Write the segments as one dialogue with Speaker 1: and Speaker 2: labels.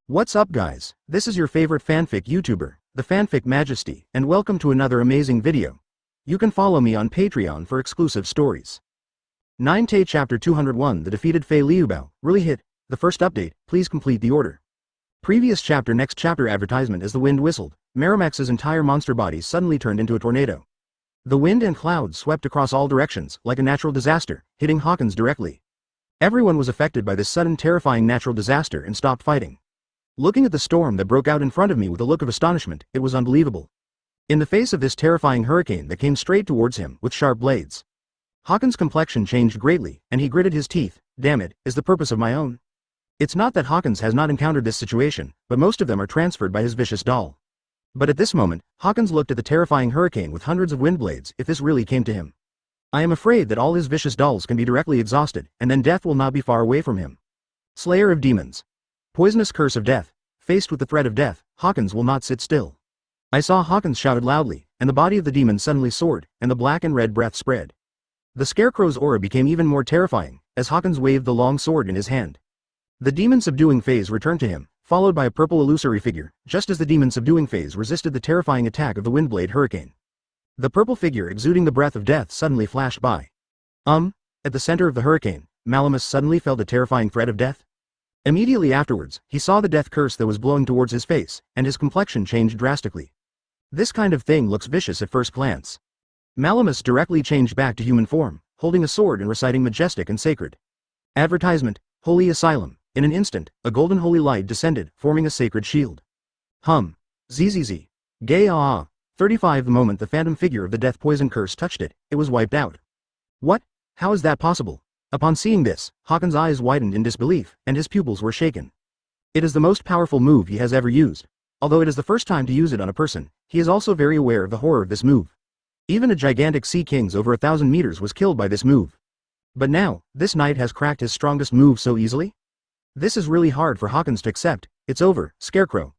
Speaker 1: What's up guys, this is your favorite fanfic YouTuber, the Fanfic Majesty, and welcome to another amazing video. You can follow me on Patreon for exclusive stories. 9-Tay Chapter 201 The Defeated Fei Liubao, really hit, the first update, please complete the order. Previous chapter next chapter advertisement as the wind whistled, Merrimax's entire monster body suddenly turned into a tornado. The wind and clouds swept across all directions, like a natural disaster, hitting Hawkins directly. Everyone was affected by this sudden terrifying natural disaster and stopped fighting. Looking at the storm that broke out in front of me with a look of astonishment, it was unbelievable. In the face of this terrifying hurricane that came straight towards him with sharp blades, Hawkins' complexion changed greatly, and he gritted his teeth. Damn it, is the purpose of my own? It's not that Hawkins has not encountered this situation, but most of them are transferred by his vicious doll. But at this moment, Hawkins looked at the terrifying hurricane with hundreds of wind blades if this really came to him. I am afraid that all his vicious dolls can be directly exhausted, and then death will not be far away from him. Slayer of demons. Poisonous curse of death. Faced with the threat of death, Hawkins will not sit still. I saw Hawkins shouted loudly, and the body of the demon suddenly soared, and the black and red breath spread. The scarecrow's aura became even more terrifying, as Hawkins waved the long sword in his hand. The demon subduing phase returned to him, followed by a purple illusory figure, just as the demon subduing phase resisted the terrifying attack of the windblade hurricane. The purple figure exuding the breath of death suddenly flashed by. At the center of the hurricane, Malamus suddenly felt a terrifying threat of death. Immediately afterwards, he saw the death curse that was blowing towards his face, and his complexion changed drastically. This kind of thing looks vicious at first glance. Malamus directly changed back to human form, holding a sword and reciting majestic and sacred. Advertisement, Holy Asylum. In an instant, a golden holy light descended, forming a sacred shield. ZZZ. Gay 35 The moment the phantom figure of the death poison curse touched it, it was wiped out. What? How is that possible? Upon seeing this, Hawkins' eyes widened in disbelief, and his pupils were shaken. It is the most powerful move he has ever used. Although it is the first time to use it on a person, he is also very aware of the horror of this move. Even a gigantic sea king over 1,000 meters was killed by this move. But now, this knight has cracked his strongest move so easily? This is really hard for Hawkins to accept. It's over, Scarecrow.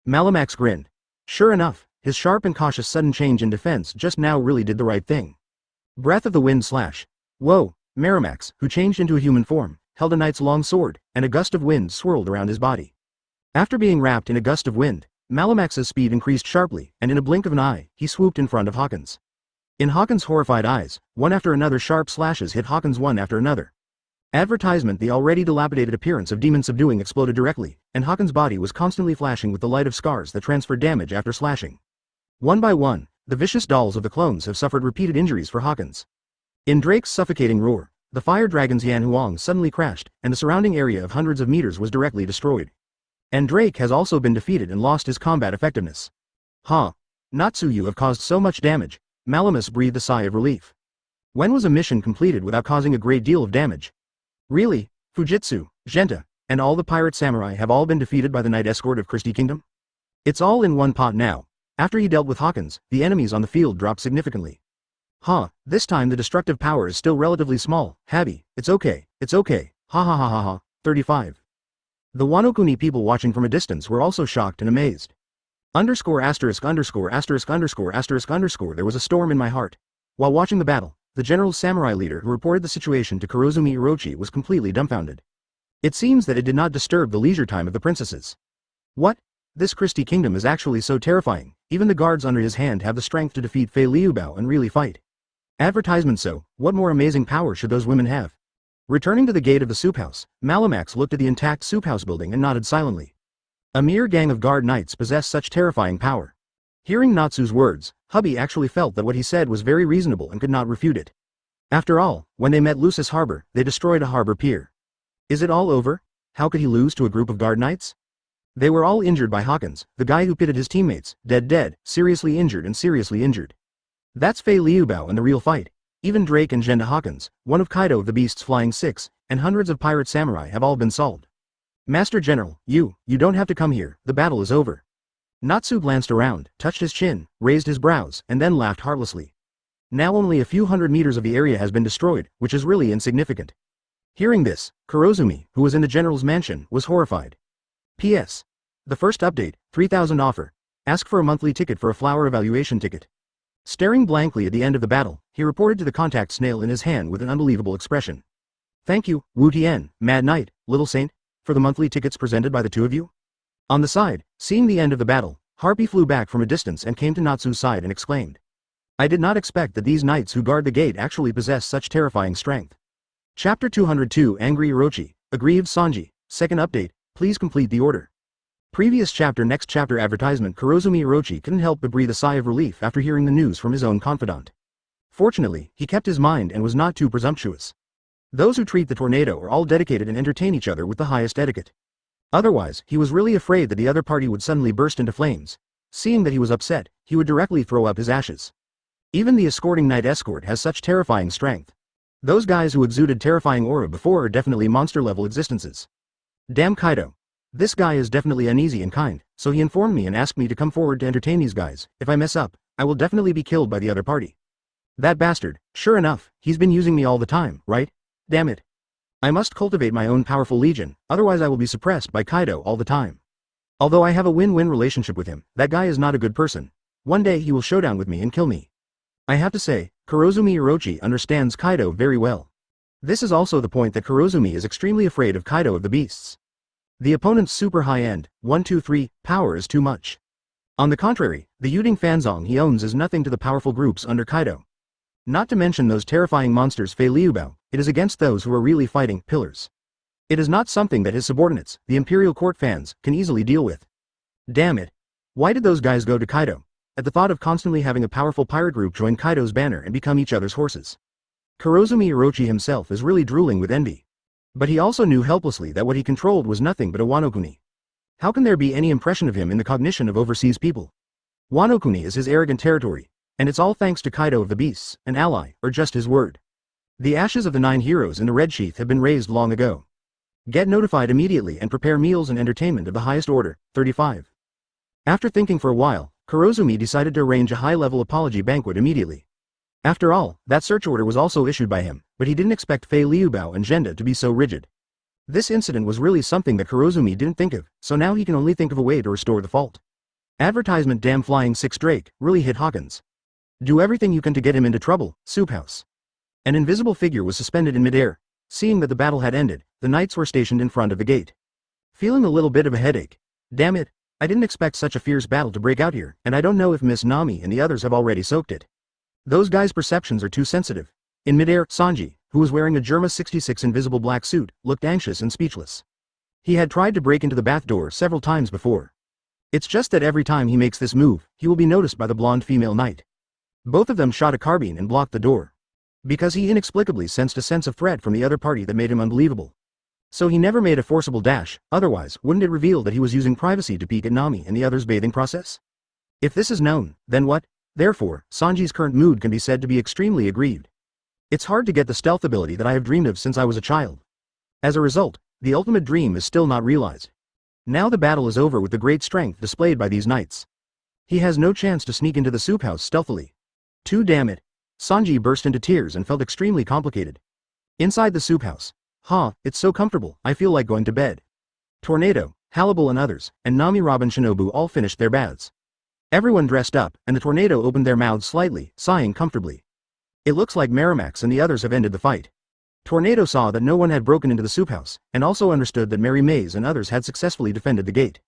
Speaker 1: Malamax grinned. Sure enough, his sharp and cautious sudden change in defense just now really did the right thing. Breath of the wind slash. Whoa. Merrimax, who changed into a human form, held a knight's long sword, and a gust of wind swirled around his body. After being wrapped in a gust of wind, Malamax's speed increased sharply, and in a blink of an eye, he swooped in front of Hawkins. In Hawkins' horrified eyes, one after another sharp slashes hit Hawkins one after another. Advertisement The already dilapidated appearance of demon subduing exploded directly, and Hawkins' body was constantly flashing with the light of scars that transferred damage after slashing. One by one, the vicious dolls of the clones have suffered repeated injuries for Hawkins. In Drake's suffocating roar, the fire dragon's Yan Huang suddenly crashed, and the surrounding area of hundreds of meters was directly destroyed. And Drake has also been defeated and lost his combat effectiveness. Natsu, you have caused so much damage. Malamus breathed a sigh of relief. When was a mission completed without causing a great deal of damage? Really, Fujitsu, Genta, and all the pirate samurai have all been defeated by the night escort of Christie Kingdom? It's all in one pot now. After he dealt with Hawkins, the enemies on the field dropped significantly. This time the destructive power is still relatively small. Habi, it's okay, ha ha ha ha ha. 35. The Wanokuni people watching from a distance were also shocked and amazed. There was a storm in my heart. While watching the battle, the general samurai leader who reported the situation to Kurozumi Orochi was completely dumbfounded. It seems that it did not disturb the leisure time of the princesses. What? This Christie Kingdom is actually so terrifying, even the guards under his hand have the strength to defeat Fei Liubao and really fight. Advertisement So, what more amazing power should those women have? Returning to the gate of the soup house, Malamax looked at the intact soup house building and nodded silently. A mere gang of guard knights possess such terrifying power. Hearing Natsu's words, Hubby actually felt that what he said was very reasonable and could not refute it. After all, when they met Lucis Harbor, they destroyed a harbor pier. Is it all over? How could he lose to a group of guard knights? They were all injured by Hawkins, the guy who pitted his teammates, dead, seriously injured and seriously injured. That's Fei Liubao in the real fight. Even Drake and Genta Hawkins, one of Kaido the Beast's Flying Six, and hundreds of pirate samurai have all been solved. Master General, you don't have to come here, the battle is over. Natsu glanced around, touched his chin, raised his brows, and then laughed heartlessly. Now only a few hundred meters of the area has been destroyed, which is really insignificant. Hearing this, Kurozumi, who was in the general's mansion, was horrified. P.S. The first update, 3,000 offer. Ask for a monthly ticket for a flower evaluation ticket. Staring blankly at the end of the battle, he reported to the contact snail in his hand with an unbelievable expression. Thank you, Wu Tian, Mad Knight, Little Saint, for the monthly tickets presented by the two of you. On the side, seeing the end of the battle, Harpy flew back from a distance and came to Natsu's side and exclaimed. I did not expect that these knights who guard the gate actually possess such terrifying strength. Chapter 202 Angry Orochi, Aggrieved Sanji, second update, please complete the order. Previous chapter next chapter advertisement Kurozumi Orochi couldn't help but breathe a sigh of relief after hearing the news from his own confidant. Fortunately, he kept his mind and was not too presumptuous. Those who treat the tornado are all dedicated and entertain each other with the highest etiquette. Otherwise, he was really afraid that the other party would suddenly burst into flames. Seeing that he was upset, he would directly throw up his ashes. Even the escorting knight escort has such terrifying strength. Those guys who exuded terrifying aura before are definitely monster-level existences. Damn Kaido. This guy is definitely uneasy and kind, so he informed me and asked me to come forward to entertain these guys. If I mess up, I will definitely be killed by the other party. That bastard, sure enough, he's been using me all the time, right? Damn it. I must cultivate my own powerful legion, otherwise I will be suppressed by Kaido all the time. Although I have a win-win relationship with him, that guy is not a good person. One day he will showdown with me and kill me. I have to say, Kurozumi Orochi understands Kaido very well. This is also the point that Kurozumi is extremely afraid of Kaido of the Beasts. The opponent's super high-end, 1-2-3, power is too much. On the contrary, the Yuding Fanzong he owns is nothing to the powerful groups under Kaido. Not to mention those terrifying monsters Fei Liubao, it is against those who are really fighting pillars. It is not something that his subordinates, the Imperial Court fans, can easily deal with. Damn it. Why did those guys go to Kaido? At the thought of constantly having a powerful pirate group join Kaido's banner and become each other's horses. Kurozumi Orochi himself is really drooling with envy. But he also knew helplessly that what he controlled was nothing but a Wano-kuni. How can there be any impression of him in the cognition of overseas people? Wano-kuni is his arrogant territory, and it's all thanks to Kaido of the Beasts, an ally, or just his word. The ashes of the 9 heroes in the Red Sheath have been raised long ago. Get notified immediately and prepare meals and entertainment of the highest order, 35. After thinking for a while, Kurozumi decided to arrange a high-level apology banquet immediately. After all, that search order was also issued by him, but he didn't expect Fei Liubao and Genda to be so rigid. This incident was really something that Kurozumi didn't think of, so now he can only think of a way to restore the fault. Advertisement Damn Flying 6 Drake really hit Hawkins. Do everything you can to get him into trouble, Soup House. An invisible figure was suspended in midair. Seeing that the battle had ended, the knights were stationed in front of the gate. Feeling a little bit of a headache. Damn it, I didn't expect such a fierce battle to break out here, and I don't know if Miss Nami and the others have already soaked it. Those guys' perceptions are too sensitive. In midair, Sanji, who was wearing a Germa 66 invisible black suit, looked anxious and speechless. He had tried to break into the bath door several times before. It's just that every time he makes this move, he will be noticed by the blonde female knight. Both of them shot a carbine and blocked the door. Because he inexplicably sensed a sense of threat from the other party that made him unbelievable. So he never made a forcible dash, otherwise wouldn't it reveal that he was using privacy to peek at Nami and the others' bathing process? If this is known, then what? Therefore, Sanji's current mood can be said to be extremely aggrieved. It's hard to get the stealth ability that I have dreamed of since I was a child. As a result, the ultimate dream is still not realized. Now the battle is over with the great strength displayed by these knights. He has no chance to sneak into the soup house stealthily. Too damn it. Sanji burst into tears and felt extremely complicated. Inside the soup house. It's so comfortable, I feel like going to bed. Tornado, Hannibal and others, and Nami Robin Shinobu all finished their baths. Everyone dressed up, and the tornado opened their mouths slightly, sighing comfortably. It looks like Merrimax and the others have ended the fight. Tornado saw that no one had broken into the soup house, and also understood that Mary Mays and others had successfully defended the gate.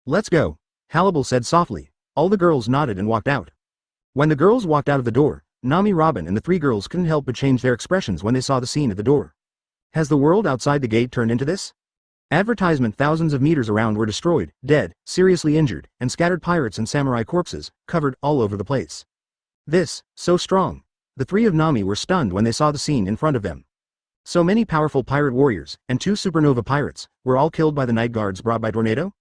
Speaker 1: Let's go, Hannibal said softly. All the girls nodded and walked out. When the girls walked out of the door, Nami Robin and the 3 girls couldn't help but change their expressions when they saw the scene at the door. Has the world outside the gate turned into this? Advertisement thousands of meters around were destroyed, dead, seriously injured, and scattered pirates and samurai corpses, covered all over the place. This, so strong. The 3 of Nami were stunned when they saw the scene in front of them. So many powerful pirate warriors, and 2 supernova pirates, were all killed by the night guards brought by Tornado?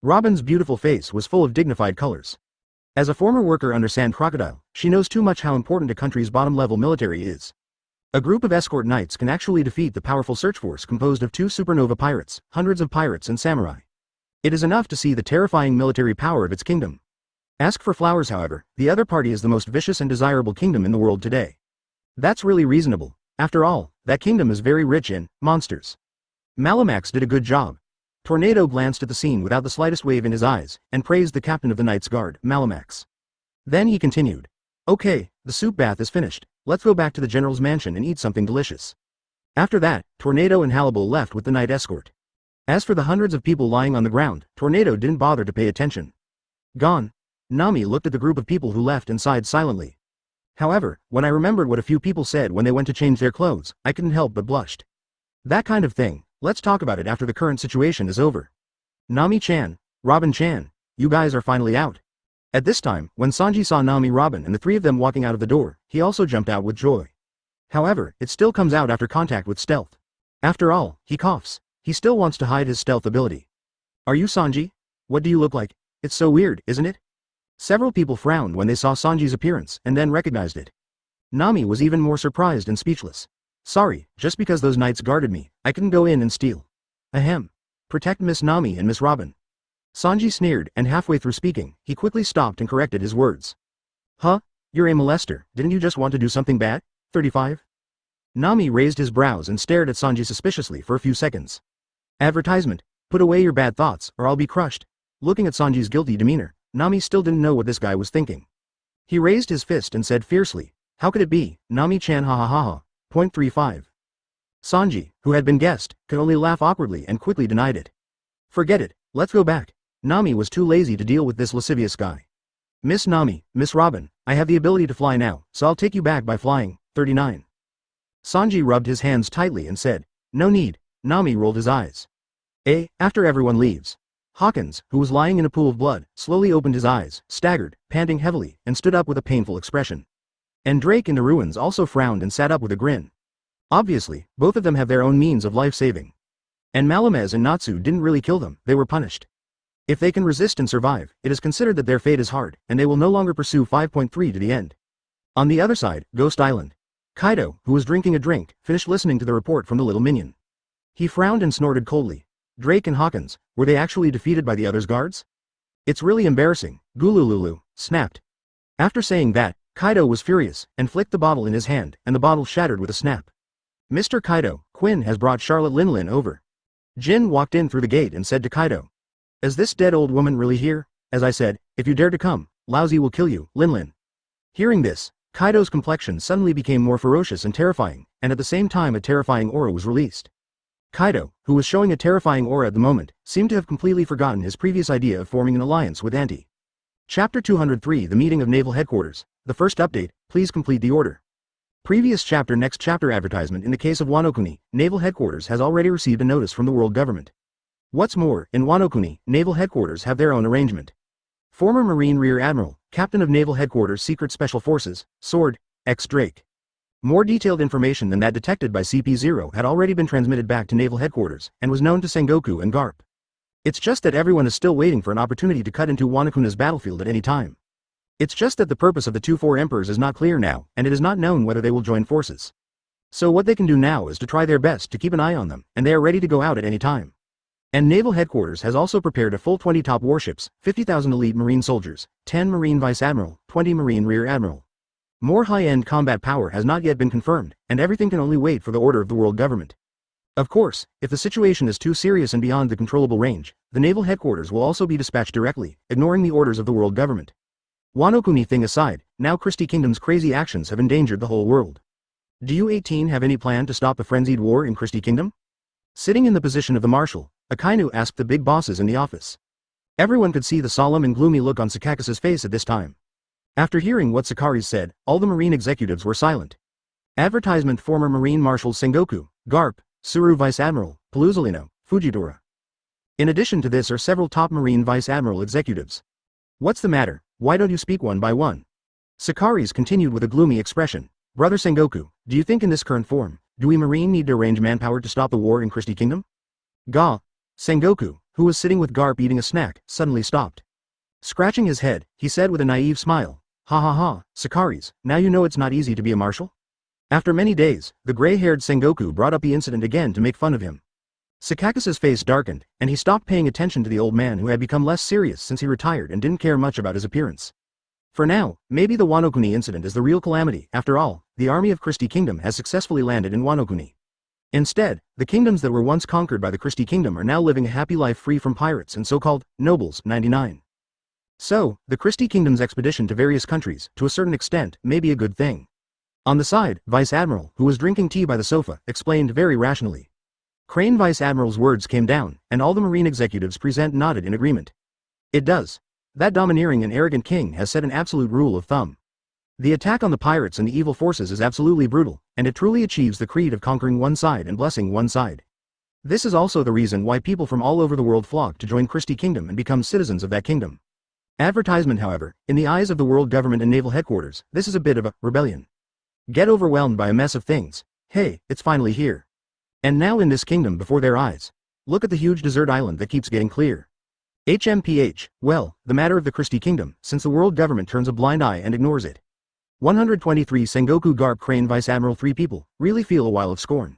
Speaker 1: Robin's beautiful face was full of dignified colors. As a former worker under Sand Crocodile, she knows too much how important a country's bottom-level military is. A group of escort knights can actually defeat the powerful search force composed of 2 supernova pirates, hundreds of pirates and samurai. It is enough to see the terrifying military power of its kingdom. Ask for flowers, however, the other party is the most vicious and desirable kingdom in the world today. That's really reasonable. After all, that kingdom is very rich in monsters. Malamax did a good job. Tornado glanced at the scene without the slightest wave in his eyes, and praised the captain of the Knight's Guard, Malamax. Then he continued. Okay, the soup bath is finished. Let's go back to the general's mansion and eat something delicious. After that, Tornado and Hannibal left with the night escort. As for the hundreds of people lying on the ground, Tornado didn't bother to pay attention. Gone. Nami looked at the group of people who left and sighed silently. However, when I remembered what a few people said when they went to change their clothes, I couldn't help but blushed. That kind of thing, let's talk about it after the current situation is over. Nami-chan, Robin-chan, you guys are finally out. At this time, when Sanji saw Nami, Robin and the three of them walking out of the door, he also jumped out with joy. However, it still comes out after contact with stealth. After all, he coughs. He still wants to hide his stealth ability. Are you Sanji? What do you look like? It's so weird, isn't it? Several people frowned when they saw Sanji's appearance and then recognized it. Nami was even more surprised and speechless. Sorry, just because those knights guarded me, I couldn't go in and steal. Ahem. Protect Miss Nami and Miss Robin. Sanji sneered, and halfway through speaking, he quickly stopped and corrected his words. Huh? You're a molester, didn't you just want to do something bad? 35? Nami raised his brows and stared at Sanji suspiciously for a few seconds. Advertisement, put away your bad thoughts or I'll be crushed. Looking at Sanji's guilty demeanor, Nami still didn't know what this guy was thinking. He raised his fist and said fiercely, how could it be, Nami-chan ha ha ha ha. .35. Sanji, who had been guessed, could only laugh awkwardly and quickly denied it. Forget it, let's go back. Nami was too lazy to deal with this lascivious guy. Miss Nami, Miss Robin, I have the ability to fly now, so I'll take you back by flying. 39. Sanji rubbed his hands tightly and said, no need. Nami rolled his eyes. After everyone leaves. Hawkins, who was lying in a pool of blood, slowly opened his eyes, staggered, panting heavily, and stood up with a painful expression. And Drake in the ruins also frowned and sat up with a grin. Obviously, both of them have their own means of life-saving. And Malamez and Natsu didn't really kill them, they were punished. If they can resist and survive, it is considered that their fate is hard, and they will no longer pursue 5.3 to the end. On the other side, Ghost Island. Kaido, who was drinking a drink, finished listening to the report from the little minion. He frowned and snorted coldly. Drake and Hawkins, were they actually defeated by the others' guards? It's really embarrassing, Gulululu, snapped. After saying that, Kaido was furious, and flicked the bottle in his hand, and the bottle shattered with a snap. Mr. Kaido, Quinn has brought Charlotte Linlin over. Jin walked in through the gate and said to Kaido. Is this dead old woman really here? As I said, if you dare to come, Lousy will kill you, Linlin. Hearing this, Kaido's complexion suddenly became more ferocious and terrifying, and at the same time a terrifying aura was released. Kaido, who was showing a terrifying aura at the moment, seemed to have completely forgotten his previous idea of forming an alliance with Auntie. Chapter 203 The Meeting of Naval Headquarters. The first update, please complete the order. Previous chapter next chapter advertisement. In the case of Wano Kuni, Naval Headquarters has already received a notice from the world government. What's more, in Wano Kuni, Naval Headquarters have their own arrangement. Former Marine Rear Admiral, Captain of Naval Headquarters Secret Special Forces, Sword, X Drake. More detailed information than that detected by CP0 had already been transmitted back to Naval Headquarters, and was known to Sengoku and Garp. It's just that everyone is still waiting for an opportunity to cut into Wano Kuni's battlefield at any time. It's just that the purpose of the 2-4 emperors is not clear now, and it is not known whether they will join forces. So what they can do now is to try their best to keep an eye on them, and they are ready to go out at any time. And Naval Headquarters has also prepared a full 20 top warships, 50,000 elite Marine soldiers, 10 Marine Vice Admiral, 20 Marine Rear Admiral. More high-end combat power has not yet been confirmed, and everything can only wait for the order of the world government. Of course, if the situation is too serious and beyond the controllable range, the Naval Headquarters will also be dispatched directly, ignoring the orders of the world government. Wano Kuni thing aside, now Christie Kingdom's crazy actions have endangered the whole world. Do you 18 have any plan to stop the frenzied war in Christie Kingdom? Sitting in the position of the marshal, Akainu asked the big bosses in the office. Everyone could see the solemn and gloomy look on Sakakis's face at this time. After hearing what Sakari said, all the Marine executives were silent. Advertisement. Former Marine Marshals Sengoku, Garp, Suru Vice Admiral, Paluzolino, Fujidora. In addition to this are several top Marine Vice Admiral executives. What's the matter, why don't you speak one by one? Sakari's continued with a gloomy expression. Brother Sengoku, do you think in this current form, do we Marine need to arrange manpower to stop the war in Christie Kingdom? Ga. Sengoku, who was sitting with Garp eating a snack, suddenly stopped. Scratching his head, he said with a naive smile, ha ha ha, Sakari's, now you know it's not easy to be a marshal? After many days, the gray-haired Sengoku brought up the incident again to make fun of him. Sakakis's face darkened, and he stopped paying attention to the old man who had become less serious since he retired and didn't care much about his appearance. For now, maybe the Wano Kuni incident is the real calamity. After all, the army of Christie Kingdom has successfully landed in Wano Kuni. Instead, the kingdoms that were once conquered by the Christie Kingdom are now living a happy life free from pirates and so-called nobles. 99. So, the Christie Kingdom's expedition to various countries, to a certain extent, may be a good thing. On the side, Vice Admiral, who was drinking tea by the sofa, explained very rationally. Crane Vice Admiral's words came down, and all the Marine executives present nodded in agreement. It does. That domineering and arrogant king has set an absolute rule of thumb. The attack on the pirates and the evil forces is absolutely brutal, and it truly achieves the creed of conquering one side and blessing one side. This is also the reason why people from all over the world flock to join Christie Kingdom and become citizens of that kingdom. Advertisement, however, in the eyes of the world government and naval headquarters, this is a bit of a rebellion. Get overwhelmed by a mess of things. Hey, it's finally here. And now in this kingdom before their eyes. Look at the huge desert island that keeps getting clear. HMPH, well, the matter of the Christie Kingdom, since the world government turns a blind eye and ignores it. 123 Sengoku Garp Crane Vice Admiral 3 people, really feel a while of scorn.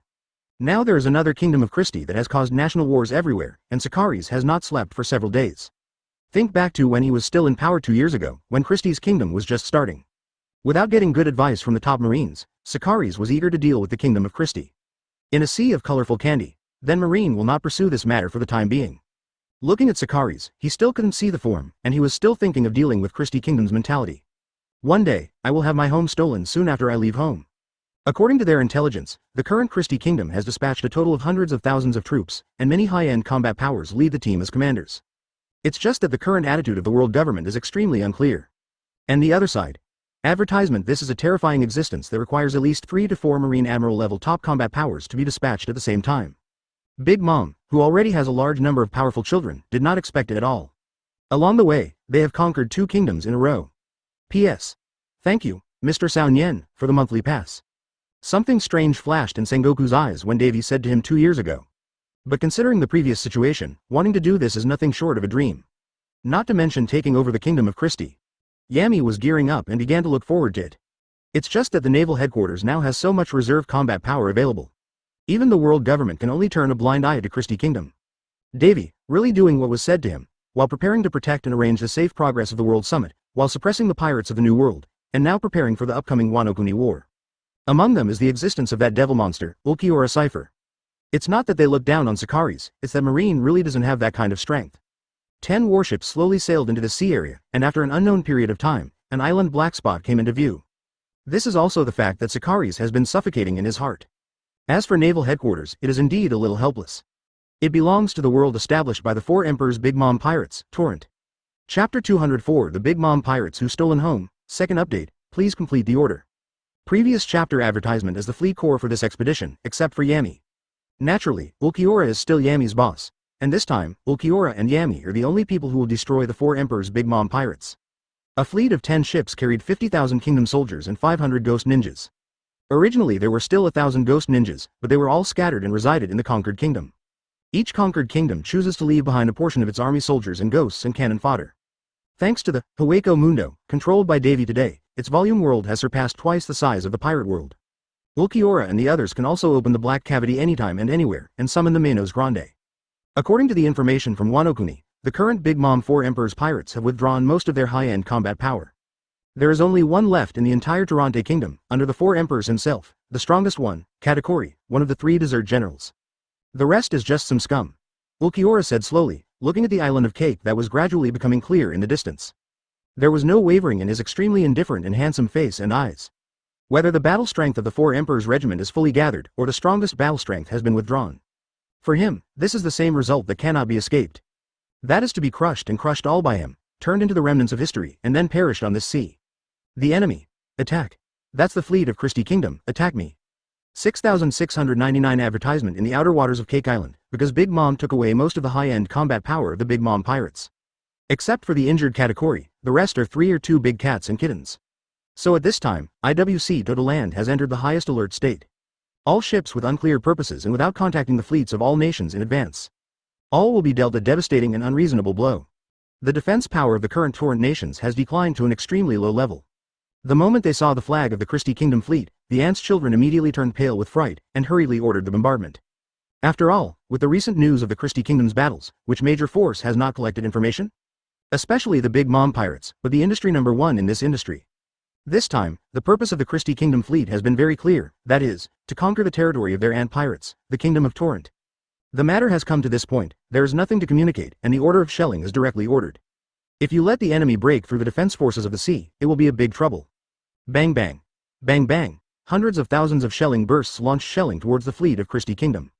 Speaker 1: Now there is another kingdom of Christie that has caused national wars everywhere, and Sakaris has not slept for several days. Think back to when he was still in power 2 years ago, when Christie's kingdom was just starting. Without getting good advice from the top Marines, Sakaris was eager to deal with the kingdom of Christie. In a sea of colorful candy, then Marine will not pursue this matter for the time being. Looking at Sakaris, he still couldn't see the form, and he was still thinking of dealing with Christie Kingdom's mentality. One day, I will have my home stolen soon after I leave home. According to their intelligence, the current Christie Kingdom has dispatched a total of hundreds of thousands of troops, and many high-end combat powers lead the team as commanders. It's just that the current attitude of the world government is extremely unclear. And the other side. Advertisement. This is a terrifying existence that requires at least 3 to 4 Marine Admiral level top combat powers to be dispatched at the same time. Big Mom, who already has a large number of powerful children, did not expect it at all. Along the way, they have conquered 2 kingdoms in a row. P.S. Thank you, Mr. Sao Nyen, for the monthly pass. Something strange flashed in Sengoku's eyes when Davy said to him 2 years ago. But considering the previous situation, wanting to do this is nothing short of a dream. Not to mention taking over the kingdom of Christie. Yami was gearing up and began to look forward to it. It's just that the naval headquarters now has so much reserve combat power available. Even the world government can only turn a blind eye to Christie Kingdom. Davy, really doing what was said to him, while preparing to protect and arrange the safe progress of the World Summit, while suppressing the pirates of the New World, and now preparing for the upcoming Wano Kuni War. Among them is the existence of that devil monster, Ulquiorra cipher. It's not that they look down on Sakaris, it's that Marine really doesn't have that kind of strength. 10 warships slowly sailed into the sea area, and after an unknown period of time, an island black spot came into view. This is also the fact that Sakaris has been suffocating in his heart. As for naval headquarters, it is indeed a little helpless. It belongs to the world established by the 4 Emperors Big Mom Pirates, Torrent. Chapter 204 The Big Mom Pirates Who Stolen Home, second update, please complete the order. Previous chapter advertisement as the fleet core for this expedition, except for Yami. Naturally, Ulquiorra is still Yami's boss. And this time, Ulquiorra and Yami are the only people who will destroy the 4 Emperors Big Mom Pirates. A fleet of 10 ships carried 50,000 kingdom soldiers and 500 ghost ninjas. Originally there were still 1,000 ghost ninjas, but they were all scattered and resided in the conquered kingdom. Each conquered kingdom chooses to leave behind a portion of its army soldiers and ghosts and cannon fodder. Thanks to the Hueco Mundo, controlled by Davy today, its volume world has surpassed twice the size of the pirate world. Ulquiorra and the others can also open the Black Cavity anytime and anywhere, and summon the Manos Grande. According to the information from Wano Kuni, the current Big Mom 4 Emperors pirates have withdrawn most of their high-end combat power. There is only one left in the entire Torrente kingdom, under the 4 Emperors himself, the strongest one, Katakuri, one of the 3 desert generals. The rest is just some scum. Ulquiorra said slowly, looking at the island of cake that was gradually becoming clear in the distance. There was no wavering in his extremely indifferent and handsome face and eyes. Whether the battle strength of the 4 Emperors regiment is fully gathered, or the strongest battle strength has been withdrawn. For him, this is the same result that cannot be escaped. That is to be crushed and crushed all by him, turned into the remnants of history, and then perished on this sea. The enemy. Attack. That's the fleet of Christie Kingdom, attack me. 6,699 advertisement in the outer waters of Cake Island, because Big Mom took away most of the high-end combat power of the Big Mom pirates. Except for the injured Katakuri, the rest are 3 or 2 big cats and kittens. So at this time, IWC Totto Land has entered the highest alert state. All ships with unclear purposes and without contacting the fleets of all nations in advance. All will be dealt a devastating and unreasonable blow. The defense power of the current torrent nations has declined to an extremely low level. The moment they saw the flag of the Christie Kingdom fleet, the ants' children immediately turned pale with fright, and hurriedly ordered the bombardment. After all, with the recent news of the Christie Kingdom's battles, which major force has not collected information? Especially the Big Mom pirates, but the industry number 1 in this industry. This time, the purpose of the Christie Kingdom fleet has been very clear, that is, to conquer the territory of their ant pirates, the Kingdom of Torrent. The matter has come to this point, there is nothing to communicate, and the order of shelling is directly ordered. If you let the enemy break through the defense forces of the sea, it will be a big trouble. Bang bang. Bang bang. Hundreds of thousands of shelling bursts launched shelling towards the fleet of Christie Kingdom.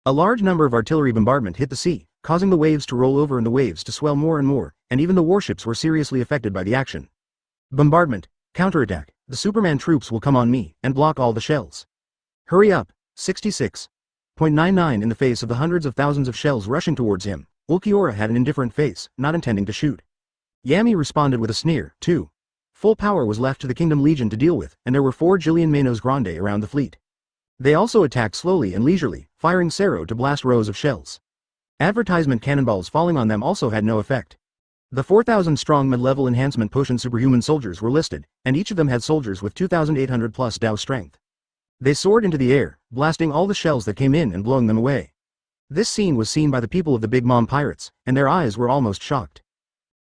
Speaker 1: A large number of artillery bombardment hit the sea, causing the waves to roll over and the waves to swell more and more, and even the warships were seriously affected by the action. Bombardment, counterattack, the Superman troops will come on me, and block all the shells. Hurry up, 66.99 in the face of the hundreds of thousands of shells rushing towards him, Ulquiorra had an indifferent face, not intending to shoot. Yami responded with a sneer, too. Full power was left to the Kingdom Legion to deal with, and there were 4 Jillian Manos Grande around the fleet. They also attacked slowly and leisurely, firing Cero to blast rows of shells. Advertisement cannonballs falling on them also had no effect. The 4,000-strong mid-level enhancement potion superhuman soldiers were listed, and each of them had soldiers with 2,800 plus Dao strength. They soared into the air, blasting all the shells that came in and blowing them away. This scene was seen by the people of the Big Mom Pirates, and their eyes were almost shocked.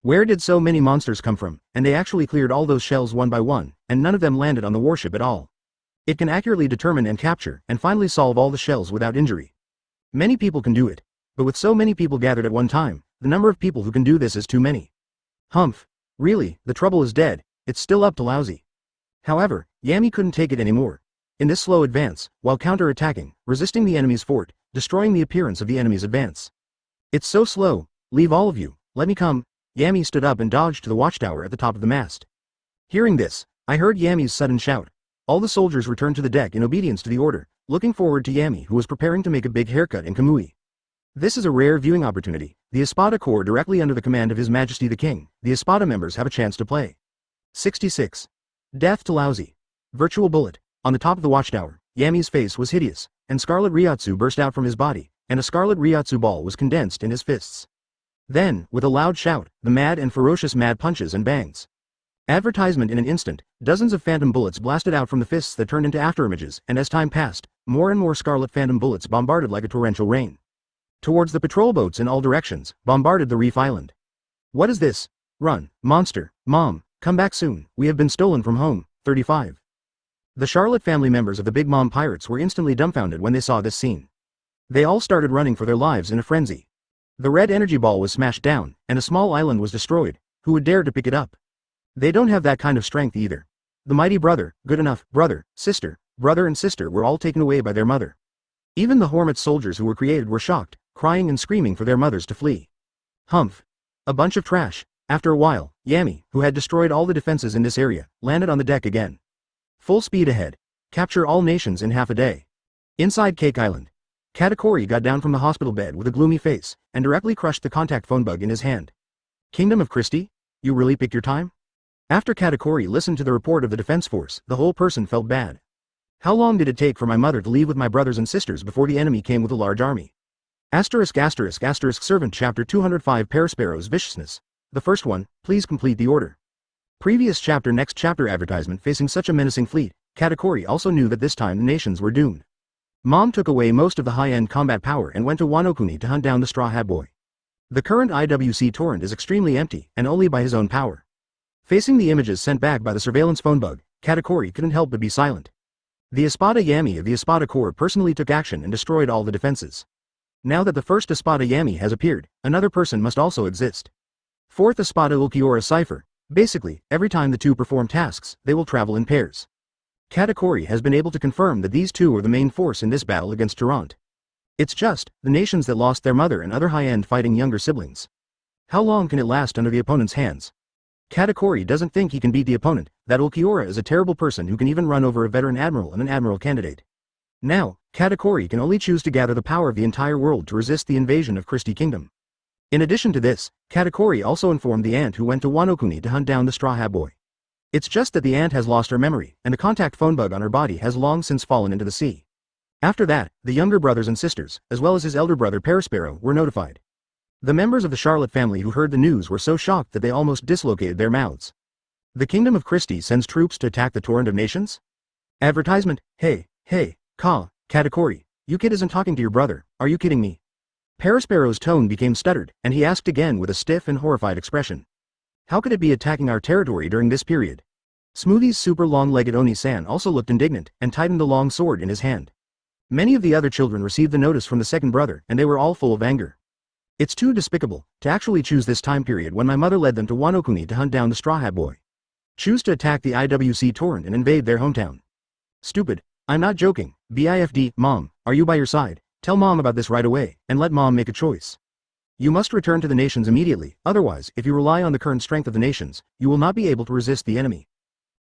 Speaker 1: Where did so many monsters come from? And they actually cleared all those shells one by one, and none of them landed on the warship at all. It can accurately determine and capture, and finally solve all the shells without injury. Many people can do it. But with so many people gathered at one time, the number of people who can do this is too many. Humph. Really, the trouble is dead, it's still up to Lousy. However, Yami couldn't take it anymore. In this slow advance, while counter-attacking, resisting the enemy's fort, destroying the appearance of the enemy's advance. It's so slow, leave all of you, let me come. Yami stood up and dodged to the watchtower at the top of the mast. Hearing this, I heard Yami's sudden shout. All the soldiers returned to the deck in obedience to the order, looking forward to Yami who was preparing to make a big haircut in Kamui. This is a rare viewing opportunity. The Espada Corps directly under the command of His Majesty the King, the Espada members have a chance to play. 66. Death to Lousy. Virtual bullet. On the top of the watchtower, Yami's face was hideous, and scarlet Ryotsu burst out from his body, and a scarlet Ryotsu ball was condensed in his fists. Then, with a loud shout, the mad and ferocious mad punches and bangs. Advertisement in an instant, dozens of phantom bullets blasted out from the fists that turned into afterimages, and as time passed, more and more scarlet phantom bullets bombarded like a torrential rain. Towards the patrol boats in all directions, bombarded the reef island. What is this? Run, monster, mom, come back soon, we have been stolen from home. 35. The Charlotte family members of the Big Mom Pirates were instantly dumbfounded when they saw this scene. They all started running for their lives in a frenzy. The red energy ball was smashed down, and a small island was destroyed. Who would dare to pick it up? They don't have that kind of strength either. The mighty brother, good enough, brother, sister, brother and sister were all taken away by their mother. Even the Hormet soldiers who were created were shocked, crying and screaming for their mothers to flee. Humph. A bunch of trash. After a while, Yami, who had destroyed all the defenses in this area, landed on the deck again. Full speed ahead. Capture all nations in half a day. Inside Cake Island. Katakuri got down from the hospital bed with a gloomy face, and directly crushed the contact phone bug in his hand. Kingdom of Christie? You really picked your time? After Katakuri listened to the report of the defense force, the whole person felt bad. How long did it take for my mother to leave with my brothers and sisters before the enemy came with a large army? Servant Chapter 205 Parasparrow's Viciousness. The first one, please complete the order. Previous chapter next chapter advertisement facing such a menacing fleet, Katakuri also knew that this time the nations were doomed. Mom took away most of the high-end combat power and went to Wano Kuni to hunt down the Straw Hat Boy. The current IWC torrent is extremely empty, and only by his own power. Facing the images sent back by the surveillance phone bug, Katakuri couldn't help but be silent. The Espada Yami of the Espada Corps personally took action and destroyed all the defenses. Now that the first Espada Yami has appeared, another person must also exist. Fourth Espada Ulquiorra cipher. Basically, every time the two perform tasks, they will travel in pairs. Katakuri has been able to confirm that these two are the main force in this battle against Durant. It's just, the nations that lost their mother and other high-end fighting younger siblings. How long can it last under the opponent's hands? Katakuri doesn't think he can beat the opponent, that Ulquiorra is a terrible person who can even run over a veteran admiral and an admiral candidate. Now, Katakuri can only choose to gather the power of the entire world to resist the invasion of Christie Kingdom. In addition to this, Katakuri also informed the ant who went to Wano Kuni to hunt down the Straw Hat Boy. It's just that the ant has lost her memory, and the contact phone bug on her body has long since fallen into the sea. After that, the younger brothers and sisters, as well as his elder brother Parasparrow, were notified. The members of the Charlotte family who heard the news were so shocked that they almost dislocated their mouths. The Kingdom of Christie sends troops to attack the Torrent of Nations? Advertisement, hey, Katakuri, you kid isn't talking to your brother, are you kidding me? Parasparrow's tone became stuttered, and he asked again with a stiff and horrified expression. How could it be attacking our territory during this period? Smoothie's super long-legged Oni-san also looked indignant, and tightened the long sword in his hand. Many of the other children received the notice from the second brother, and they were all full of anger. It's too despicable, to actually choose this time period when my mother led them to Wano Kuni to hunt down the Straw Hat Boy. Choose to attack the IWC Torrent and invade their hometown. Stupid, I'm not joking, BIFD, Mom, are you by your side? Tell mom about this right away, and let mom make a choice. You must return to the nations immediately, otherwise, if you rely on the current strength of the nations, you will not be able to resist the enemy.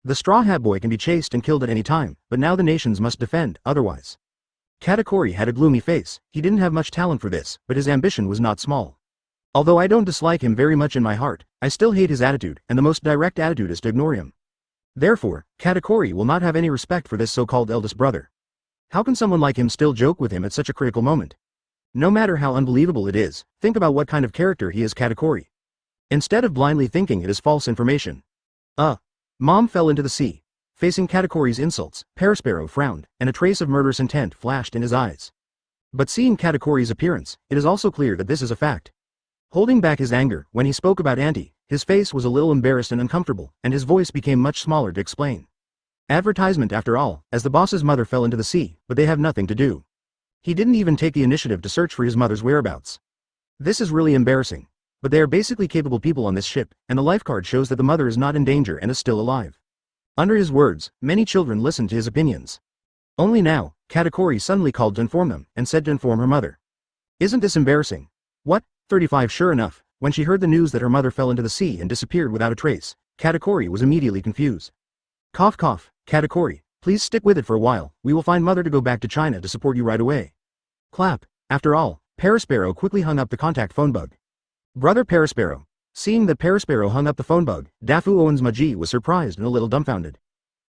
Speaker 1: The Straw Hat Boy can be chased and killed at any time, but now the nations must defend, otherwise. Katakuri had a gloomy face. He didn't have much talent for this, but his ambition was not small. Although I don't dislike him very much in my heart, I still hate his attitude, and the most direct attitude is to ignore him. Therefore, Katakuri will not have any respect for this so-called eldest brother. How can someone like him still joke with him at such a critical moment? No matter how unbelievable it is, think about what kind of character he is, Katakuri. Instead of blindly thinking it is false information. Mom fell into the sea. Facing Katakuri's insults, Perosparrow frowned, and a trace of murderous intent flashed in his eyes. But seeing Katakuri's appearance, it is also clear that this is a fact. Holding back his anger, when he spoke about Auntie, his face was a little embarrassed and uncomfortable, and his voice became much smaller to explain. Advertisement after all, as the boss's mother fell into the sea, but they have nothing to do. He didn't even take the initiative to search for his mother's whereabouts. This is really embarrassing. But they are basically capable people on this ship, and the lifeguard shows that the mother is not in danger and is still alive. Under his words, many children listened to his opinions. Only now, Katakuri suddenly called to inform them, and said to inform her mother. Isn't this embarrassing? What? 35. Sure enough, when she heard the news that her mother fell into the sea and disappeared without a trace, Katakuri was immediately confused. Cough cough, Katakuri, please stick with it for a while, we will find mother to go back to China to support you right away. Clap. After all, Perosparrow quickly hung up the contact phone bug. Brother Perosparrow. Seeing that Perosparrow hung up the phone bug, Dafu Owen's Maji was surprised and a little dumbfounded.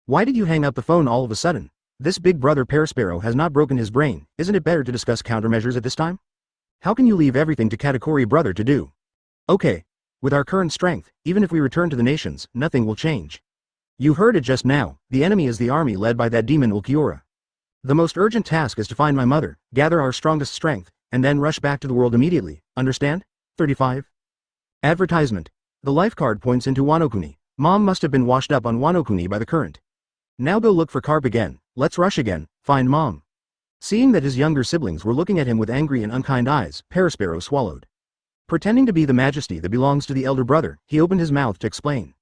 Speaker 1: Why did you hang up the phone all of a sudden? This big brother Perosparrow has not broken his brain, isn't it better to discuss countermeasures at this time? How can you leave everything to Katakuri brother to do? Okay. With our current strength, even if we return to the nations, nothing will change. You heard it just now, the enemy is the army led by that demon Ulquiorra. The most urgent task is to find my mother, gather our strongest strength, and then rush back to the world immediately, understand? 35. Advertisement. The lifeguard points into Wanokuni. Mom must have been washed up on Wanokuni by the current. Now go look for Carp again, let's rush again, find mom. Seeing that his younger siblings were looking at him with angry and unkind eyes, Perosparrow swallowed. Pretending to be the majesty that belongs to the elder brother, he opened his mouth to explain.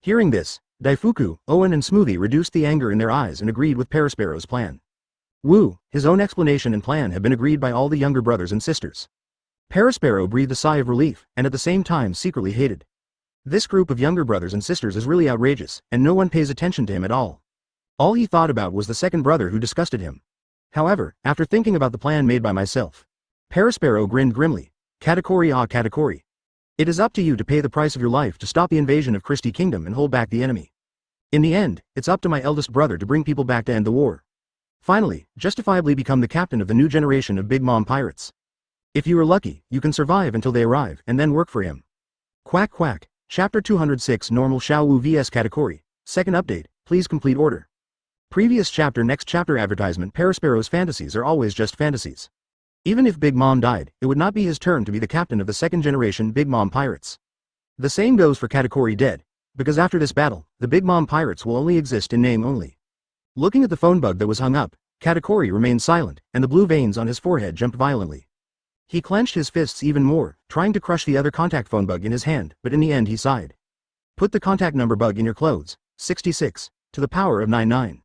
Speaker 1: Hearing this, Daifuku, Owen and Smoothie reduced the anger in their eyes and agreed with Perosparrow's plan. Woo, his own explanation and plan have been agreed by all the younger brothers and sisters. Perosparrow breathed a sigh of relief, and at the same time secretly hated. This group of younger brothers and sisters is really outrageous, and no one pays attention to him at all. All he thought about was the second brother who disgusted him. However, after thinking about the plan made by myself, Perosparrow grinned grimly. Katakuri, Katakuri. It is up to you to pay the price of your life to stop the invasion of Christie Kingdom and hold back the enemy. In the end, it's up to my eldest brother to bring people back to end the war. Finally, justifiably become the captain of the new generation of Big Mom pirates. If you are lucky, you can survive until they arrive and then work for him. Quack quack. Chapter 206 Normal Xiao Wu vs Katakuri. Second update, please complete order. Previous chapter. Next chapter. Advertisement. Perosparrow's fantasies are always just fantasies. Even if Big Mom died, it would not be his turn to be the captain of the second generation Big Mom pirates. The same goes for Katakuri dead, because after this battle, the Big Mom pirates will only exist in name only. Looking at the phone bug that was hung up, Katakuri remained silent, and the blue veins on his forehead jumped violently. He clenched his fists even more, trying to crush the other contact phone bug in his hand, but in the end he sighed. Put the contact number bug in your clothes. 66. To the power of 99.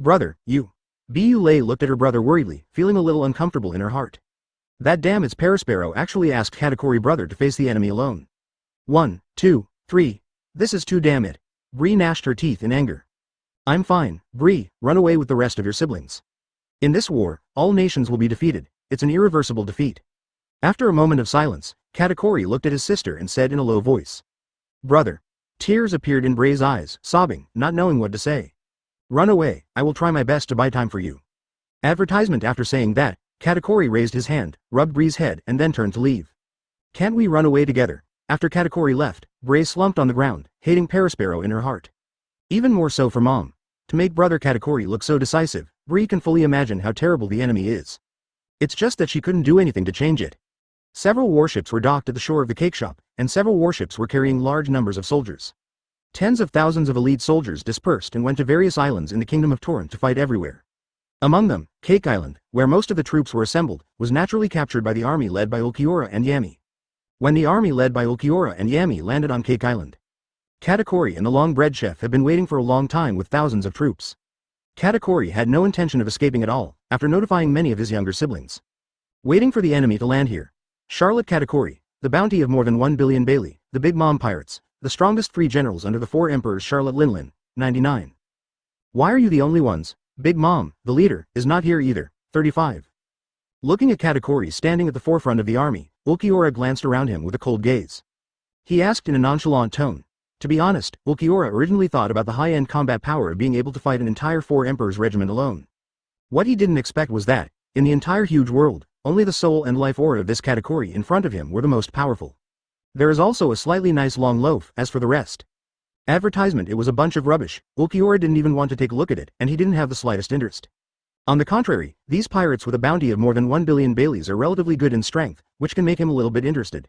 Speaker 1: Brother, you. Bu Lei looked at her brother worriedly, feeling a little uncomfortable in her heart. That damn it's Perosparrow actually asked Katakuri brother to face the enemy alone. 1, 2, 3. This is too damn it. Bree gnashed her teeth in anger. I'm fine, Bree, run away with the rest of your siblings. In this war, all nations will be defeated. It's an irreversible defeat. After a moment of silence, Katakuri looked at his sister and said in a low voice. Brother. Tears appeared in Bree's eyes, sobbing, not knowing what to say. Run away, I will try my best to buy time for you. Advertisement. After saying that, Katakuri raised his hand, rubbed Bree's head and then turned to leave. Can't we run away together? After Katakuri left, Bree slumped on the ground, hating Perosparrow in her heart. Even more so for Mom. To make brother Katakuri look so decisive, Bree can fully imagine how terrible the enemy is. It's just that she couldn't do anything to change it. Several warships were docked at the shore of the cake shop, and several warships were carrying large numbers of soldiers. Tens of thousands of elite soldiers dispersed and went to various islands in the Kingdom of Torrent to fight everywhere. Among them, Cake Island, where most of the troops were assembled, was naturally captured by the army led by Ulquiorra and Yami. When the army led by Ulquiorra and Yami landed on Cake Island, Katakuri and the long-bread chef had been waiting for a long time with thousands of troops. Katakuri had no intention of escaping at all, after notifying many of his younger siblings. Waiting for the enemy to land here. Charlotte Katakuri, the bounty of more than 1 billion Bailey, the Big Mom pirates, the strongest free generals under the 4 emperors. Charlotte Lingling, 99. Why are you the only ones? Big Mom, the leader, is not here either, 35. Looking at Katakuri standing at the forefront of the army, Ulquiorra glanced around him with a cold gaze. He asked in a nonchalant tone. To be honest, Ulquiorra originally thought about the high-end combat power of being able to fight an entire 4 emperors regiment alone. What he didn't expect was that, in the entire huge world, only the soul and life aura of this Katakuri in front of him were the most powerful. There is also a slightly nice long loaf. As for the rest. Advertisement, it was a bunch of rubbish. Ulquiorra didn't even want to take a look at it, and he didn't have the slightest interest. On the contrary, these pirates with a bounty of more than 1 billion Baileys are relatively good in strength, which can make him a little bit interested.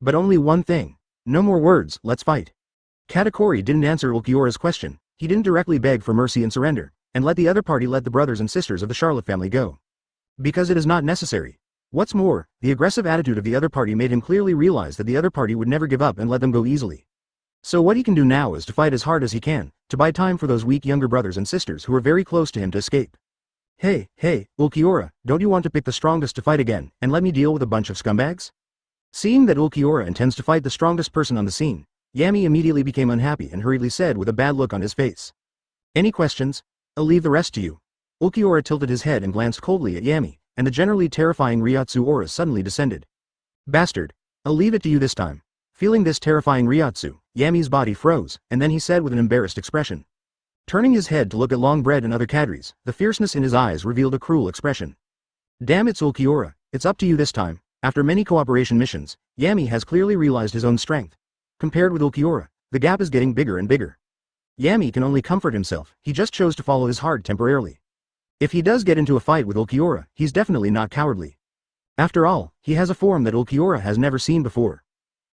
Speaker 1: But only one thing. No more words, let's fight. Katakuri didn't answer Ulquiorra's question. He didn't directly beg for mercy and surrender, and let the other party let the brothers and sisters of the Charlotte family go. Because it is not necessary. What's more, the aggressive attitude of the other party made him clearly realize that the other party would never give up and let them go easily. So what he can do now is to fight as hard as he can, to buy time for those weak younger brothers and sisters who are very close to him to escape. Hey, Ulquiorra, don't you want to pick the strongest to fight again, and let me deal with a bunch of scumbags? Seeing that Ulquiorra intends to fight the strongest person on the scene, Yami immediately became unhappy and hurriedly said with a bad look on his face. Any questions? I'll leave the rest to you. Ulquiorra tilted his head and glanced coldly at Yami, and the generally terrifying Ryotsu aura suddenly descended. Bastard. I'll leave it to you this time. Feeling this terrifying Ryotsu, Yami's body froze, and then he said with an embarrassed expression. Turning his head to look at Longbread and other cadres, the fierceness in his eyes revealed a cruel expression. Damn, it's Ulquiorra, it's up to you this time. After many cooperation missions, Yami has clearly realized his own strength. Compared with Ulquiorra, the gap is getting bigger and bigger. Yami can only comfort himself, he just chose to follow his heart temporarily. If he does get into a fight with Ulquiorra, he's definitely not cowardly. After all, he has a form that Ulquiorra has never seen before.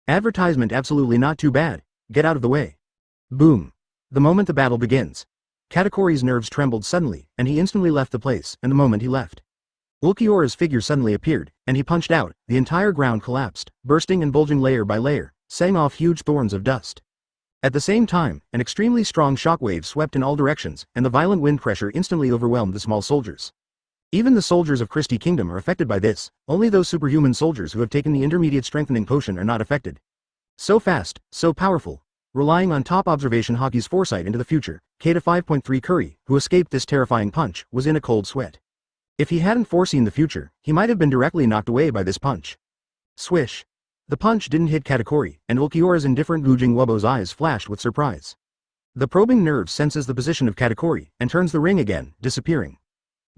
Speaker 1: Advertisement absolutely not too bad, get out of the way. Boom. The moment the battle begins. Katakuri's nerves trembled suddenly, and he instantly left the place, and the moment he left, Ulquiorra's figure suddenly appeared, and he punched out. The entire ground collapsed, bursting and bulging layer by layer, setting off huge thorns of dust. At the same time, an extremely strong shockwave swept in all directions, and the violent wind pressure instantly overwhelmed the small soldiers. Even the soldiers of Christie Kingdom are affected by this, only those superhuman soldiers who have taken the intermediate strengthening potion are not affected. So fast, so powerful. Relying on top observation Hoki's foresight into the future, Kata 5.3 Curry, who escaped this terrifying punch, was in a cold sweat. If he hadn't foreseen the future, he might have been directly knocked away by this punch. Swish. The punch didn't hit Katakuri, and Ulquiorra's indifferent Gujing Wubbo's eyes flashed with surprise. The probing nerve senses the position of Katakuri, and turns the ring again, disappearing.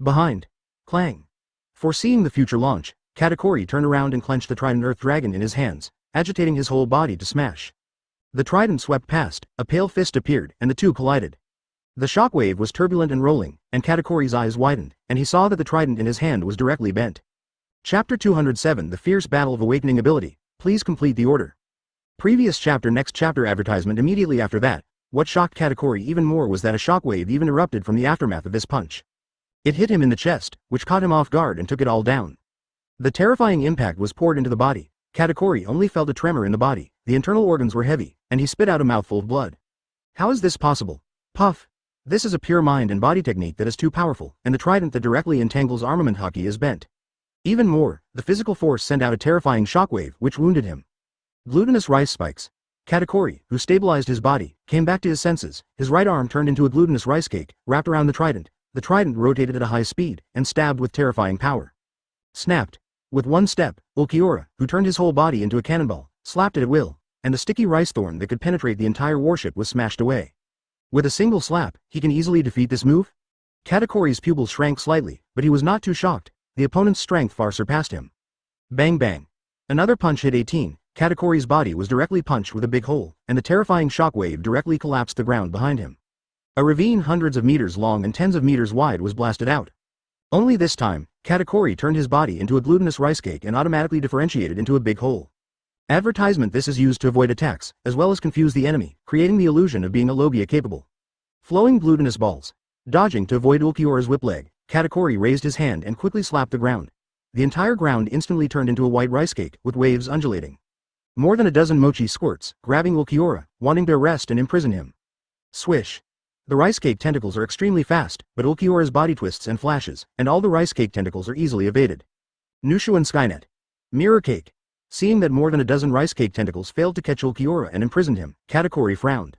Speaker 1: Behind. Clang. Foreseeing the future launch, Katakuri turned around and clenched the trident Earth Dragon in his hands, agitating his whole body to smash. The trident swept past, a pale fist appeared, and the two collided. The shockwave was turbulent and rolling, and Katakuri's eyes widened, and he saw that the trident in his hand was directly bent. Chapter 207 The Fierce Battle of Awakening Ability. Please complete the order. Previous chapter. Next chapter. Advertisement. Immediately after that, what shocked Katakuri even more was that a shockwave even erupted from the aftermath of this punch. It hit him in the chest, which caught him off guard and took it all down. The terrifying impact was poured into the body. Katakuri only felt a tremor in the body, the internal organs were heavy, and he spit out a mouthful of blood. How is this possible? Puff. This is a pure mind and body technique that is too powerful, and the trident that directly entangles armament Haki is bent. Even more, the physical force sent out a terrifying shockwave which wounded him. Glutinous rice spikes. Katakuri, who stabilized his body, came back to his senses, his right arm turned into a glutinous rice cake, wrapped around the trident rotated at a high speed, and stabbed with terrifying power. Snapped. With one step, Ulquiorra, who turned his whole body into a cannonball, slapped it at will, and the sticky rice thorn that could penetrate the entire warship was smashed away. With a single slap, he can easily defeat this move? Katakuri's pupils shrank slightly, but he was not too shocked. The opponent's strength far surpassed him. Bang bang. Another punch hit 18, Katakuri's body was directly punched with a big hole, and the terrifying shockwave directly collapsed the ground behind him. A ravine hundreds of meters long and tens of meters wide was blasted out. Only this time, Katakuri turned his body into a glutinous rice cake and automatically differentiated into a big hole. Advertisement. This is used to avoid attacks, as well as confuse the enemy, creating the illusion of being a Logia capable. Flowing glutinous balls. Dodging to avoid Ulquiorra's whip leg, Katakuri raised his hand and quickly slapped the ground. The entire ground instantly turned into a white rice cake, with waves undulating. More than a dozen mochi squirts, grabbing Ulquiorra, wanting to arrest and imprison him. Swish. The rice cake tentacles are extremely fast, but Ulquiorra's body twists and flashes, and all the rice cake tentacles are easily evaded. Nushuan Skynet. Mirror cake. Seeing that more than a dozen rice cake tentacles failed to catch Ulquiorra and imprisoned him, Katakuri frowned.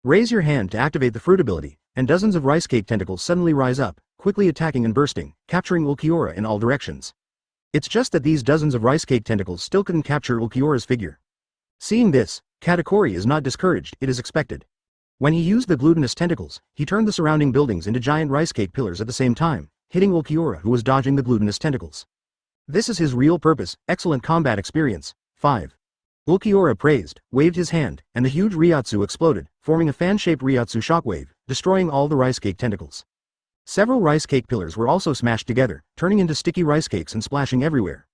Speaker 1: Raise your hand to activate the fruit ability, and dozens of rice cake tentacles suddenly rise up, quickly attacking and bursting, capturing Ulquiorra in all directions. It's just that these dozens of rice cake tentacles still couldn't capture Ulquiorra's figure. Seeing this, Katakuri is not discouraged, it is expected. When he used the glutinous tentacles, he turned the surrounding buildings into giant rice cake pillars at the same time, hitting Ulquiorra who was dodging the glutinous tentacles. This is his real purpose, excellent combat experience. 5. Ulquiorra praised, waved his hand, and the huge Ryotsu exploded, forming a fan-shaped Ryotsu shockwave, destroying all the rice cake tentacles. Several rice cake pillars were also smashed together, turning into sticky rice cakes and splashing everywhere.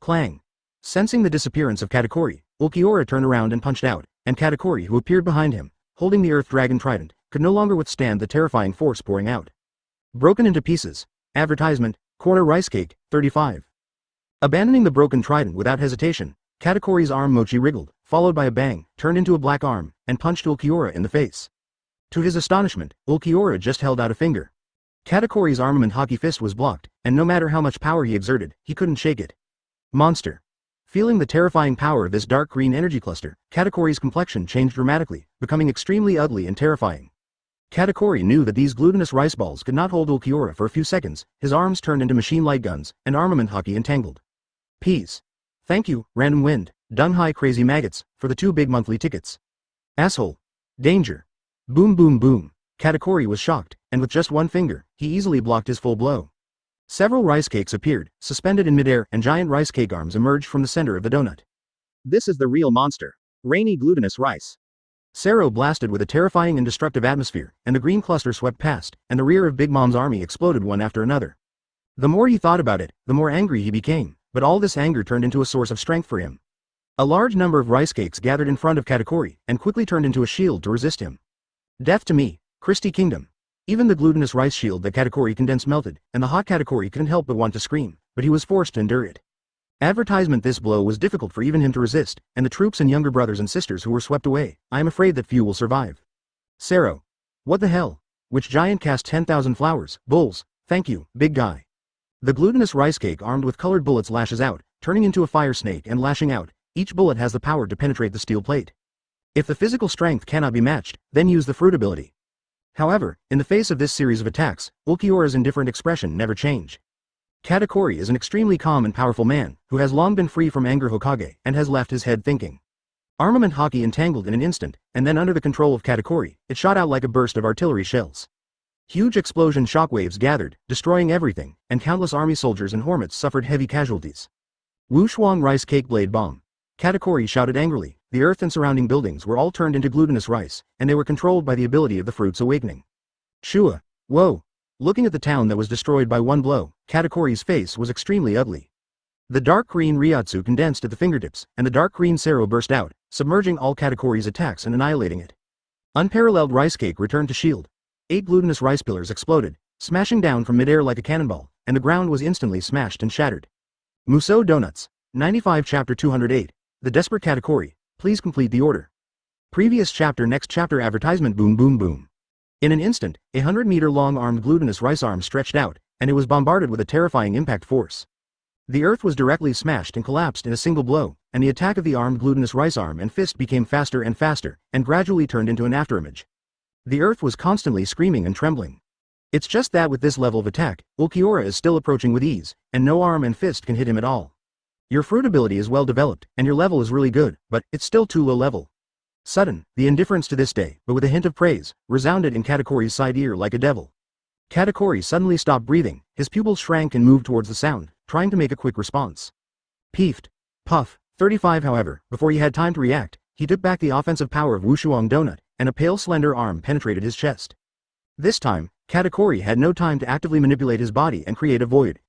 Speaker 1: Clang. Sensing the disappearance of Katakuri, Ulquiorra turned around and punched out, and Katakuri, who appeared behind him, holding the Earth Dragon Trident, could no longer withstand the terrifying force pouring out. Broken into pieces. Advertisement, corner rice cake, 35. Abandoning the broken trident without hesitation, Katakuri's arm Mochi wriggled, followed by a bang, turned into a black arm, and punched Ulquiorra in the face. To his astonishment, Ulquiorra just held out a finger. Katakuri's armament hockey fist was blocked, and no matter how much power he exerted, he couldn't shake it. Monster. Feeling the terrifying power of this dark green energy cluster, Katakuri's complexion changed dramatically, becoming extremely ugly and terrifying. Katakuri knew that these glutinous rice balls could not hold Ulquiorra for a few seconds, his arms turned into machine light guns, and armament hockey entangled. Peace. Thank you, random wind, dung-high crazy maggots, for the 2 big monthly tickets. Asshole. Danger. Boom boom boom. Katakuri was shocked, and with just one finger, he easily blocked his full blow. Several rice cakes appeared, suspended in midair, and giant rice cake arms emerged from the center of the donut. This is the real monster. Rainy glutinous rice. Sero blasted with a terrifying and destructive atmosphere, and the green cluster swept past, and the rear of Big Mom's army exploded one after another. The more he thought about it, the more angry he became, but all this anger turned into a source of strength for him. A large number of rice cakes gathered in front of Katakuri, and quickly turned into a shield to resist him. Death to me, Christie Kingdom. Even the glutinous rice shield that Katakuri condensed melted, and the hot Katakuri couldn't help but want to scream, but he was forced to endure it. Advertisement. This blow was difficult for even him to resist, and the troops and younger brothers and sisters who were swept away, I am afraid that few will survive. Sero. What the hell? Which giant cast 10,000 flowers, bulls, thank you, big guy. The glutinous rice cake armed with colored bullets lashes out, turning into a fire snake and lashing out. Each bullet has the power to penetrate the steel plate. If the physical strength cannot be matched, then use the fruit ability. However, in the face of this series of attacks, Ulquiorra's indifferent expression never changed. Katakuri is an extremely calm and powerful man, who has long been free from anger Hokage, and has left his head thinking. Armament hockey entangled in an instant, and then under the control of Katakuri, it shot out like a burst of artillery shells. Huge explosion shockwaves gathered, destroying everything, and countless army soldiers and hormats suffered heavy casualties. Wu Shuang rice cake blade bomb. Katakuri shouted angrily. The earth and surrounding buildings were all turned into glutinous rice, and they were controlled by the ability of the fruit's awakening. Shua. Whoa. Looking at the town that was destroyed by one blow, Katakuri's face was extremely ugly. The dark green Ryotsu condensed at the fingertips, and the dark green Sero burst out, submerging all Katakuri's attacks and annihilating it. Unparalleled rice cake returned to shield. 8 glutinous rice pillars exploded, smashing down from midair like a cannonball, and the ground was instantly smashed and shattered. Musou Donuts. 95 Chapter 208. The Desperate Katakuri. Please complete the order. Previous chapter. Next chapter. Advertisement. Boom boom boom. In an instant, a 100-meter-long armed glutinous rice arm stretched out, and it was bombarded with a terrifying impact force. The earth was directly smashed and collapsed in a single blow, and the attack of the armed glutinous rice arm and fist became faster and faster, and gradually turned into an afterimage. The earth was constantly screaming and trembling. It's just that with this level of attack, Ulquiorra is still approaching with ease, and no arm and fist can hit him at all. Your fruit ability is well developed, and your level is really good, but it's still too low level. Sudden, the indifference to this day, but with a hint of praise, resounded in Katakuri's side ear like a devil. Katakuri suddenly stopped breathing, his pupils shrank and moved towards the sound, trying to make a quick response. Peefed. Puff. 35 However, before he had time to react, he took back the offensive power of Wushuang Donut, and a pale slender arm penetrated his chest. This time, Katakuri had no time to actively manipulate his body and create a void.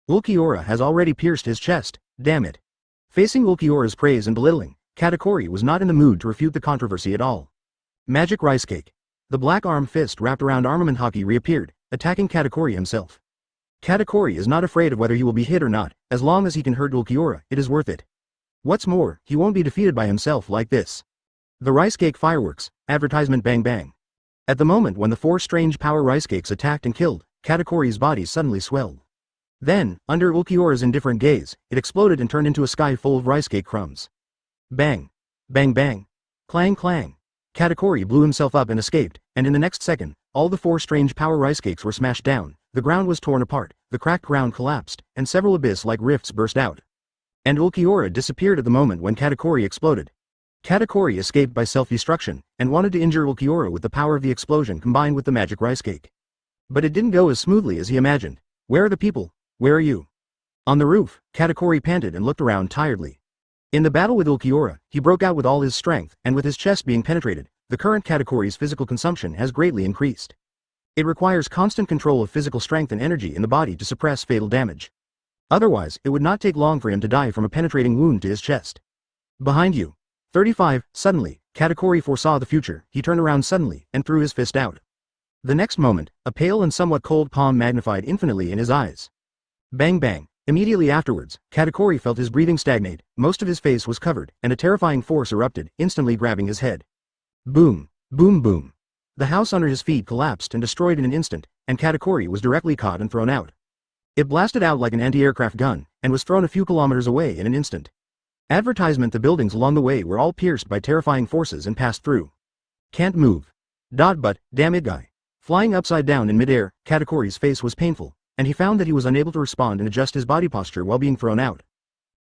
Speaker 1: Ulquiorra has already pierced his chest, damn it. Facing Ulquiorra's praise and belittling, Katakuri was not in the mood to refute the controversy at all. Magic rice cake. The black arm fist wrapped around armament hockey reappeared, attacking Katakuri himself. Katakuri is not afraid of whether he will be hit or not, as long as he can hurt Ulquiorra, it is worth it. What's more, he won't be defeated by himself like this. The rice cake fireworks, advertisement. Bang bang. At the moment when the 4 strange power rice cakes attacked and killed, Katakuri's body suddenly swelled. Then, under Ulquiorra's indifferent gaze, it exploded and turned into a sky full of rice cake crumbs. Bang! Bang bang! Clang clang! Katakuri blew himself up and escaped, and in the next second, all the 4 strange power rice cakes were smashed down, the ground was torn apart, the cracked ground collapsed, and several abyss-like rifts burst out. And Ulquiorra disappeared at the moment when Katakuri exploded. Katakuri escaped by self-destruction, and wanted to injure Ulquiorra with the power of the explosion combined with the magic rice cake. But it didn't go as smoothly as he imagined. Where are the people? Where are you? On the roof, Katakuri panted and looked around tiredly. In the battle with Ulquiorra, he broke out with all his strength, and with his chest being penetrated, the current Katakuri's physical consumption has greatly increased. It requires constant control of physical strength and energy in the body to suppress fatal damage. Otherwise, it would not take long for him to die from a penetrating wound to his chest. Behind you. 35. Suddenly, Katakuri foresaw the future. He turned around suddenly, and threw his fist out. The next moment, a pale and somewhat cold palm magnified infinitely in his eyes. Bang bang. Immediately afterwards, Katakuri felt his breathing stagnate, most of his face was covered, and a terrifying force erupted, instantly grabbing his head. Boom. Boom boom. The house under his feet collapsed and destroyed in an instant, and Katakuri was directly caught and thrown out. It blasted out like an anti-aircraft gun, and was thrown a few kilometers away in an instant. Advertisement: the buildings along the way were all pierced by terrifying forces and passed through. Can't move. But, damn it guy. Flying upside down in midair, Katakuri's face was painful, and he found that he was unable to respond and adjust his body posture while being thrown out.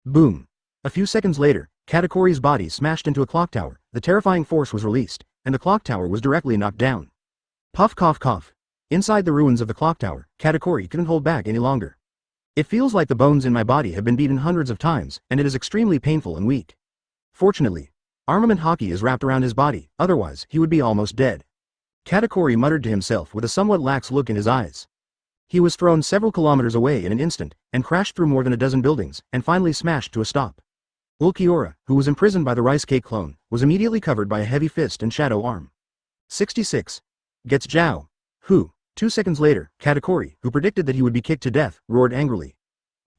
Speaker 1: Boom. A few seconds later, Katakuri's body smashed into a clock tower, the terrifying force was released, and the clock tower was directly knocked down. Puff cough cough. Inside the ruins of the clock tower, Katakuri couldn't hold back any longer. It feels like the bones in my body have been beaten hundreds of times, and it is extremely painful and weak. Fortunately, armament hockey is wrapped around his body, otherwise he would be almost dead. Katakuri muttered to himself with a somewhat lax look in his eyes. He was thrown several kilometers away in an instant, and crashed through more than a dozen buildings, and finally smashed to a stop. Ulquiorra, who was imprisoned by the rice cake clone, was immediately covered by a heavy fist and shadow arm. 66. Gets Zhao. Who? 2 seconds later, Katakuri, who predicted that he would be kicked to death, roared angrily.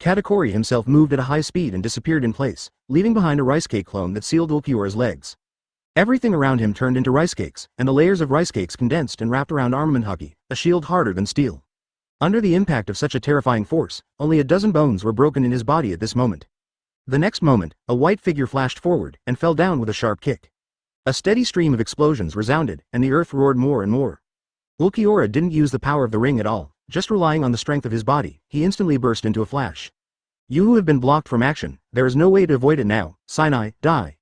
Speaker 1: Katakuri himself moved at a high speed and disappeared in place, leaving behind a rice cake clone that sealed Ulquiorra's legs. Everything around him turned into rice cakes, and the layers of rice cakes condensed and wrapped around armament hockey, a shield harder than steel. Under the impact of such a terrifying force, only a dozen bones were broken in his body at this moment. The next moment, a white figure flashed forward, and fell down with a sharp kick. A steady stream of explosions resounded, and the earth roared more and more. Ulquiorra didn't use the power of the ring at all, just relying on the strength of his body, he instantly burst into a flash. You who have been blocked from action, there is no way to avoid it now, Sinai, die.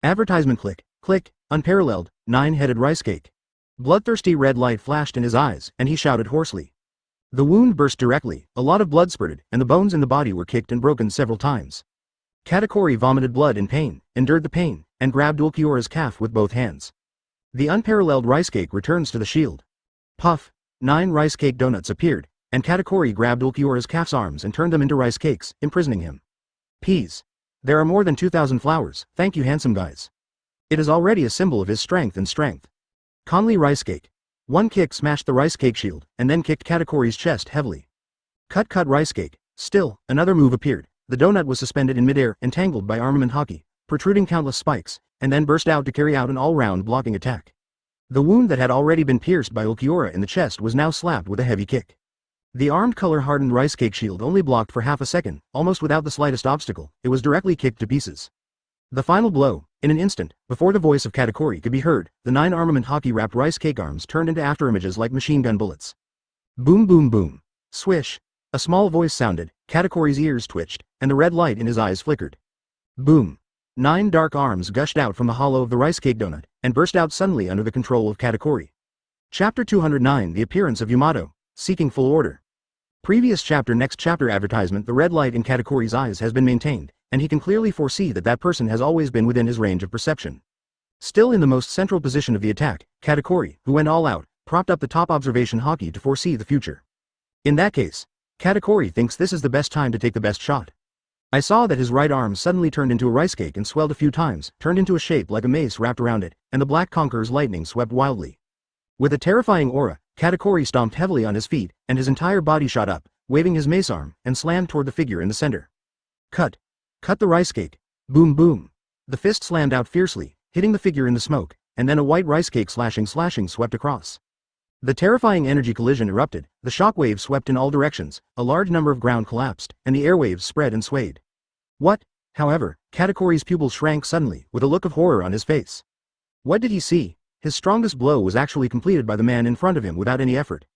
Speaker 1: Advertisement click, click, unparalleled, 9-headed rice cake. Bloodthirsty red light flashed in his eyes, and he shouted hoarsely. The wound burst directly, a lot of blood spurted, and the bones in the body were kicked and broken several times. Katakuri vomited blood in pain, endured the pain, and grabbed Ulquiorra's calf with both hands. The unparalleled rice cake returns to the shield. Puff. 9 rice cake donuts appeared, and Katakuri grabbed Ulquiorra's calf's arms and turned them into rice cakes, imprisoning him. Peas. There are more than 2,000 flowers, thank you handsome guys. It is already a symbol of his strength and strength. Conley rice cake. One kick smashed the rice cake shield, and then kicked Katakuri's chest heavily. Cut rice cake. Still, another move appeared. The donut was suspended in midair, entangled by armament hockey, protruding countless spikes, and then burst out to carry out an all-round blocking attack. The wound that had already been pierced by Ulquiorra in the chest was now slapped with a heavy kick. The armed color-hardened rice cake shield only blocked for half a second, almost without the slightest obstacle, it was directly kicked to pieces. The final blow, in an instant, before the voice of Katakuri could be heard, the 9 armament hockey-wrapped rice cake arms turned into afterimages like machine gun bullets. Boom boom boom. Swish. A small voice sounded, Katakuri's ears twitched, and the red light in his eyes flickered. Boom. 9 dark arms gushed out from the hollow of the rice cake donut, and burst out suddenly under the control of Katakuri. Chapter 209. The appearance of Yamato, seeking full order. Previous chapter. Next chapter. Advertisement. The red light in Katakuri's eyes has been maintained, and he can clearly foresee that that person has always been within his range of perception. Still in the most central position of the attack, Katakuri, who went all out, propped up the top observation hockey to foresee the future. In that case, Katakuri thinks this is the best time to take the best shot. I saw that his right arm suddenly turned into a rice cake and swelled a few times, turned into a shape like a mace wrapped around it, and the Black Conqueror's lightning swept wildly. With a terrifying aura, Katakuri stomped heavily on his feet, and his entire body shot up, waving his mace arm, and slammed toward the figure in the center. Cut. Cut the rice cake. Boom boom. The fist slammed out fiercely, hitting the figure in the smoke, and then a white rice cake slashing swept across. The terrifying energy collision erupted, the shockwaves swept in all directions, a large number of ground collapsed, and the airwaves spread and swayed. What? However, Katakuri's pupils shrank suddenly, with a look of horror on his face. What did he see? His strongest blow was actually completed by the man in front of him without any effort.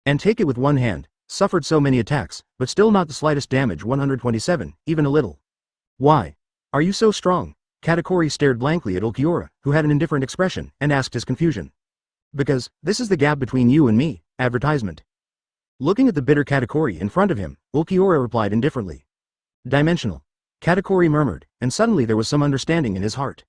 Speaker 1: And take it with one hand, suffered so many attacks, but still not the slightest damage. 127, even a little. Why? Are you so strong? Katakuri stared blankly at Ulquiorra, who had an indifferent expression, and asked his confusion. Because, this is the gap between you and me, advertisement. Looking at the bitter Katakuri in front of him, Ulquiorra replied indifferently. Dimensional. Katakuri murmured, and suddenly there was some understanding in his heart.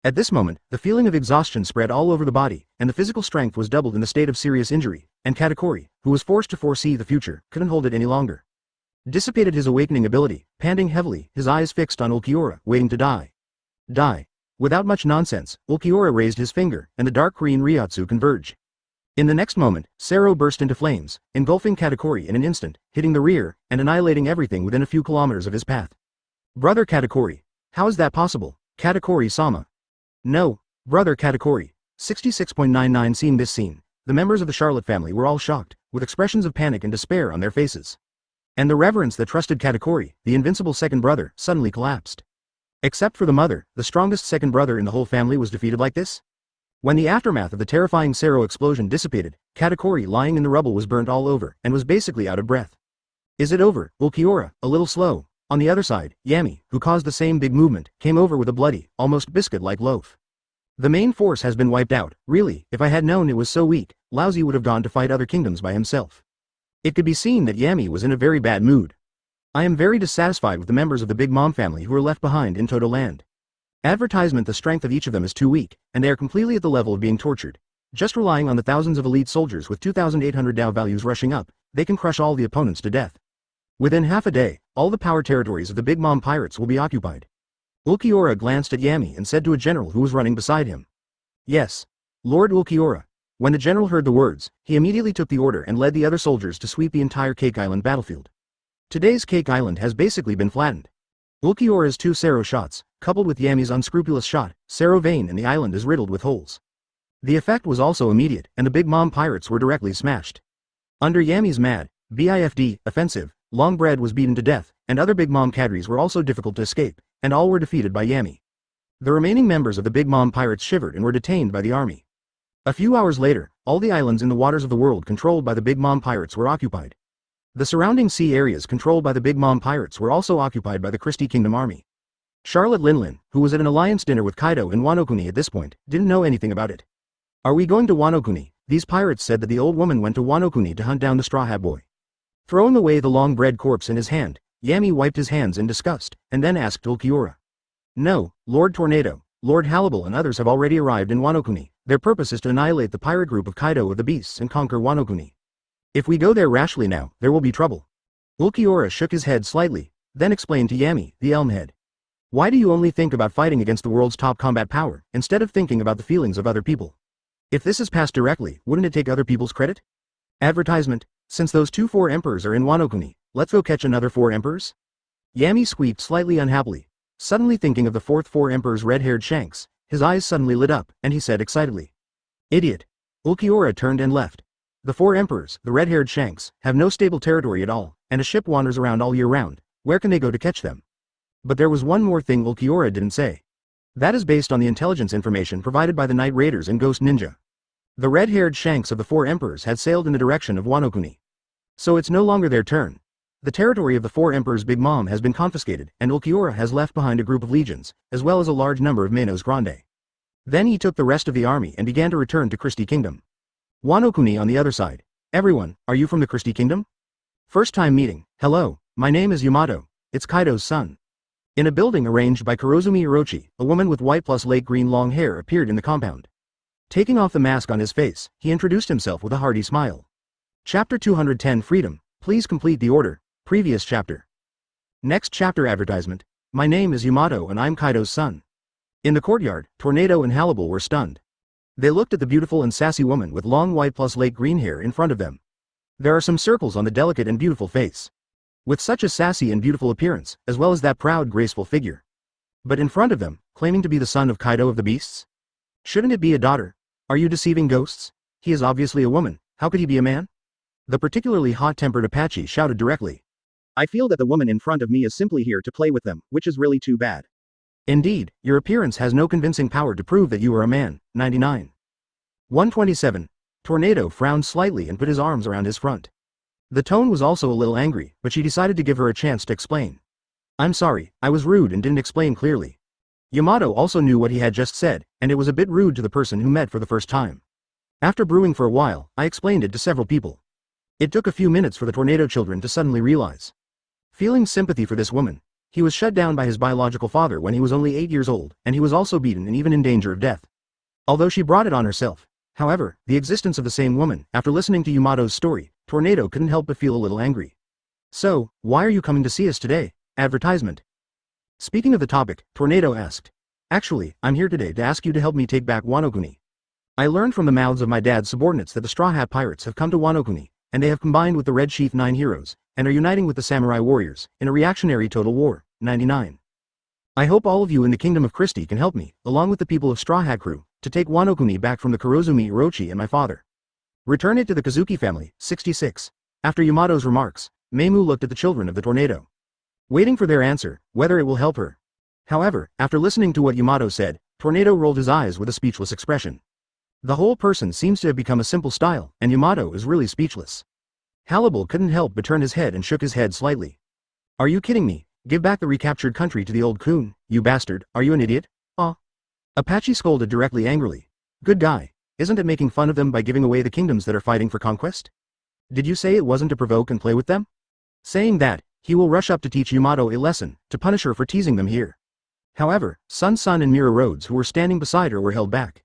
Speaker 1: At this moment, the feeling of exhaustion spread all over the body, and the physical strength was doubled in the state of serious injury, and Katakuri, who was forced to foresee the future, couldn't hold it any longer. Dissipated his awakening ability, panting heavily, his eyes fixed on Ulquiorra, waiting to die. Die. Without much nonsense, Ulquiorra raised his finger, and the dark green Ryotsu converged. In the next moment, Sero burst into flames, engulfing Katakuri in an instant, hitting the rear, and annihilating everything within a few kilometers of his path. Brother Katakuri. How is that possible? Katakuri-sama. No, brother Katakuri. 66.99. Seeing this scene, the members of the Charlotte family were all shocked, with expressions of panic and despair on their faces. And the reverence that trusted Katakuri, the invincible second brother, suddenly collapsed. Except for the mother, the strongest second brother in the whole family was defeated like this? When the aftermath of the terrifying Sero explosion dissipated, Katakuri lying in the rubble was burnt all over, and was basically out of breath. Is it over? Ulquiorra, a little slow. On the other side, Yami, who caused the same big movement, came over with a bloody, almost biscuit-like loaf. The main force has been wiped out. Really, if I had known it was so weak, Lousy would have gone to fight other kingdoms by himself. It could be seen that Yami was in a very bad mood. I am very dissatisfied with the members of the Big Mom family who are left behind in Totto land. Advertisement: the strength of each of them is too weak, and they are completely at the level of being tortured. Just relying on the thousands of elite soldiers with 2,800 Dow values rushing up, they can crush all the opponents to death. Within half a day, all the power territories of the Big Mom pirates will be occupied. Ulquiorra glanced at Yami and said to a general who was running beside him. Yes. Lord Ulquiorra. When the general heard the words, he immediately took the order and led the other soldiers to sweep the entire Cake Island battlefield. Today's Cake Island has basically been flattened. Ulquiorra's 2 Sero shots, coupled with Yami's unscrupulous shot, Sero Vein, and the island is riddled with holes. The effect was also immediate, and the Big Mom pirates were directly smashed. Under Yami's mad, BIFD, offensive, Longbread was beaten to death, and other Big Mom cadres were also difficult to escape, and all were defeated by Yami. The remaining members of the Big Mom pirates shivered and were detained by the army. A few hours later, all the islands in the waters of the world controlled by the Big Mom pirates were occupied. The surrounding sea areas controlled by the Big Mom pirates were also occupied by the Christie Kingdom army. Charlotte Lingling, who was at an alliance dinner with Kaido in Wano-kuni at this point, didn't know anything about it. Are we going to Wano-kuni? These pirates said that the old woman went to Wano-kuni to hunt down the Straw Hat Boy. Throwing away the long bread corpse in his hand, Yami wiped his hands in disgust, and then asked Ulquiorra. No, Lord Tornado, Lord Hallible and others have already arrived in Wano-kuni. Their purpose is to annihilate the pirate group of Kaido of the Beasts and conquer Wano-kuni. If we go there rashly now, there will be trouble. Ulquiorra shook his head slightly, then explained to Yami, the Elmhead. Why do you only think about fighting against the world's top combat power, instead of thinking about the feelings of other people? If this is passed directly, wouldn't it take other people's credit? Advertisement: since those 2 4 emperors are in Wano-kuni, let's go catch another 4 emperors? Yami squeaked slightly unhappily. Suddenly thinking of the 4th 4 emperor's red-haired shanks, his eyes suddenly lit up, and he said excitedly. Idiot. Ulquiorra turned and left. The 4 emperors, the red-haired shanks, have no stable territory at all, and a ship wanders around all year round. Where can they go to catch them? But there was one more thing Ulquiorra didn't say. That is based on the intelligence information provided by the Night Raiders and Ghost Ninja. The red-haired shanks of the 4 emperors had sailed in the direction of Wano-kuni. So it's no longer their turn. The territory of the 4 emperors' Big Mom has been confiscated, and Ulquiorra has left behind a group of legions, as well as a large number of Manos Grande. Then he took the rest of the army and began to return to Christie Kingdom. Wano-kuni on the other side. Everyone, are you from the Christie Kingdom? First time meeting. Hello, my name is Yamato. It's Kaido's son. In a building arranged by Kurozumi Orochi, a woman with white plus lake green long hair appeared in the compound. Taking off the mask on his face, he introduced himself with a hearty smile. Chapter 210 Freedom. Please complete the order. Previous chapter. Next chapter advertisement. My name is Yamato and I'm Kaido's son. In the courtyard, Tornado and Hallible were stunned. They looked at the beautiful and sassy woman with long white plus lake green hair in front of them. There are some circles on the delicate and beautiful face. With such a sassy and beautiful appearance, as well as that proud graceful figure. But in front of them, claiming to be the son of Kaido of the Beasts? Shouldn't it be a daughter? Are you deceiving ghosts? He is obviously a woman, How could he be a man? The particularly hot-tempered Apache shouted directly. I feel that the woman in front of me is simply here to play with them, which is really too bad. Indeed, your appearance has no convincing power to prove that you are a man. 99. 127. Tornado frowned slightly and put his arms around his front. The tone was also a little angry, but she decided to give her a chance to explain. I'm sorry, I was rude and didn't explain clearly. Yamato also knew what he had just said, and it was a bit rude to the person who met for the first time. After brewing for a while, I explained it to several people. It took a few minutes for the tornado children to suddenly realize. Feeling sympathy for this woman, he was shut down by his biological father when he was only 8 years old, and he was also beaten and even in danger of death. Although she brought it on herself. However, the existence of the same woman, after listening to Yamato's story, Tornado couldn't help but feel a little angry. So, why are you coming to see us today? Advertisement. Speaking of the topic, Tornado asked. Actually, I'm here today to ask you to help me take back Wano Kuni. I learned from the mouths of my dad's subordinates that the Straw Hat Pirates have come to Wano Kuni, and they have combined with the Red Sheath 9 heroes, and are uniting with the Samurai Warriors, in a reactionary total war. 99. I hope all of you in the Kingdom of Christie can help me, along with the people of Straw Hat Crew, to take Wano Kuni back from the Kurozumi Orochi and my father. Return it to the Kazuki family. 66. After Yamato's remarks, Meimu looked at the children of the tornado, waiting for their answer, whether it will help her. However, after listening to what Yamato said, Tornado rolled his eyes with a speechless expression. The whole person seems to have become a simple style, and Yamato is really speechless. Halibal couldn't help but turn his head and shook his head slightly. Are you kidding me? Give back the recaptured country to the old coon, you bastard, are you an idiot? Aw. Apache scolded directly angrily. Good guy, isn't it making fun of them by giving away the kingdoms that are fighting for conquest? Did you say it wasn't to provoke and play with them? Saying that, he will rush up to teach Yamato a lesson, to punish her for teasing them here. However, Sun and Mira Rhodes who were standing beside her were held back.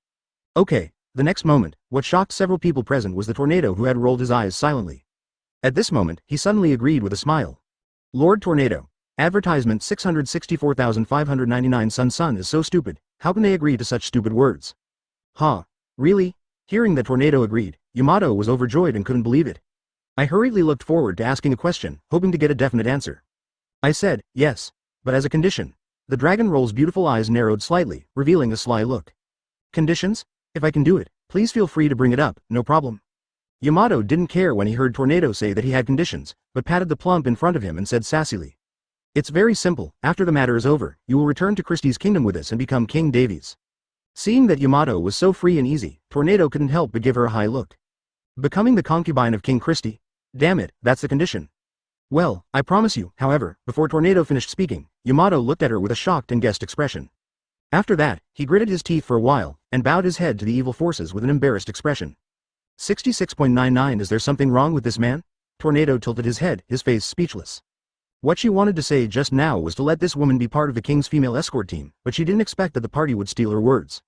Speaker 1: Okay, the next moment, what shocked several people present was the tornado who had rolled his eyes silently. At this moment, he suddenly agreed with a smile. Lord Tornado. Advertisement 664,599 Sun is so stupid, how can they agree to such stupid words? Huh? Really? Hearing that Tornado agreed, Yamato was overjoyed and couldn't believe it. I hurriedly looked forward to asking a question, hoping to get a definite answer. I said, yes, but as a condition. The Dragon Roll's beautiful eyes narrowed slightly, revealing a sly look. Conditions? If I can do it, please feel free to bring it up, no problem. Yamato didn't care when he heard Tornado say that he had conditions, but patted the plump in front of him and said sassily. It's very simple, after the matter is over, you will return to Christie's kingdom with us and become King Davies. Seeing that Yamato was so free and easy, Tornado couldn't help but give her a high look. Becoming the concubine of King Christie? Damn it, that's the condition. Well, I promise you, however, before Tornado finished speaking, Yamato looked at her with a shocked and guessed expression. After that, he gritted his teeth for a while, and bowed his head to the evil forces with an embarrassed expression. 66.99 Is there something wrong with this man? Tornado tilted his head, his face speechless. What she wanted to say just now was to let this woman be part of the king's female escort team, but she didn't expect that the party would steal her words.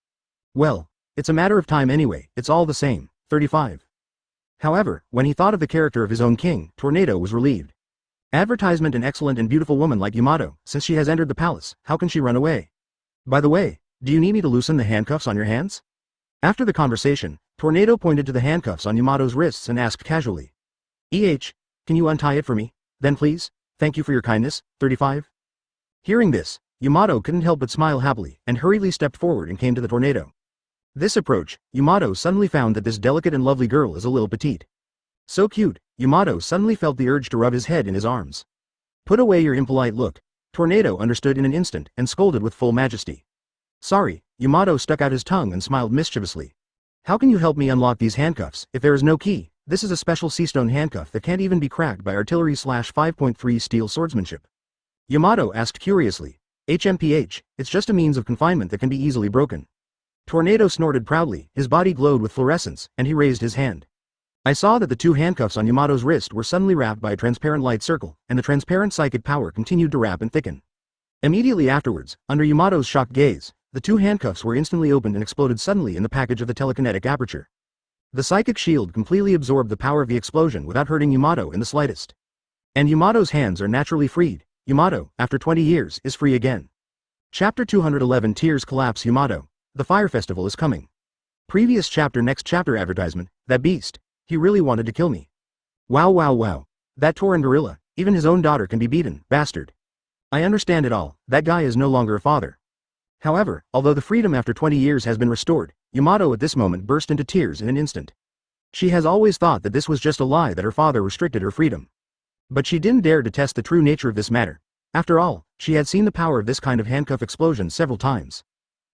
Speaker 1: Well, it's a matter of time anyway, it's all the same. 35. However, when he thought of the character of his own king, Tornado was relieved. Advertisement an excellent and beautiful woman like Yamato, since she has entered the palace, how can she run away? By the way, do you need me to loosen the handcuffs on your hands? After the conversation, Tornado pointed to the handcuffs on Yamato's wrists and asked casually. Can you untie it for me, then please? Thank you for your kindness. 35. Hearing this, Yamato couldn't help but smile happily, and hurriedly stepped forward and came to the tornado. This approach, Yamato suddenly found that this delicate and lovely girl is a little petite. So cute, Yamato suddenly felt the urge to rub his head in his arms. Put away your impolite look. Tornado understood in an instant and scolded with full majesty. Sorry, Yamato stuck out his tongue and smiled mischievously. How can you help me unlock these handcuffs, if there is no key? This is a special seastone handcuff that can't even be cracked by artillery/5.3 steel swordsmanship. Yamato asked curiously. HMPH, it's just a means of confinement that can be easily broken. Tornado snorted proudly, his body glowed with fluorescence, and he raised his hand. I saw that the two handcuffs on Yamato's wrist were suddenly wrapped by a transparent light circle, and the transparent psychic power continued to wrap and thicken. Immediately afterwards, under Yamato's shocked gaze, the two handcuffs were instantly opened and exploded suddenly in the package of the telekinetic aperture. The psychic shield completely absorbed the power of the explosion without hurting Yamato in the slightest. And Yamato's hands are naturally freed. Yamato, after 20 years, is free again. Chapter 211 Tears collapse Yamato. The fire festival is coming. Previous chapter next chapter advertisement, that beast. He really wanted to kill me. Wow. That Tauren gorilla, even his own daughter can be beaten, bastard. I understand it all, that guy is no longer a father. However, although the freedom after 20 years has been restored, Yamato at this moment burst into tears in an instant. She has always thought that this was just a lie that her father restricted her freedom. But she didn't dare to test the true nature of this matter. After all, she had seen the power of this kind of handcuff explosion several times.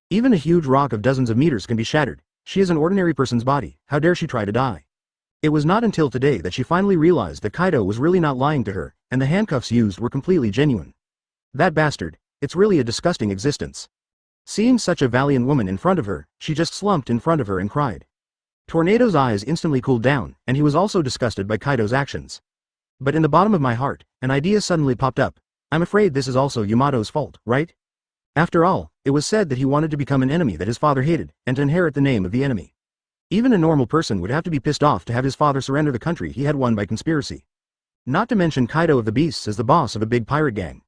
Speaker 1: Even a huge rock of dozens of meters can be shattered. She is an ordinary person's body, how dare she try to die? It was not until today that she finally realized that Kaido was really not lying to her, and the handcuffs used were completely genuine. That bastard, it's really a disgusting existence. Seeing such a valiant woman in front of her, she just slumped in front of her and cried. Tornado's eyes instantly cooled down, and he was also disgusted by Kaido's actions. But in the bottom of my heart, an idea suddenly popped up. I'm afraid this is also Yamato's fault, right? After all, it was said that he wanted to become an enemy that his father hated, and to inherit the name of the enemy. Even a normal person would have to be pissed off to have his father surrender the country he had won by conspiracy. Not to mention Kaido of the Beasts as the boss of a big pirate gang.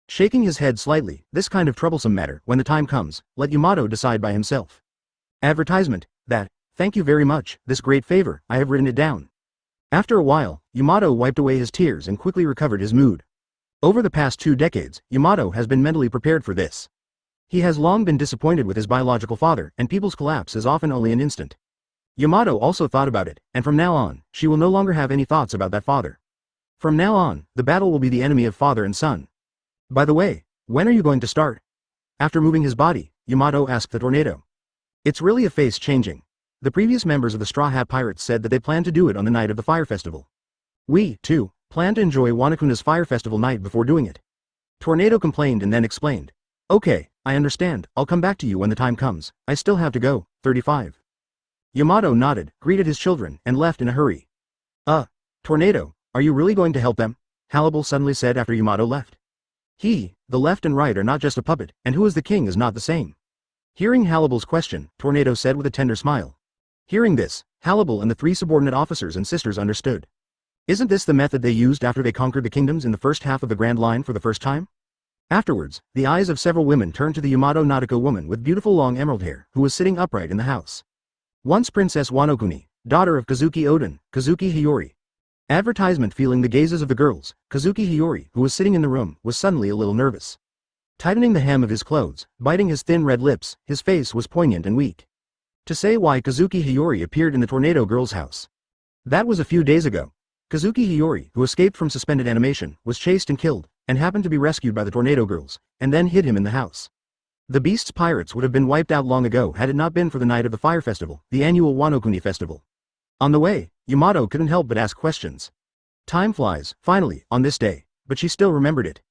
Speaker 1: Shaking his head slightly, this kind of troublesome matter, when the time comes, let Yamato decide by himself. Advertisement, that, thank you very much, this great favor, I have written it down. After a while, Yamato wiped away his tears and quickly recovered his mood. Over the past 2 decades, Yamato has been mentally prepared for this. He has long been disappointed with his biological father, and people's collapse is often only an instant. Yamato also thought about it, and from now on, she will no longer have any thoughts about that father. From now on, the battle will be the enemy of father and son. By the way, when are you going to start? After moving his body, Yamato asked the tornado. It's really a face changing. The previous members of the Straw Hat Pirates said that they planned to do it on the night of the Fire Festival. We, too, plan to enjoy Wanakuna's Fire Festival night before doing it. Tornado complained and then explained. Okay, I understand, I'll come back to you when the time comes, I still have to go, 35. Yamato nodded, greeted his children, and left in a hurry. Tornado, are you really going to help them? Hannibal suddenly said after Yamato left. The left and right are not just a puppet, and who is the king is not the same. Hearing Hannibal's question, Tornado said with a tender smile. Hearing this, Hannibal and the 3 subordinate officers and sisters understood. Isn't this the method they used after they conquered the kingdoms in the first half of the Grand Line for the first time? Afterwards, the eyes of several women turned to the Yamato Nautico woman with beautiful long emerald hair, who was sitting upright in the house. Once Princess Wanokuni, daughter of Kazuki Oden, Kazuki Hiyori. Advertisement. Feeling the gazes of the girls, Kazuki Hiyori, who was sitting in the room, was suddenly a little nervous. Tightening the hem of his clothes, biting his thin red lips, his face was poignant and weak. To say why Kazuki Hiyori appeared in the Tornado Girl's house. That was a few days ago. Kazuki Hiyori, who escaped from suspended animation, was chased and killed, and happened to be rescued by the Tornado Girls, and then hid him in the house. The Beast's pirates would have been wiped out long ago had it not been for the night of the Fire Festival, the annual Wanokuni Festival. On the way, Yamato couldn't help but ask questions. Time flies, finally, on this day, but she still remembered it.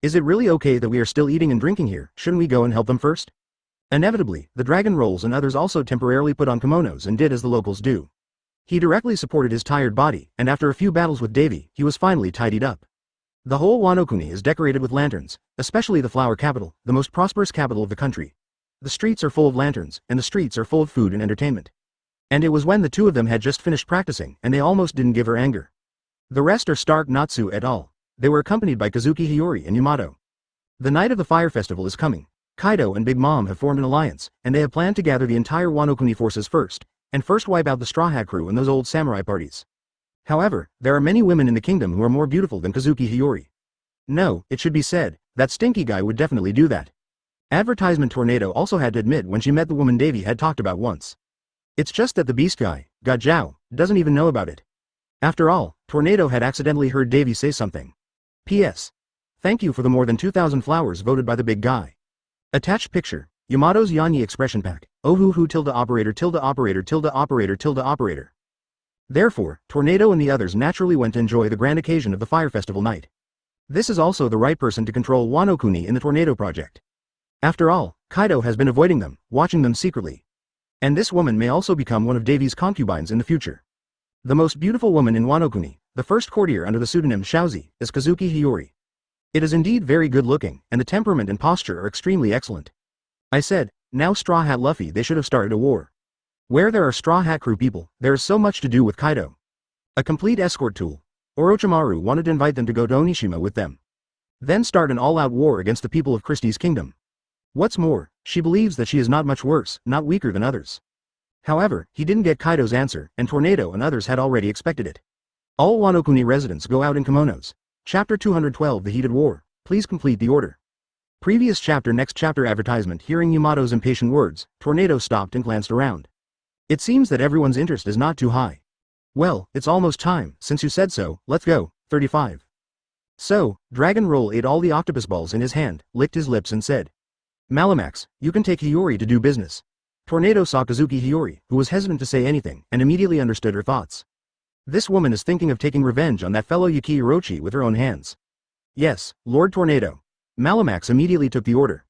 Speaker 1: Is it really okay that we are still eating and drinking here? Shouldn't we go and help them first? Inevitably, the Dragon Rolls and others also temporarily put on kimonos and did as the locals do. He directly supported his tired body, and after a few battles with Davy, he was finally tidied up. The whole Wanokuni is decorated with lanterns, especially the flower capital, the most prosperous capital of the country. The streets are full of lanterns, and the streets are full of food and entertainment. And it was when the 2 of them had just finished practicing, and they almost didn't give her anger. The rest are Stark Natsu et al. They were accompanied by Kazuki Hiyori and Yamato. The night of the Fire Festival is coming. Kaido and Big Mom have formed an alliance, and they have planned to gather the entire Wanokuni forces first, and first wipe out the Straw Hat crew and those old samurai parties. However, there are many women in the kingdom who are more beautiful than Kazuki Hiyori. No, it should be said, that stinky guy would definitely do that. Advertisement. Tornado also had to admit when she met the woman Davy had talked about once. It's just that the beast guy, Gajao, doesn't even know about it. After all, Tornado had accidentally heard Davy say something. P.S. Thank you for the more than 2,000 flowers voted by the big guy. Attached picture, Yamato's Yanni expression pack, ohuhu tilde operator tilde operator tilde operator tilde operator. Therefore, Tornado and the others naturally went to enjoy the grand occasion of the Fire Festival night. This is also the right person to control Wanokuni in the Tornado Project. After all, Kaido has been avoiding them, watching them secretly. And this woman may also become one of Davy's concubines in the future. The most beautiful woman in Wanokuni, the first courtier under the pseudonym Shaozi, is Kazuki Hiyori. It is indeed very good looking, and the temperament and posture are extremely excellent. I said, now Straw Hat Luffy, they should have started a war. Where there are Straw Hat crew people, there is so much to do with Kaido. A complete escort tool. Orochimaru wanted to invite them to go to Onigashima with them. Then start an all-out war against the people of Christie's kingdom. What's more, she believes that she is not much worse, not weaker than others. However, he didn't get Kaido's answer, and Tornado and others had already expected it. All Wanokuni residents go out in kimonos. Chapter 212 The Heated War. Please complete the order. Previous chapter. Next chapter. Advertisement. Hearing Yamato's impatient words, Tornado stopped and glanced around. It seems that everyone's interest is not too high. Well, it's almost time, since you said so, let's go. 35. So, Dragon Roll ate all the octopus balls in his hand, licked his lips and said, Malamax, you can take Hiyori to do business. Tornado saw Kazuki Hiyori, who was hesitant to say anything, and immediately understood her thoughts. This woman is thinking of taking revenge on that fellow Yuki Orochi with her own hands. Yes, Lord Tornado. Malamax immediately took the order.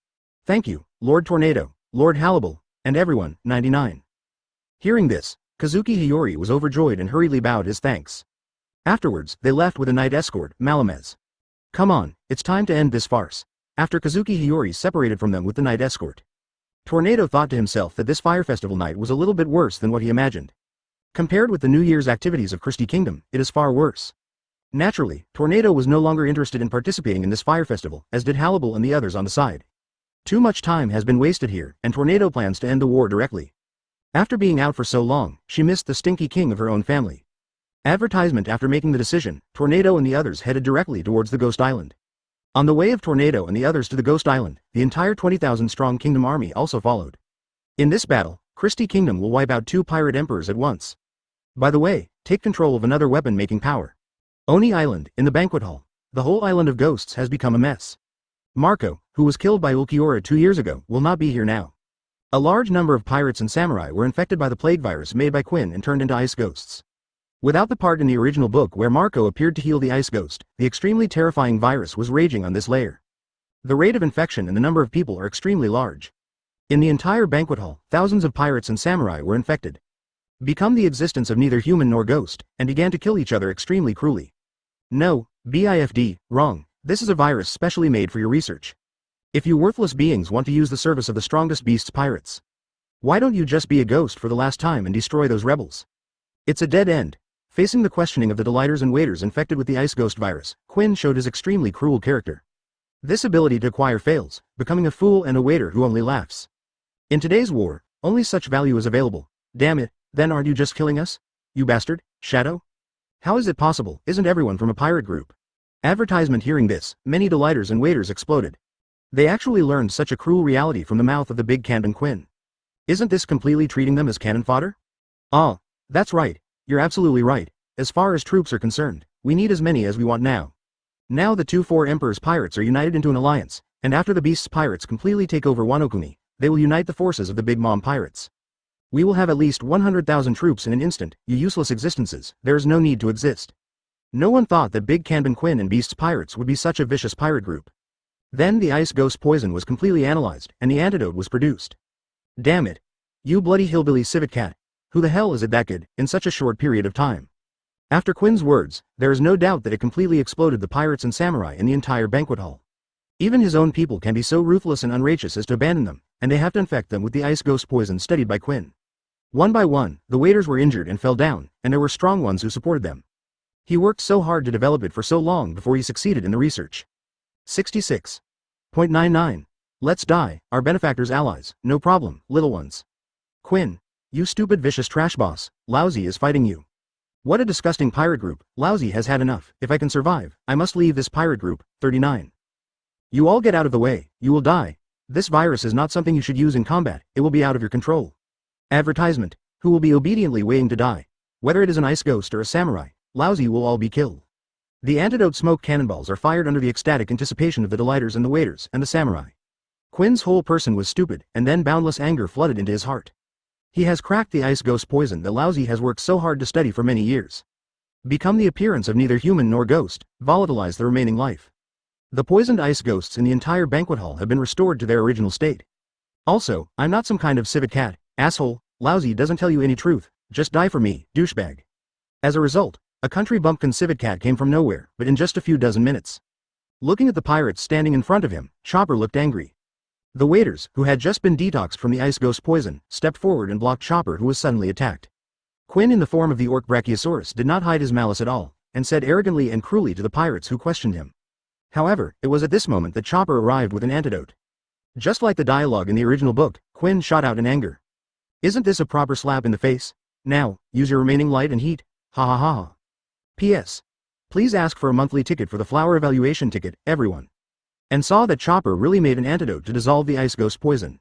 Speaker 1: Thank you, Lord Tornado, Lord Hannibal, and everyone. 99. Hearing this, Kazuki Hiyori was overjoyed and hurriedly bowed his thanks. Afterwards, they left with a night escort, Malamez. Come on, it's time to end this farce. After Kazuki Hiyori separated from them with the night escort, Tornado thought to himself that this fire festival night was a little bit worse than what he imagined. Compared with the New Year's activities of Christie Kingdom, it is far worse. Naturally, Tornado was no longer interested in participating in this fire festival, as did Hannibal and the others on the side. Too much time has been wasted here, and Tornado plans to end the war directly. After being out for so long, she missed the stinky king of her own family. Advertisement. After making the decision, Tornado and the others headed directly towards the Ghost Island. On the way of Tornado and the others to the Ghost Island, the entire 20,000-strong Kingdom army also followed. In this battle, Christie Kingdom will wipe out 2 pirate emperors at once. By the way, take control of another weapon-making power. Oni Island, in the banquet hall. The whole island of ghosts has become a mess. Marco, who was killed by Ulquiorra 2 years ago, will not be here now. A large number of pirates and samurai were infected by the plague virus made by Quinn and turned into ice ghosts. Without the part in the original book where Marco appeared to heal the ice ghost, the extremely terrifying virus was raging on this layer. The rate of infection and the number of people are extremely large. In the entire banquet hall, thousands of pirates and samurai were infected. Become the existence of neither human nor ghost, and began to kill each other extremely cruelly. No, BIFD, wrong, this is a virus specially made for your research. If you worthless beings want to use the service of the strongest beasts pirates, why don't you just be a ghost for the last time and destroy those rebels? It's a dead end. Facing the questioning of the delighters and waiters infected with the ice ghost virus, Quinn showed his extremely cruel character. This ability to acquire fails, becoming a fool and a waiter who only laughs. In today's war, only such value is available. Damn it, then aren't you just killing us? You bastard, Shadow? How is it possible? Isn't everyone from a pirate group? Advertisement. Hearing this, many delighters and waiters exploded. They actually learned such a cruel reality from the mouth of the big cannon Quinn. Isn't this completely treating them as cannon fodder? Ah, that's right. You're absolutely right. As far as troops are concerned, we need as many as we want now. Now the 4 Emperor's pirates are united into an alliance, and after the Beast's pirates completely take over Wano Kuni, they will unite the forces of the Big Mom pirates. We will have at least 100,000 troops in an instant. You useless existences, there is no need to exist. No one thought that Big Kanban Quinn and Beast's pirates would be such a vicious pirate group. Then the ice ghost poison was completely analyzed, and the antidote was produced. Damn it. You bloody hillbilly civet cat. Who the hell is it that good, in such a short period of time? After Quinn's words, there is no doubt that it completely exploded the pirates and samurai in the entire banquet hall. Even his own people can be so ruthless and unrighteous as to abandon them, and they have to infect them with the ice ghost poison studied by Quinn. One by one, the waiters were injured and fell down, and there were strong ones who supported them. He worked so hard to develop it for so long before he succeeded in the research. 66.99. Let's die, our benefactors' allies, no problem, little ones. Quinn. You stupid vicious trash boss, Lousy is fighting you. What a disgusting pirate group. Lousy has had enough. If I can survive, I must leave this pirate group. 39. You all get out of the way, you will die. This virus is not something you should use in combat, it will be out of your control. Advertisement. Who will be obediently waiting to die? Whether it is an ice ghost or a samurai, Lousy will all be killed. The antidote smoke cannonballs are fired under the ecstatic anticipation of the delighters and the waiters and the samurai. Quinn's whole person was stupid, and then boundless anger flooded into his heart. He has cracked the ice ghost poison that Lousy has worked so hard to study for many years. Become the appearance of neither human nor ghost, volatilize the remaining life. The poisoned ice ghosts in the entire banquet hall have been restored to their original state. Also, I'm not some kind of civet cat, asshole. Lousy doesn't tell you any truth, just die for me, douchebag. As a result, a country bumpkin civet cat came from nowhere, but in just a few dozen minutes. Looking at the pirates standing in front of him, Chopper looked angry. The waiters, who had just been detoxed from the ice ghost poison, stepped forward and blocked Chopper, who was suddenly attacked. Quinn, in the form of the orc Brachiosaurus, did not hide his malice at all, and said arrogantly and cruelly to the pirates who questioned him. However, it was at this moment that Chopper arrived with an antidote. Just like the dialogue in the original book, Quinn shot out in anger. Isn't this a proper slap in the face? Now, use your remaining light and heat. Ha ha ha ha. P.S. Please ask for a monthly ticket for the flower evaluation ticket, everyone. And saw that Chopper really made an antidote to dissolve the ice ghost poison.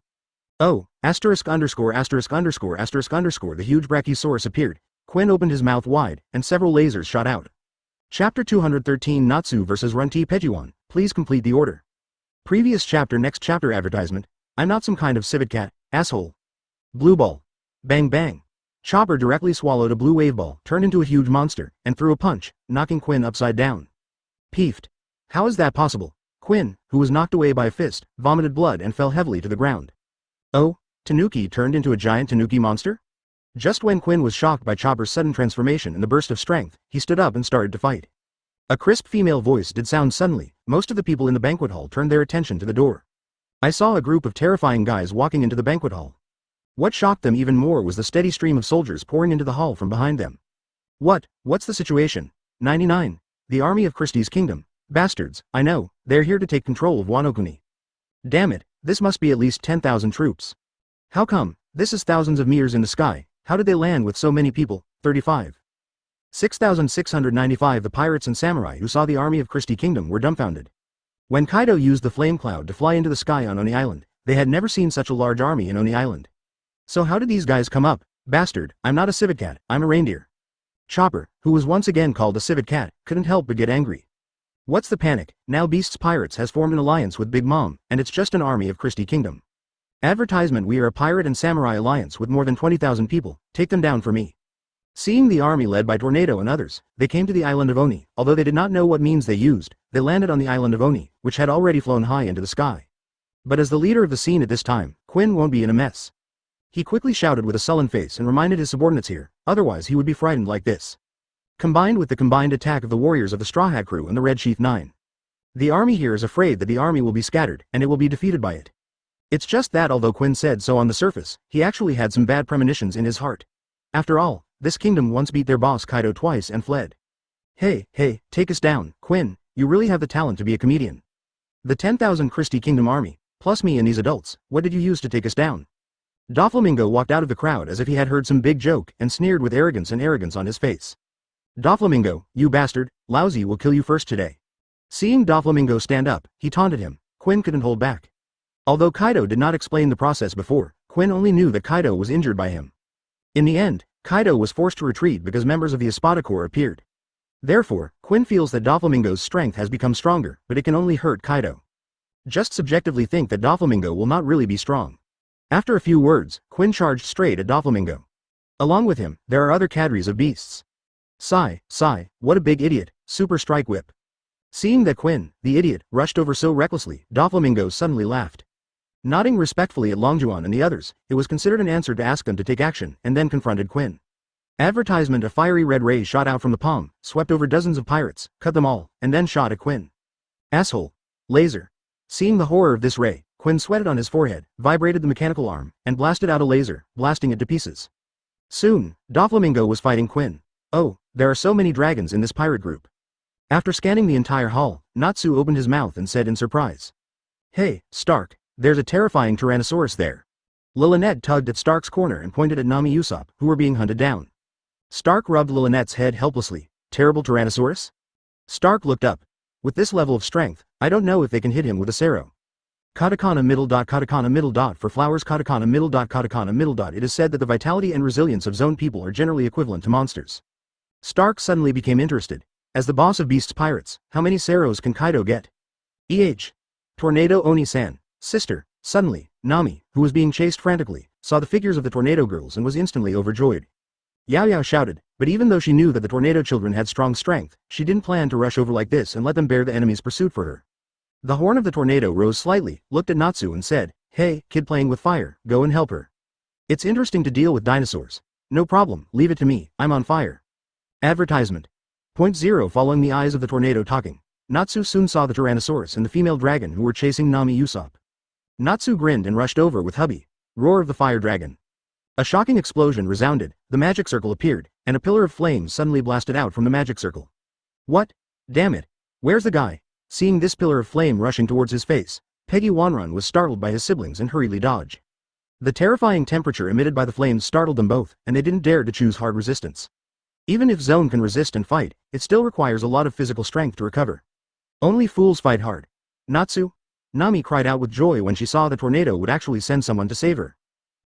Speaker 1: Oh, *_______, the huge Brachiosaurus appeared. Quinn opened his mouth wide, and several lasers shot out. Chapter 213 Natsu vs Runti Pejuan, please complete the order. Previous chapter next chapter advertisement, I'm not some kind of civet cat, asshole. Blue ball. Bang bang. Chopper directly swallowed a blue wave ball, turned into a huge monster, and threw a punch, knocking Quinn upside down. Peefed. How is that possible? Quinn, who was knocked away by a fist, vomited blood and fell heavily to the ground. Oh, Tanuki turned into a giant Tanuki monster? Just when Quinn was shocked by Chopper's sudden transformation and the burst of strength, he stood up and started to fight. A crisp female voice did sound suddenly. Most of the people in the banquet hall turned their attention to the door. I saw a group of terrifying guys walking into the banquet hall. What shocked them even more was the steady stream of soldiers pouring into the hall from behind them. What's the situation? 99. The army of Christie's kingdom. Bastards, I know, they're here to take control of Wano Kuni. Damn it, this must be at least 10,000 troops. How come? This is thousands of meters in the sky. How did they land with so many people? 35. 6,695 The pirates and samurai who saw the army of Christie Kingdom were dumbfounded. When Kaido used the flame cloud to fly into the sky on Oni Island, they had never seen such a large army in Oni Island. So how did these guys come up? Bastard, I'm not a civet cat, I'm a reindeer. Chopper, who was once again called a civet cat, couldn't help but get angry. What's the panic? Now Beast's Pirates has formed an alliance with Big Mom, and it's just an army of Christie Kingdom. Advertisement: we are a pirate and samurai alliance with more than 20,000 people, take them down for me. Seeing the army led by Tornado and others, they came to the island of Oni. Although they did not know what means they used, they landed on the island of Oni, which had already flown high into the sky. But as the leader of the scene at this time, Quinn won't be in a mess. He quickly shouted with a sullen face and reminded his subordinates here, otherwise he would be frightened like this. Combined with the combined attack of the warriors of the Straw Hat Crew and the Red Sheath 9. The army here is afraid that the army will be scattered, and it will be defeated by it. It's just that although Quinn said so on the surface, he actually had some bad premonitions in his heart. After all, this kingdom once beat their boss Kaido twice and fled. Hey, take us down, Quinn, you really have the talent to be a comedian. The 10,000 Christie Kingdom army, plus me and these adults, what did you use to take us down? Doflamingo walked out of the crowd as if he had heard some big joke and sneered with arrogance on his face. Doflamingo, you bastard, Lousy will kill you first today. Seeing Doflamingo stand up, he taunted him. Quinn couldn't hold back. Although Kaido did not explain the process before, Quinn only knew that Kaido was injured by him. In the end, Kaido was forced to retreat because members of the Espada Corps appeared. Therefore, Quinn feels that Doflamingo's strength has become stronger, but it can only hurt Kaido. Just subjectively think that Doflamingo will not really be strong. After a few words, Quinn charged straight at Doflamingo. Along with him, there are other cadres of beasts. Sigh, what a big idiot, super strike whip. Seeing that Quinn, the idiot, rushed over so recklessly, Doflamingo suddenly laughed. Nodding respectfully at Longjuan and the others, it was considered an answer to ask them to take action, and then confronted Quinn. Advertisement: a fiery red ray shot out from the palm, swept over dozens of pirates, cut them all, and then shot at Quinn. Asshole. Laser. Seeing the horror of this ray, Quinn sweated on his forehead, vibrated the mechanical arm, and blasted out a laser, blasting it to pieces. Soon, Doflamingo was fighting Quinn. Oh, there are so many dragons in this pirate group. After scanning the entire hall, Natsu opened his mouth and said in surprise. Hey, Stark. There's a terrifying Tyrannosaurus there. Lilynette tugged at Stark's corner and pointed at Nami Usopp, who were being hunted down. Stark rubbed Lilynette's head helplessly. Terrible Tyrannosaurus? Stark looked up. With this level of strength, I don't know if they can hit him with a Sero. Katakana middle dot for flowers. Katakana middle dot. It is said that the vitality and resilience of zone people are generally equivalent to monsters. Stark suddenly became interested. As the boss of Beast's Pirates, how many Seros can Kaido get? Tornado Oni-san. Sister. Suddenly, Nami, who was being chased frantically, saw the figures of the Tornado Girls and was instantly overjoyed. Yao shouted, but even though she knew that the Tornado children had strong strength, she didn't plan to rush over like this and let them bear the enemy's pursuit for her. The horn of the tornado rose slightly, looked at Natsu and said, Hey, kid playing with fire, go and help her. It's interesting to deal with dinosaurs. No problem, leave it to me, I'm on fire. Advertisement. Point 0 Following the eyes of the tornado talking, Natsu soon saw the Tyrannosaurus and the female dragon who were chasing Nami Usopp. Natsu grinned and rushed over with hubby. Roar of the fire dragon. A shocking explosion resounded, the magic circle appeared, and a pillar of flames suddenly blasted out from the magic circle. What? Damn it. Where's the guy? Seeing this pillar of flame rushing towards his face, Peggy Wanran was startled by his siblings and hurriedly dodged. The terrifying temperature emitted by the flames startled them both, and they didn't dare to choose hard resistance. Even if Zone can resist and fight, it still requires a lot of physical strength to recover. Only fools fight hard. Natsu? Nami cried out with joy when she saw the tornado would actually send someone to save her.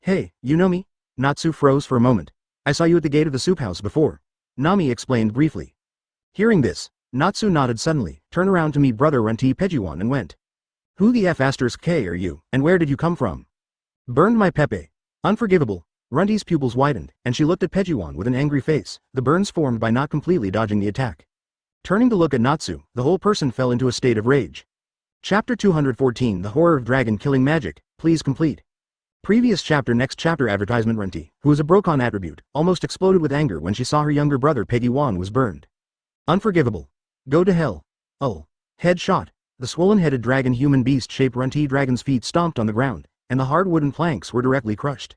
Speaker 1: Hey, you know me? Natsu froze for a moment. I saw you at the gate of the soup house before. Nami explained briefly. Hearing this, Natsu nodded suddenly, turned around to meet brother Renty Pejuan and went. Who the F***K are you, and where did you come from? Burned my Pepe. Unforgivable. Runty's pupils widened, and she looked at Pejuan with an angry face, the burns formed by not completely dodging the attack. Turning to look at Natsu, the whole person fell into a state of rage. Chapter 214 The Horror of Dragon Killing Magic, please complete. Previous chapter Next chapter Advertisement Renty, who is a Brokon attribute, almost exploded with anger when she saw her younger brother Pejuan was burned. Unforgivable. Go to hell. Oh. Head shot. The swollen-headed dragon human beast-shaped Runty dragon's feet stomped on the ground, and the hard wooden planks were directly crushed.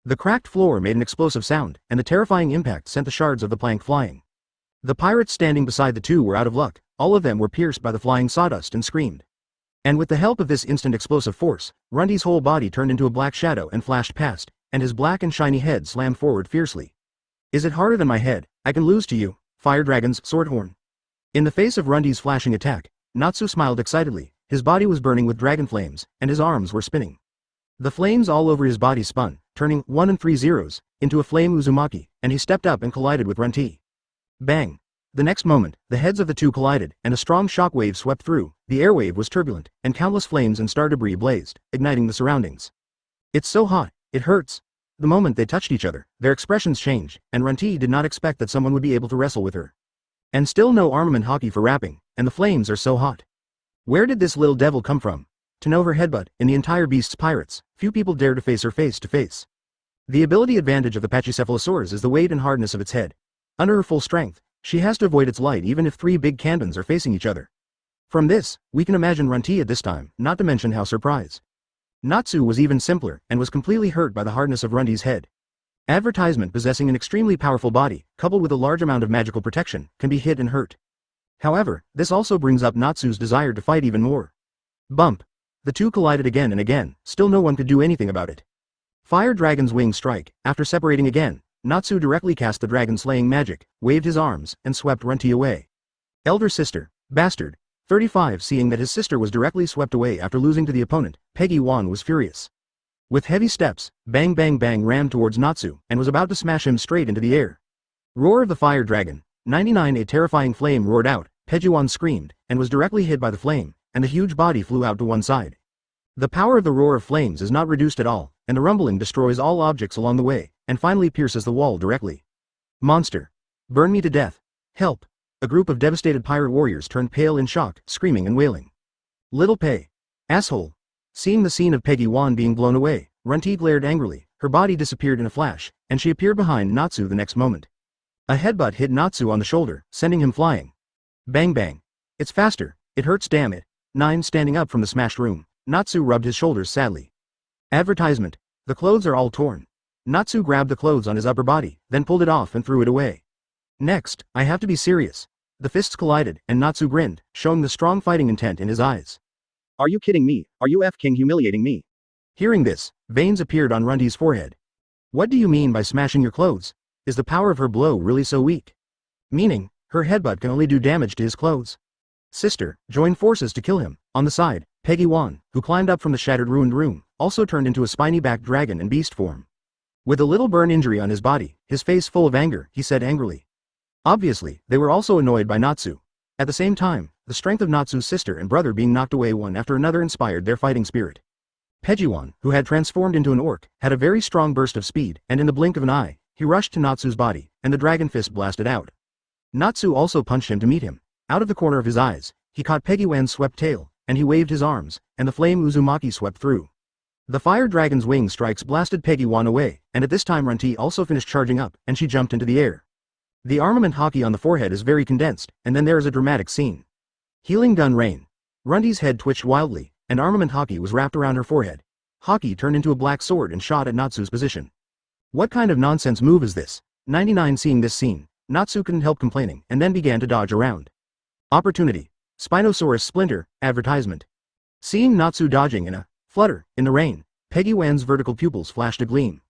Speaker 1: The cracked floor made an explosive sound, and the terrifying impact sent the shards of the plank flying. The pirates standing beside the two were out of luck, all of them were pierced by the flying sawdust and screamed. And with the help of this instant explosive force, Runty's whole body turned into a black shadow and flashed past, and his black and shiny head slammed forward fiercely. Is it harder than my head? I can lose to you, Fire Dragon's Swordhorn. In the face of Runty's flashing attack, Natsu smiled excitedly, his body was burning with dragon flames, and his arms were spinning. The flames all over his body spun, turning 1 and 3 zeros into a flame Uzumaki, and he stepped up and collided with Runty. Bang! The next moment, the heads of the two collided, and a strong shock wave swept through. The airwave was turbulent, and countless flames and star debris blazed, igniting the surroundings. It's so hot, it hurts. The moment they touched each other, their expressions changed, and Runty did not expect that someone would be able to wrestle with her. And still no armament hockey for rapping, and the flames are so hot. Where did this little devil come from? To know her headbutt, in the entire beast's pirates, few people dare to face her face to face. The ability advantage of the Pachycephalosaurus is the weight and hardness of its head. Under her full strength, she has to avoid its light even if 3 big cannons are facing each other. From this, we can imagine Runty at this time, not to mention how surprised. Natsu was even simpler, and was completely hurt by the hardness of Runty's head. Advertisement possessing an extremely powerful body, coupled with a large amount of magical protection, can be hit and hurt. However, this also brings up Natsu's desire to fight even more. Bump. The two collided again and again, still no one could do anything about it. Fire Dragon's Wing Strike. After separating again, Natsu directly cast the dragon-slaying magic, waved his arms, and swept Runty away. Elder sister, bastard. 35 Seeing that his sister was directly swept away after losing to the opponent, Pejuan was furious. With heavy steps, bang bang bang rammed towards Natsu, and was about to smash him straight into the air. Roar of the Fire Dragon. 99 A terrifying flame roared out, Pejuan screamed, and was directly hit by the flame, and the huge body flew out to one side. The power of the roar of flames is not reduced at all, and the rumbling destroys all objects along the way, and finally pierces the wall directly. Monster. Burn me to death. Help. A group of devastated pirate warriors turned pale in shock, screaming and wailing. Little Pei. Asshole. Seeing the scene of Pejuan being blown away, Runty glared angrily, her body disappeared in a flash, and she appeared behind Natsu the next moment. A headbutt hit Natsu on the shoulder, sending him flying. Bang bang. It's faster, it hurts damn it. 9 Standing up from the smashed room, Natsu rubbed his shoulders sadly. Advertisement. The clothes are all torn. Natsu grabbed the clothes on his upper body, then pulled it off and threw it away. Next, I have to be serious. The fists collided, and Natsu grinned, showing the strong fighting intent in his eyes. Are you kidding me? Are you F-King humiliating me? Hearing this, veins appeared on Runty's forehead. What do you mean by smashing your clothes? Is the power of her blow really so weak? Meaning, her headbutt can only do damage to his clothes. Sister, join forces to kill him. On the side, Pejuan, who climbed up from the shattered ruined room, also turned into a spiny-backed dragon in beast form. With a little burn injury on his body, his face full of anger, he said angrily. Obviously, they were also annoyed by Natsu. At the same time, the strength of Natsu's sister and brother being knocked away one after another inspired their fighting spirit. Pejuan, who had transformed into an orc, had a very strong burst of speed, and in the blink of an eye, he rushed to Natsu's body, and the dragon fist blasted out. Natsu also punched him to meet him. Out of the corner of his eyes, he caught Pejuan's swept tail, and he waved his arms, and the flame Uzumaki swept through. The Fire Dragon's wing strikes blasted Pejuan away, and at this time Runty also finished charging up, and she jumped into the air. The armament hockey on the forehead is very condensed, and then there is a dramatic scene. Healing gun rain. Runty's head twitched wildly, and armament hockey was wrapped around her forehead. Hockey turned into a black sword and shot at Natsu's position. What kind of nonsense move is this? 99 Seeing this scene, Natsu couldn't help complaining, and then began to dodge around. Opportunity. Spinosaurus Splinter, advertisement. Seeing Natsu dodging in a flutter in the rain, Pejuan's vertical pupils flashed a gleam.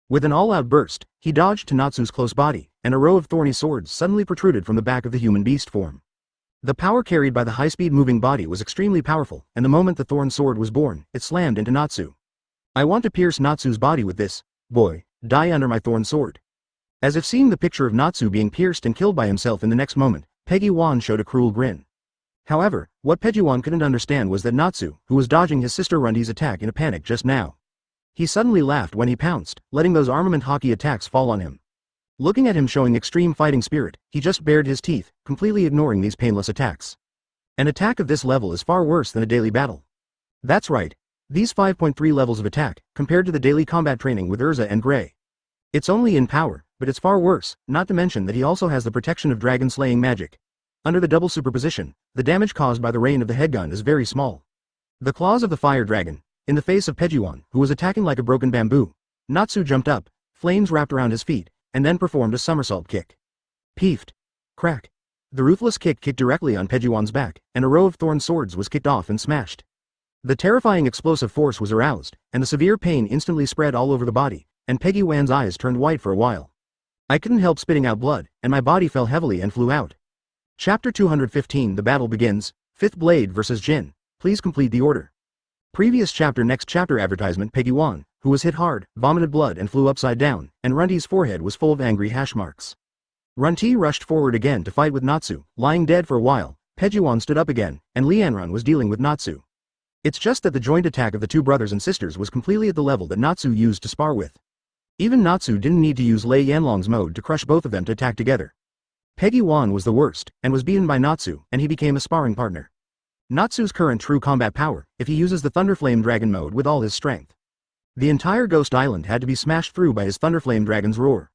Speaker 1: With an all-out burst, he dodged to Natsu's close body, and a row of thorny swords suddenly protruded from the back of the human beast form. The power carried by the high-speed moving body was extremely powerful, and the moment the thorn sword was born, it slammed into Natsu. I want to pierce Natsu's body with this. Boy, die under my thorn sword. As if seeing the picture of Natsu being pierced and killed by himself in the next moment, Peggy Wan showed a cruel grin. However, what Peggy Wan couldn't understand was that Natsu, who was dodging his sister Runty's attack in a panic just now. He suddenly laughed when he pounced, letting those armament hockey attacks fall on him. Looking at him showing extreme fighting spirit, he just bared his teeth, completely ignoring these painless attacks. An attack of this level is far worse than a daily battle. That's right. These 5.3 levels of attack, compared to the daily combat training with Urza and Gray. It's only in power, but it's far worse, not to mention that he also has the protection of dragon-slaying magic. Under the double superposition, the damage caused by the rain of the headgun is very small. The claws of the fire dragon, in the face of Peggy-wan, who was attacking like a broken bamboo. Natsu jumped up, flames wrapped around his feet, and then performed a somersault kick. Peefed. Crack. The ruthless kick kicked directly on Peggy-wan's back, and a row of thorn swords was kicked off and smashed. The terrifying explosive force was aroused, and the severe pain instantly spread all over the body, and Peggy-wan's eyes turned white for a while. I couldn't help spitting out blood, and my body fell heavily and flew out. Chapter 215 The battle begins, 5th Blade vs Jin. Please complete the order. Previous chapter Next chapter advertisement Peggy-wan, who was hit hard, vomited blood and flew upside down, and Runty's forehead was full of angry hash marks. Runty rushed forward again to fight with Natsu, lying dead for a while. Peggy-wan stood up again, and Lianrun was dealing with Natsu. It's just that the joint attack of the two brothers and sisters was completely at the level that Natsu used to spar with. Even Natsu didn't need to use Lei Yanlong's mode to crush both of them to attack together. Peggy-wan was the worst, and was beaten by Natsu, and he became a sparring partner. Natsu's current true combat power, if he uses the Thunderflame Dragon mode with all his strength. The entire Ghost Island had to be smashed through by his Thunderflame Dragon's roar.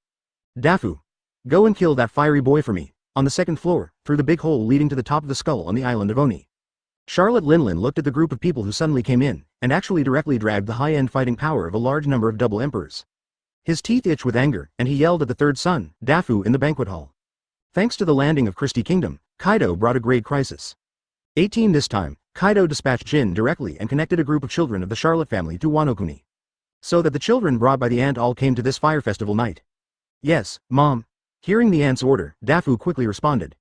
Speaker 1: Dafu. Go and kill that fiery boy for me, on the second floor, through the big hole leading to the top of the skull on the island of Oni. Charlotte Linlin looked at the group of people who suddenly came in, and actually directly dragged the high-end fighting power of a large number of double emperors. His teeth itched with anger, and he yelled at the third son, Dafu, in the banquet hall. Thanks to the landing of Christie Kingdom, Kaido brought a great crisis. 18 This time, Kaido dispatched Jin directly and connected a group of children of the Charlotte family to Wano-kuni. So that the children brought by the aunt all came to this fire festival night. Yes, Mom. Hearing the aunt's order, Dafu quickly responded.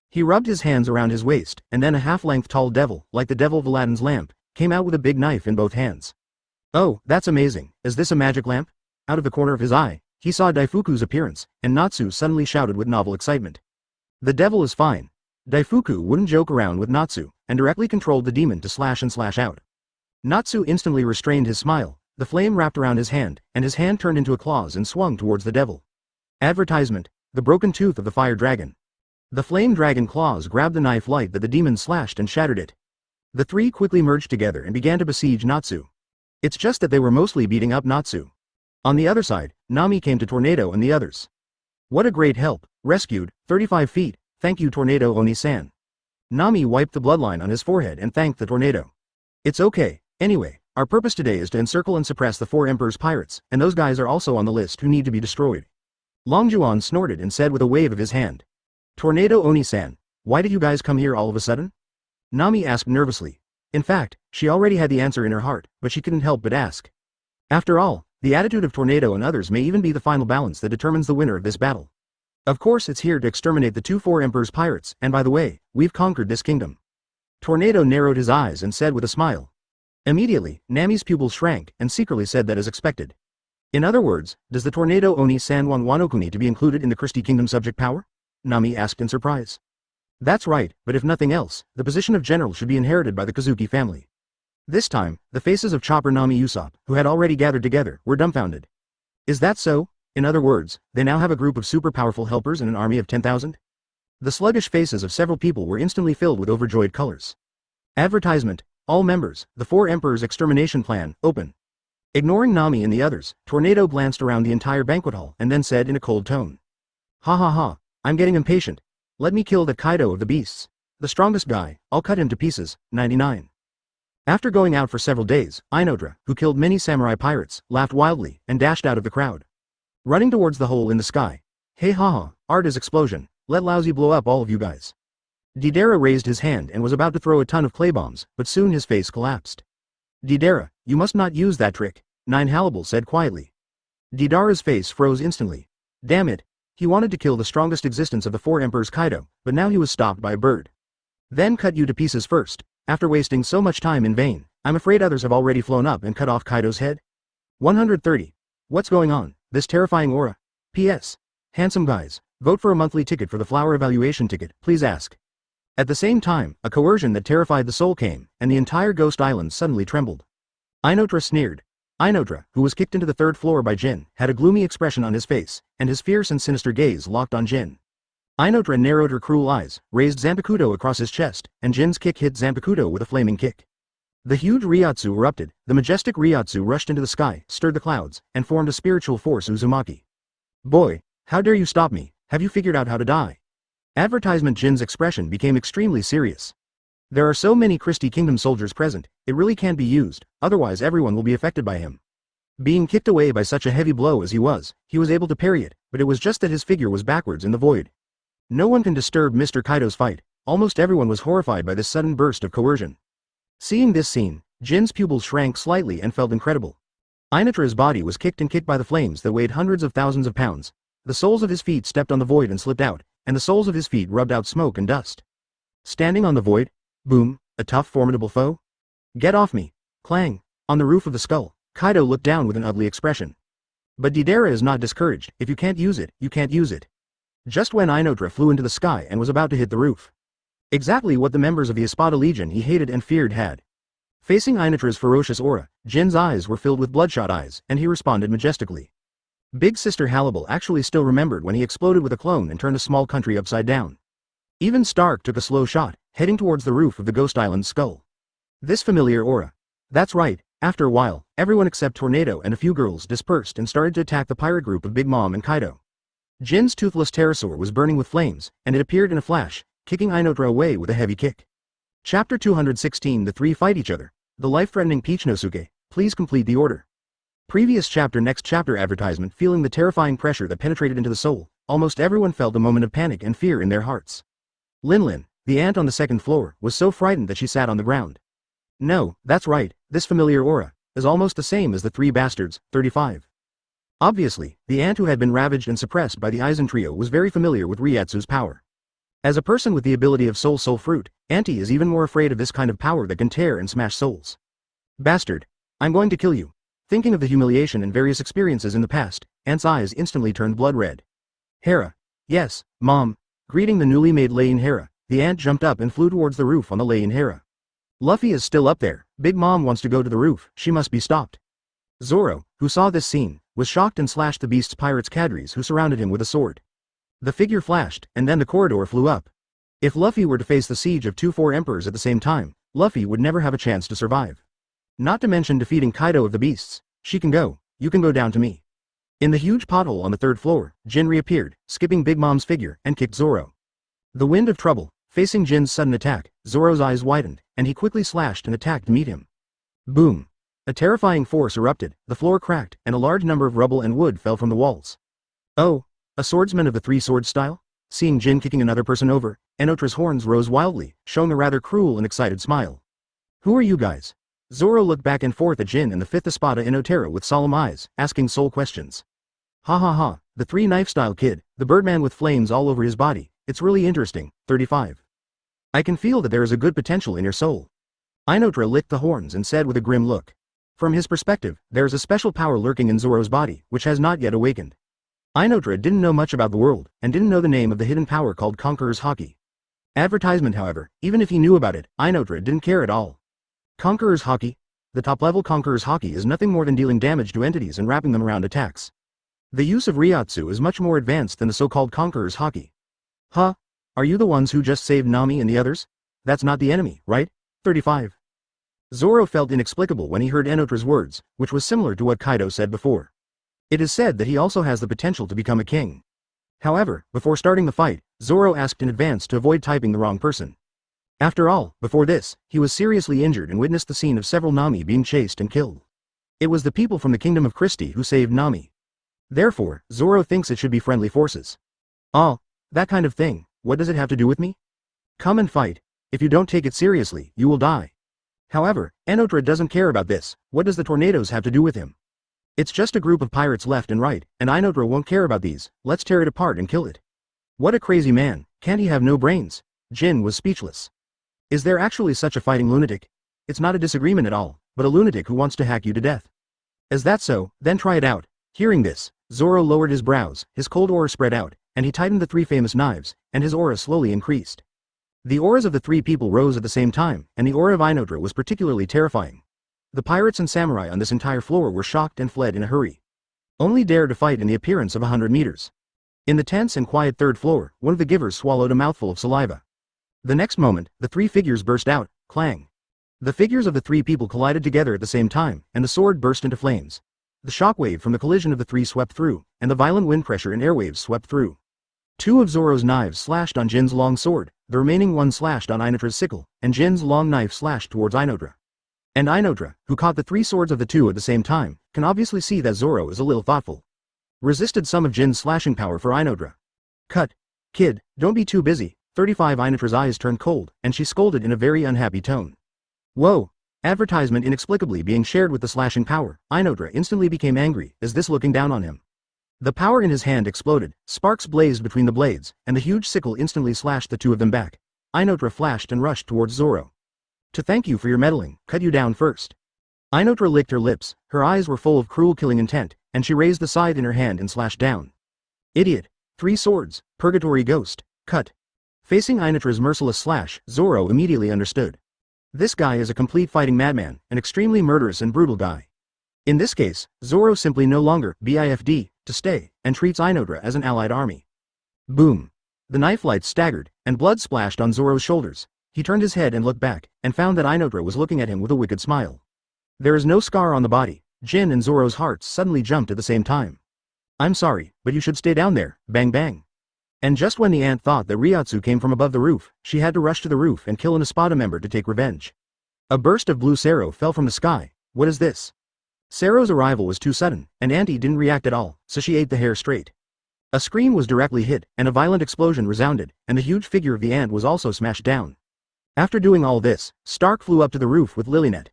Speaker 1: He rubbed his hands around his waist, and then a half-length tall devil, like the devil of Aladdin's lamp, came out with a big knife in both hands. Oh, that's amazing. Is this a magic lamp? Out of the corner of his eye, he saw Daifuku's appearance, and Natsu suddenly shouted with novel excitement. The devil is fine. Daifuku wouldn't joke around with Natsu, and directly controlled the demon to slash and slash out. Natsu instantly restrained his smile, the flame wrapped around his hand, and his hand turned into a claws and swung towards the devil. Advertisement, the broken tooth of the fire dragon. The flame dragon claws grabbed the knife light that the demon slashed and shattered it. The three quickly merged together and began to besiege Natsu. It's just that they were mostly beating up Natsu. On the other side, Nami came to Tornado and the others. What a great help, rescued, 35 feet, thank you Tornado Oni-san. Nami wiped the bloodline on his forehead and thanked the tornado. It's okay, anyway, our purpose today is to encircle and suppress the 4 Emperor's pirates, and those guys are also on the list who need to be destroyed. Longjuan snorted and said with a wave of his hand. Tornado Oni-san, why did you guys come here all of a sudden? Nami asked nervously. In fact, she already had the answer in her heart, but she couldn't help but ask. After all, the attitude of Tornado and others may even be the final balance that determines the winner of this battle. Of course it's here to exterminate the 4 Emperor's pirates, and by the way, we've conquered this kingdom. Tornado narrowed his eyes and said with a smile. Immediately, Nami's pupils shrank and secretly said that as expected. In other words, does the Tornado Oni-san want Wano-kuni to be included in the Christie Kingdom subject power? Nami asked in surprise. That's right, but if nothing else, the position of general should be inherited by the Kazuki family. This time, the faces of Chopper Nami Usopp, who had already gathered together, were dumbfounded. Is that so? In other words, they now have a group of super powerful helpers and an army of 10,000? The sluggish faces of several people were instantly filled with overjoyed colors. Advertisement, all members, the 4 Emperors extermination plan, open. Ignoring Nami and the others, Tornado glanced around the entire banquet hall and then said in a cold tone. Ha ha ha, I'm getting impatient. Let me kill that Kaido of the beasts. The strongest guy, I'll cut him to pieces, 99. After going out for several days, Inoda, who killed many samurai pirates, laughed wildly, and dashed out of the crowd. Running towards the hole in the sky. Hey haha, art is explosion, let lousy blow up all of you guys. Deidara raised his hand and was about to throw a ton of clay bombs, but soon his face collapsed. Deidara, you must not use that trick, Nine Hallible said quietly. Deidara's face froze instantly. Damn it, he wanted to kill the strongest existence of the 4 Emperors Kaido, but now he was stopped by a bird. Then cut you to pieces first. After wasting so much time in vain, I'm afraid others have already flown up and cut off Kaido's head. 130. What's going on, this terrifying aura? P.S. Handsome guys, vote for a monthly ticket for the flower evaluation ticket, please ask. At the same time, a coercion that terrified the soul came, and the entire ghost island suddenly trembled. Inotra sneered. Inotra, who was kicked into the third floor by Jin, had a gloomy expression on his face, and his fierce and sinister gaze locked on Jin. Inotra narrowed her cruel eyes, raised Zanpakuto across his chest, and Jin's kick hit Zanpakuto with a flaming kick. The huge Ryotsu erupted, the majestic Ryotsu rushed into the sky, stirred the clouds, and formed a spiritual force Uzumaki. Boy, how dare you stop me, have you figured out how to die? Advertisement Jin's expression became extremely serious. There are so many Christie Kingdom soldiers present, it really can't be used, otherwise everyone will be affected by him. Being kicked away by such a heavy blow as he was able to parry it, but it was just that his figure was backwards in the void. No one can disturb Mr. Kaido's fight, almost everyone was horrified by this sudden burst of coercion. Seeing this scene, Jin's pupils shrank slightly and felt incredible. Inotra's body was kicked and kicked by the flames that weighed hundreds of thousands of pounds. The soles of his feet stepped on the void and slipped out, and the soles of his feet rubbed out smoke and dust. Standing on the void, boom, a tough formidable foe? Get off me! Clang! On the roof of the skull, Kaido looked down with an ugly expression. But Deidara is not discouraged, if you can't use it, you can't use it. Just when Inotra flew into the sky and was about to hit the roof. Exactly what the members of the Espada Legion he hated and feared had. Facing Inotra's ferocious aura, Jin's eyes were filled with bloodshot eyes, and he responded majestically. Big Sister Hannibal actually still remembered when he exploded with a clone and turned a small country upside down. Even Stark took a slow shot, heading towards the roof of the Ghost Island's skull. This familiar aura. That's right, after a while, everyone except Tornado and a few girls dispersed and started to attack the pirate group of Big Mom and Kaido. Jin's toothless pterosaur was burning with flames, and it appeared in a flash, kicking Inotra away with a heavy kick. Chapter 216 The three fight each other. The life-threatening Peachnosuke, please complete the order. Previous chapter next chapter advertisement. Feeling the terrifying pressure that penetrated into the soul, almost everyone felt a moment of panic and fear in their hearts. Linlin, the ant on the second floor, was so frightened that she sat on the ground. No, that's right, this familiar aura is almost the same as the three bastards, 35. Obviously, the ant who had been ravaged and suppressed by the Aizen trio was very familiar with Ryotsu's power. As a person with the ability of soul fruit, Auntie is even more afraid of this kind of power that can tear and smash souls. Bastard. I'm going to kill you. Thinking of the humiliation and various experiences in the past, Ant's eyes instantly turned blood red. Hera. Yes, Mom. Greeting the newly made Lane Hera, the ant jumped up and flew towards the roof on the Lane Hera. Luffy is still up there, Big Mom wants to go to the roof, she must be stopped. Zoro, who saw this scene, was shocked and slashed the beast's pirates Cadres who surrounded him with a sword. The figure flashed, and then the corridor flew up. If Luffy were to face the siege of 2-4 emperors at the same time, Luffy would never have a chance to survive. Not to mention defeating Kaido of the beasts. She can go, you can go down to me. In the huge pothole on the third floor, Jin reappeared, skipping Big Mom's figure, and kicked Zoro. The wind of trouble. Facing Jin's sudden attack, Zoro's eyes widened, and he quickly slashed and attacked to meet him. Boom. A terrifying force erupted, the floor cracked, and a large number of rubble and wood fell from the walls. Oh, a swordsman of the three swords style? Seeing Jin kicking another person over, Inotra's horns rose wildly, showing a rather cruel and excited smile. Who are you guys? Zoro looked back and forth at Jin and the fifth Espada in Otero with solemn eyes, asking soul questions. Ha ha ha, the three knife-style kid, the birdman with flames all over his body, it's really interesting, 35. I can feel that there is a good potential in your soul. Inotra licked the horns and said with a grim look. From his perspective, there is a special power lurking in Zoro's body, which has not yet awakened. Inotra didn't know much about the world, and didn't know the name of the hidden power called Conqueror's Haki. Advertisement however, even if he knew about it, Inotra didn't care at all. Conqueror's Haki? The top-level Conqueror's Haki is nothing more than dealing damage to entities and wrapping them around attacks. The use of Ryotsu is much more advanced than the so-called Conqueror's Haki. Huh? Are you the ones who just saved Nami and the others? That's not the enemy, right? 35. Zoro felt inexplicable when he heard Inotra's words, which was similar to what Kaido said before. It is said that he also has the potential to become a king. However, before starting the fight, Zoro asked in advance to avoid typing the wrong person. After all, before this, he was seriously injured and witnessed the scene of several Nami being chased and killed. It was the people from the Kingdom of Christie who saved Nami. Therefore, Zoro thinks it should be friendly forces. Oh, that kind of thing, what does it have to do with me? Come and fight. If you don't take it seriously, you will die. However, Inotra doesn't care about this, what does the tornadoes have to do with him? It's just a group of pirates left and right, and Inotra won't care about these, let's tear it apart and kill it. What a crazy man, can't he have no brains? Jin was speechless. Is there actually such a fighting lunatic? It's not a disagreement at all, but a lunatic who wants to hack you to death. Is that so, then try it out. Hearing this, Zoro lowered his brows, his cold aura spread out, and he tightened the three famous knives, and his aura slowly increased. The auras of the three people rose at the same time, and the aura of Inoda was particularly terrifying. The pirates and samurai on this entire floor were shocked and fled in a hurry. Only dared to fight in the appearance of 100 meters. In the tense and quiet third floor, one of the givers swallowed a mouthful of saliva. The next moment, the three figures burst out, clang. The figures of the three people collided together at the same time, and the sword burst into flames. The shockwave from the collision of the three swept through, and the violent wind pressure and airwaves swept through. Two of Zoro's knives slashed on Jin's long sword, the remaining one slashed on Inodra's sickle, and Jin's long knife slashed towards Inoda. And Inoda, who caught the three swords of the two at the same time, can obviously see that Zoro is a little thoughtful. Resisted some of Jin's slashing power for Inoda. Cut. Kid, don't be too busy. 35 Inodra's eyes turned cold, and she scolded in a very unhappy tone. Whoa. Advertisement inexplicably being shared with the slashing power, Inoda instantly became angry, as this looking down on him. The power in his hand exploded, sparks blazed between the blades, and the huge sickle instantly slashed the two of them back. Inoda flashed and rushed towards Zoro. To thank you for your meddling, cut you down first. Inoda licked her lips, her eyes were full of cruel killing intent, and she raised the scythe in her hand and slashed down. Idiot. 3 swords, purgatory ghost, cut. Facing Inoda's merciless slash, Zoro immediately understood. This guy is a complete fighting madman, an extremely murderous and brutal guy. In this case, Zoro simply no longer BIFD to stay, and treats Inoda as an allied army. Boom. The knife lights staggered, and blood splashed on Zoro's shoulders. He turned his head and looked back, and found that Inoda was looking at him with a wicked smile. There is no scar on the body. Jin and Zoro's hearts suddenly jumped at the same time. I'm sorry, but you should stay down there, bang bang. And just when the ant thought that Ryotsu came from above the roof, she had to rush to the roof and kill an Espada member to take revenge. A burst of blue Sero fell from the sky. What is this? Sero's arrival was too sudden, and Auntie didn't react at all, so she ate the hair straight. A scream was directly hit, and a violent explosion resounded, and the huge figure of the ant was also smashed down. After doing all this, Stark flew up to the roof with Lilynet.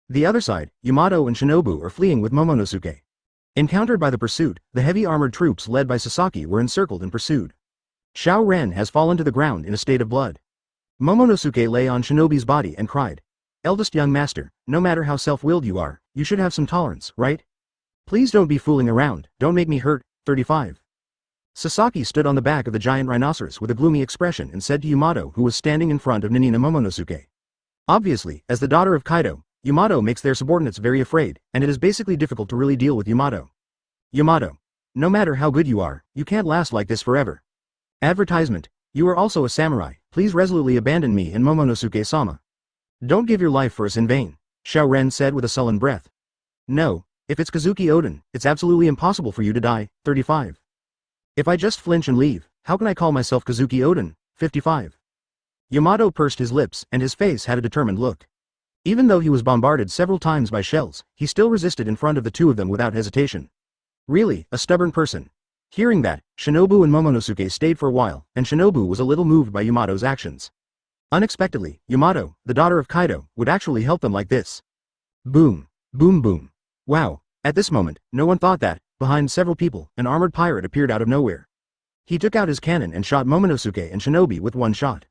Speaker 1: The other side, Yamato and Shinobu are fleeing with Momonosuke. Encountered by the pursuit, the heavy armored troops led by Sasaki were encircled and pursued. Xiao Ren has fallen to the ground in a state of blood. Momonosuke lay on Shinobi's body and cried. Eldest young master, no matter how self-willed you are, you should have some tolerance, right? Please don't be fooling around, don't make me hurt. 35. Sasaki stood on the back of the giant rhinoceros with a gloomy expression and said to Yamato, who was standing in front of Nanina Momonosuke. Obviously, as the daughter of Kaido, Yamato makes their subordinates very afraid, and it is basically difficult to really deal with Yamato. Yamato. No matter how good you are, you can't last like this forever. Advertisement. You are also a samurai, please resolutely abandon me and Momonosuke-sama. Don't give your life for us in vain, Xiao Ren said with a sullen breath. No, if it's Kazuki Oden, it's absolutely impossible for you to die. 35. If I just flinch and leave, how can I call myself Kazuki Oden? 55. Yamato pursed his lips, and his face had a determined look. Even though he was bombarded several times by shells, he still resisted in front of the two of them without hesitation. Really, a stubborn person. Hearing that, Shinobu and Momonosuke stayed for a while, and Shinobu was a little moved by Yamato's actions. Unexpectedly, Yamato, the daughter of Kaido, would actually help them like this. Boom. Boom boom. Wow. At this moment, no one thought that, behind several people, an armored pirate appeared out of nowhere. He took out his cannon and shot Momonosuke and Shinobi with one shot.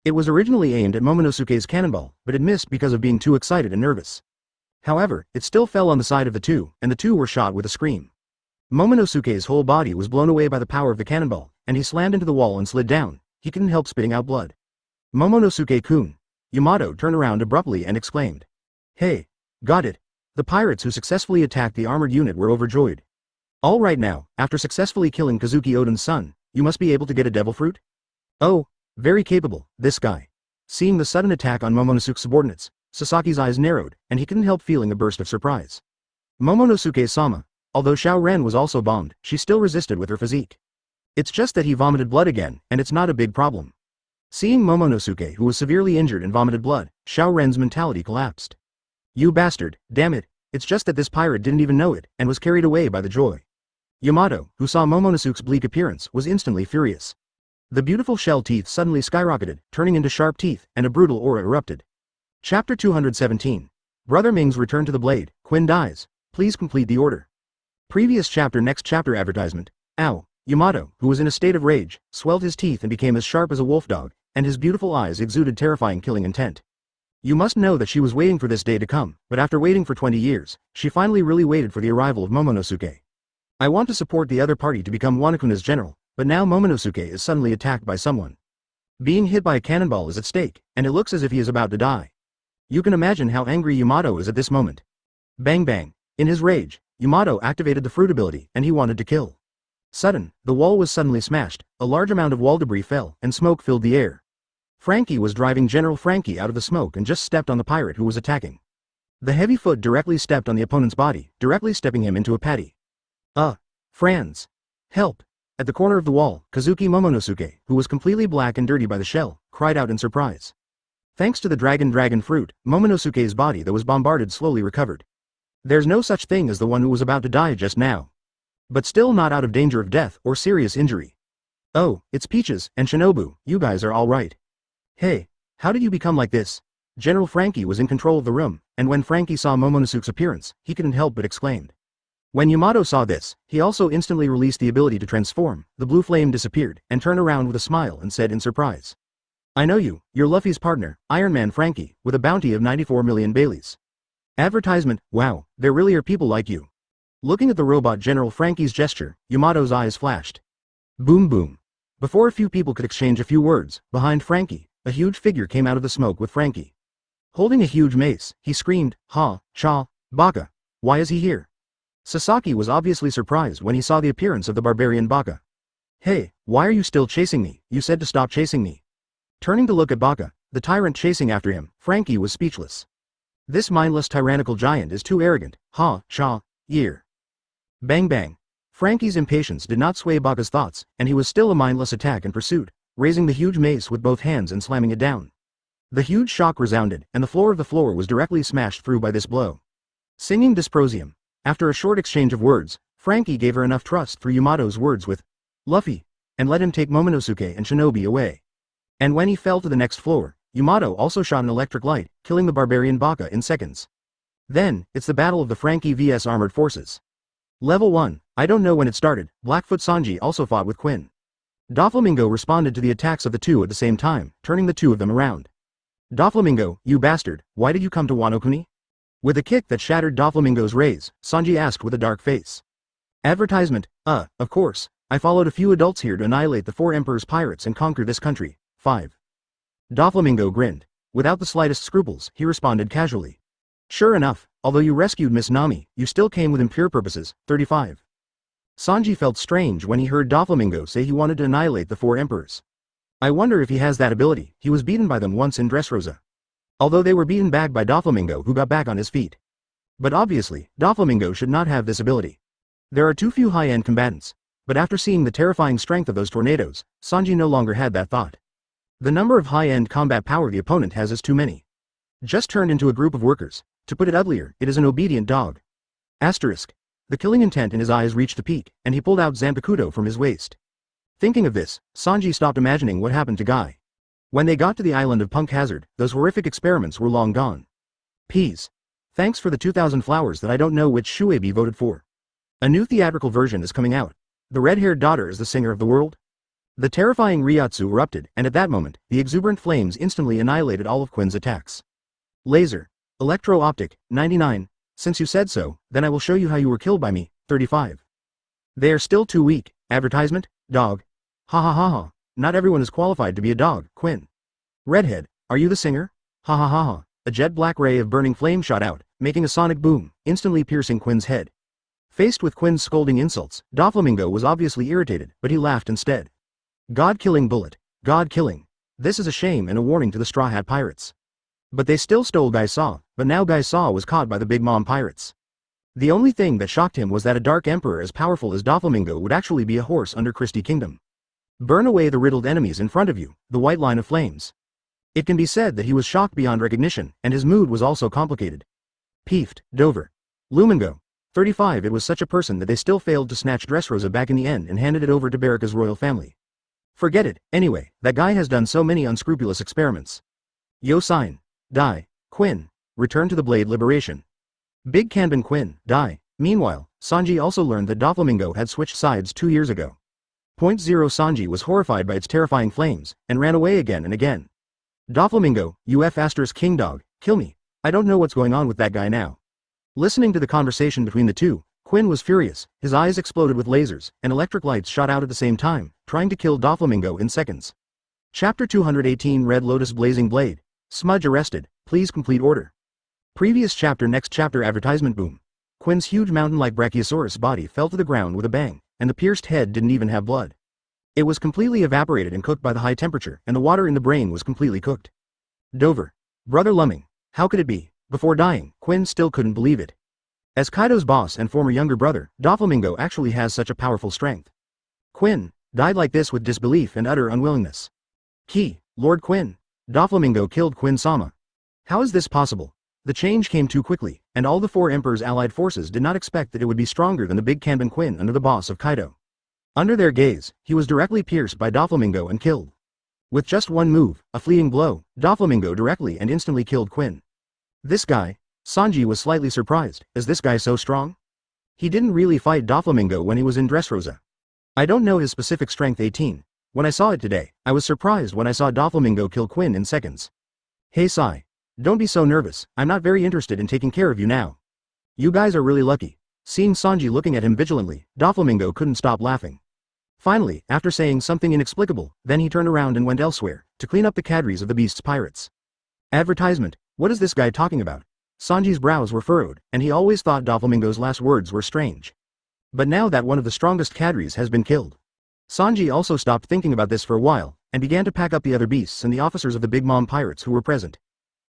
Speaker 1: It was originally aimed at Momonosuke's cannonball, but it missed because of being too excited and nervous. However, it still fell on the side of the two, and the two were shot with a scream. Momonosuke's whole body was blown away by the power of the cannonball, and he slammed into the wall and slid down. He couldn't help spitting out blood. Momonosuke-kun. Yamato turned around abruptly and exclaimed. Hey. Got it. The pirates who successfully attacked the armored unit were overjoyed. All right now, after successfully killing Kazuki Oden's son, you must be able to get a devil fruit? Oh, very capable, this guy. Seeing the sudden attack on Momonosuke's subordinates, Sasaki's eyes narrowed, and he couldn't help feeling a burst of surprise. Momonosuke-sama. Although Xiao Ren was also bombed, she still resisted with her physique. It's just that he vomited blood again, and it's not a big problem. Seeing Momonosuke, who was severely injured and vomited blood, Xiao Ren's mentality collapsed. You bastard, damn it, it's just that this pirate didn't even know it, and was carried away by the joy. Yamato, who saw Momonosuke's bleak appearance, was instantly furious. The beautiful shell teeth suddenly skyrocketed, turning into sharp teeth, and a brutal aura erupted. Chapter 217. Brother Ming's return to the blade. Quinn dies. Please complete the order. Previous chapter. Next chapter advertisement. Ow. Yamato, who was in a state of rage, swelled his teeth and became as sharp as a wolf dog, and his beautiful eyes exuded terrifying killing intent. You must know that she was waiting for this day to come, but after waiting for 20 years, she finally really waited for the arrival of Momonosuke. I want to support the other party to become Wanokuna's general, but now Momonosuke is suddenly attacked by someone. Being hit by a cannonball is at stake, and it looks as if he is about to die. You can imagine how angry Yamato is at this moment. Bang bang. In his rage, Yamato activated the fruit ability, and he wanted to kill. Sudden, the wall was suddenly smashed, a large amount of wall debris fell, and smoke filled the air. Frankie was driving General Frankie out of the smoke and just stepped on the pirate who was attacking. The heavy foot directly stepped on the opponent's body, directly stepping him into a patty. Franz. Help. At the corner of the wall, Kazuki Momonosuke, who was completely black and dirty by the shell, cried out in surprise. Thanks to the dragon fruit, Momonosuke's body that was bombarded slowly recovered. There's no such thing as the one who was about to die just now. But still not out of danger of death or serious injury. Oh, it's Peaches and Shinobu, you guys are all right. Hey, how did you become like this? General Frankie was in control of the room, and when Frankie saw Momonosuke's appearance, he couldn't help but exclaim. When Yamato saw this, he also instantly released the ability to transform, the blue flame disappeared, and turned around with a smile and said in surprise. I know you, you're Luffy's partner, Iron Man Frankie, with a bounty of 94 million Baileys. Advertisement, wow, there really are people like you. Looking at the robot General Frankie's gesture, Yamato's eyes flashed. Boom boom. Before a few people could exchange a few words, behind Frankie, a huge figure came out of the smoke with Frankie. Holding a huge mace, he screamed, Ha, Cha, Baka, why is he here? Sasaki was obviously surprised when he saw the appearance of the barbarian Baka. Hey, why are you still chasing me? You said to stop chasing me. Turning to look at Baka, the tyrant chasing after him, Frankie was speechless. This mindless tyrannical giant is too arrogant, ha, cha, year. Bang bang. Frankie's impatience did not sway Baka's thoughts, and he was still a mindless attack and pursued, raising the huge mace with both hands and slamming it down. The huge shock resounded, and the floor of the floor was directly smashed through by this blow. Singing Dysprosium. After a short exchange of words, Frankie gave her enough trust through Yamato's words with, Luffy, and let him take Momonosuke and Shinobi away. And when he fell to the next floor, Yamato also shot an electric light, killing the barbarian Baka in seconds. Then, it's the battle of the Frankie vs Armored Forces. Level 1, I don't know when it started, Blackfoot Sanji also fought with Quinn. Doflamingo responded to the attacks of the two at the same time, turning the two of them around. Doflamingo, you bastard, why did you come to Wano Kuni? With a kick that shattered Doflamingo's rays, Sanji asked with a dark face. Advertisement, of course, I followed a few adults here to annihilate the 4 Emperor's pirates and conquer this country, 5. Doflamingo grinned. Without the slightest scruples, he responded casually. Sure enough, although you rescued Miss Nami, you still came with impure purposes, 35. Sanji felt strange when he heard Doflamingo say he wanted to annihilate the 4 Emperors. I wonder if he has that ability, he was beaten by them once in Dressrosa. Although they were beaten back by Doflamingo who got back on his feet. But obviously, Doflamingo should not have this ability. There are too few high-end combatants. But after seeing the terrifying strength of those tornadoes, Sanji no longer had that thought. The number of high-end combat power the opponent has is too many. Just turned into a group of workers. To put it uglier, it is an obedient dog. Asterisk. The killing intent in his eyes reached a peak, and he pulled out Zanpakuto from his waist. Thinking of this, Sanji stopped imagining what happened to Guy. When they got to the island of Punk Hazard, those horrific experiments were long gone. Peas. Thanks for the 2,000 flowers that I don't know which Shuebi voted for. A new theatrical version is coming out. The red-haired daughter is the singer of the world. The terrifying Ryotsu erupted, and at that moment, the exuberant flames instantly annihilated all of Quinn's attacks. Laser. Electro-optic, 99. Since you said so, then I will show you how you were killed by me, 35. They are still too weak. Advertisement, dog. Ha ha ha ha. Not everyone is qualified to be a dog, Quinn. Redhead, are you the singer? Ha ha ha ha. A jet black ray of burning flame shot out, making a sonic boom, instantly piercing Quinn's head. Faced with Quinn's scolding insults, Doflamingo was obviously irritated, but he laughed instead. God-killing bullet. God-killing. This is a shame and a warning to the Straw Hat Pirates. But they still stole Gaisaw, but now Gaisaw was caught by the Big Mom Pirates. The only thing that shocked him was that a Dark Emperor as powerful as Doflamingo would actually be a horse under Christie Kingdom. Burn away the riddled enemies in front of you, the white line of flames. It can be said that he was shocked beyond recognition, and his mood was also complicated. Peeved, Dover. Lumingo. 35. It was such a person that they still failed to snatch Dressrosa back in the end and handed it over to Baraka's royal family. Forget it, anyway, that guy has done so many unscrupulous experiments. Yo sign. Die. Quinn. Return to the Blade Liberation. Big Kanban Quinn. Die. Meanwhile, Sanji also learned that Doflamingo had switched sides 2 years ago. Point Zero Sanji was horrified by its terrifying flames, and ran away again and again. Doflamingo, UF** King Dog, kill me. I don't know what's going on with that guy now. Listening to the conversation between the two, Quinn was furious, his eyes exploded with lasers, and electric lights shot out at the same time, trying to kill Doflamingo in seconds. Chapter 218 Red Lotus Blazing Blade. Smudge arrested, please complete order. Previous chapter. Next chapter. Advertisement. Boom. Quinn's huge mountain-like Brachiosaurus body fell to the ground with a bang, and the pierced head didn't even have blood. It was completely evaporated and cooked by the high temperature, and the water in the brain was completely cooked. Dover. Brother Lumming. How could it be? Before dying, Quinn still couldn't believe it. As Kaido's boss and former younger brother, Doflamingo actually has such a powerful strength. Quinn died like this with disbelief and utter unwillingness. Key, Lord Quinn. Doflamingo killed Quinn-sama. How is this possible? The change came too quickly, and all the four Emperor's allied forces did not expect that it would be stronger than the big Kanban Quinn under the boss of Kaido. Under their gaze, he was directly pierced by Doflamingo and killed. With just one move, a fleeting blow, Doflamingo directly and instantly killed Quinn. This guy? Sanji was slightly surprised. Is this guy so strong? He didn't really fight Doflamingo when he was in Dressrosa. I don't know his specific strength 18. When I saw it today, I was surprised when I saw Doflamingo kill Quinn in seconds. Hey Sai. Don't be so nervous, I'm not very interested in taking care of you now. You guys are really lucky. Seeing Sanji looking at him vigilantly, Doflamingo couldn't stop laughing. Finally, after saying something inexplicable, then he turned around and went elsewhere, to clean up the Cadres of the Beast's pirates. Advertisement. What is this guy talking about? Sanji's brows were furrowed, and he always thought Doflamingo's last words were strange. But now that one of the strongest Cadres has been killed. Sanji also stopped thinking about this for a while, and began to pack up the other beasts and the officers of the Big Mom pirates who were present.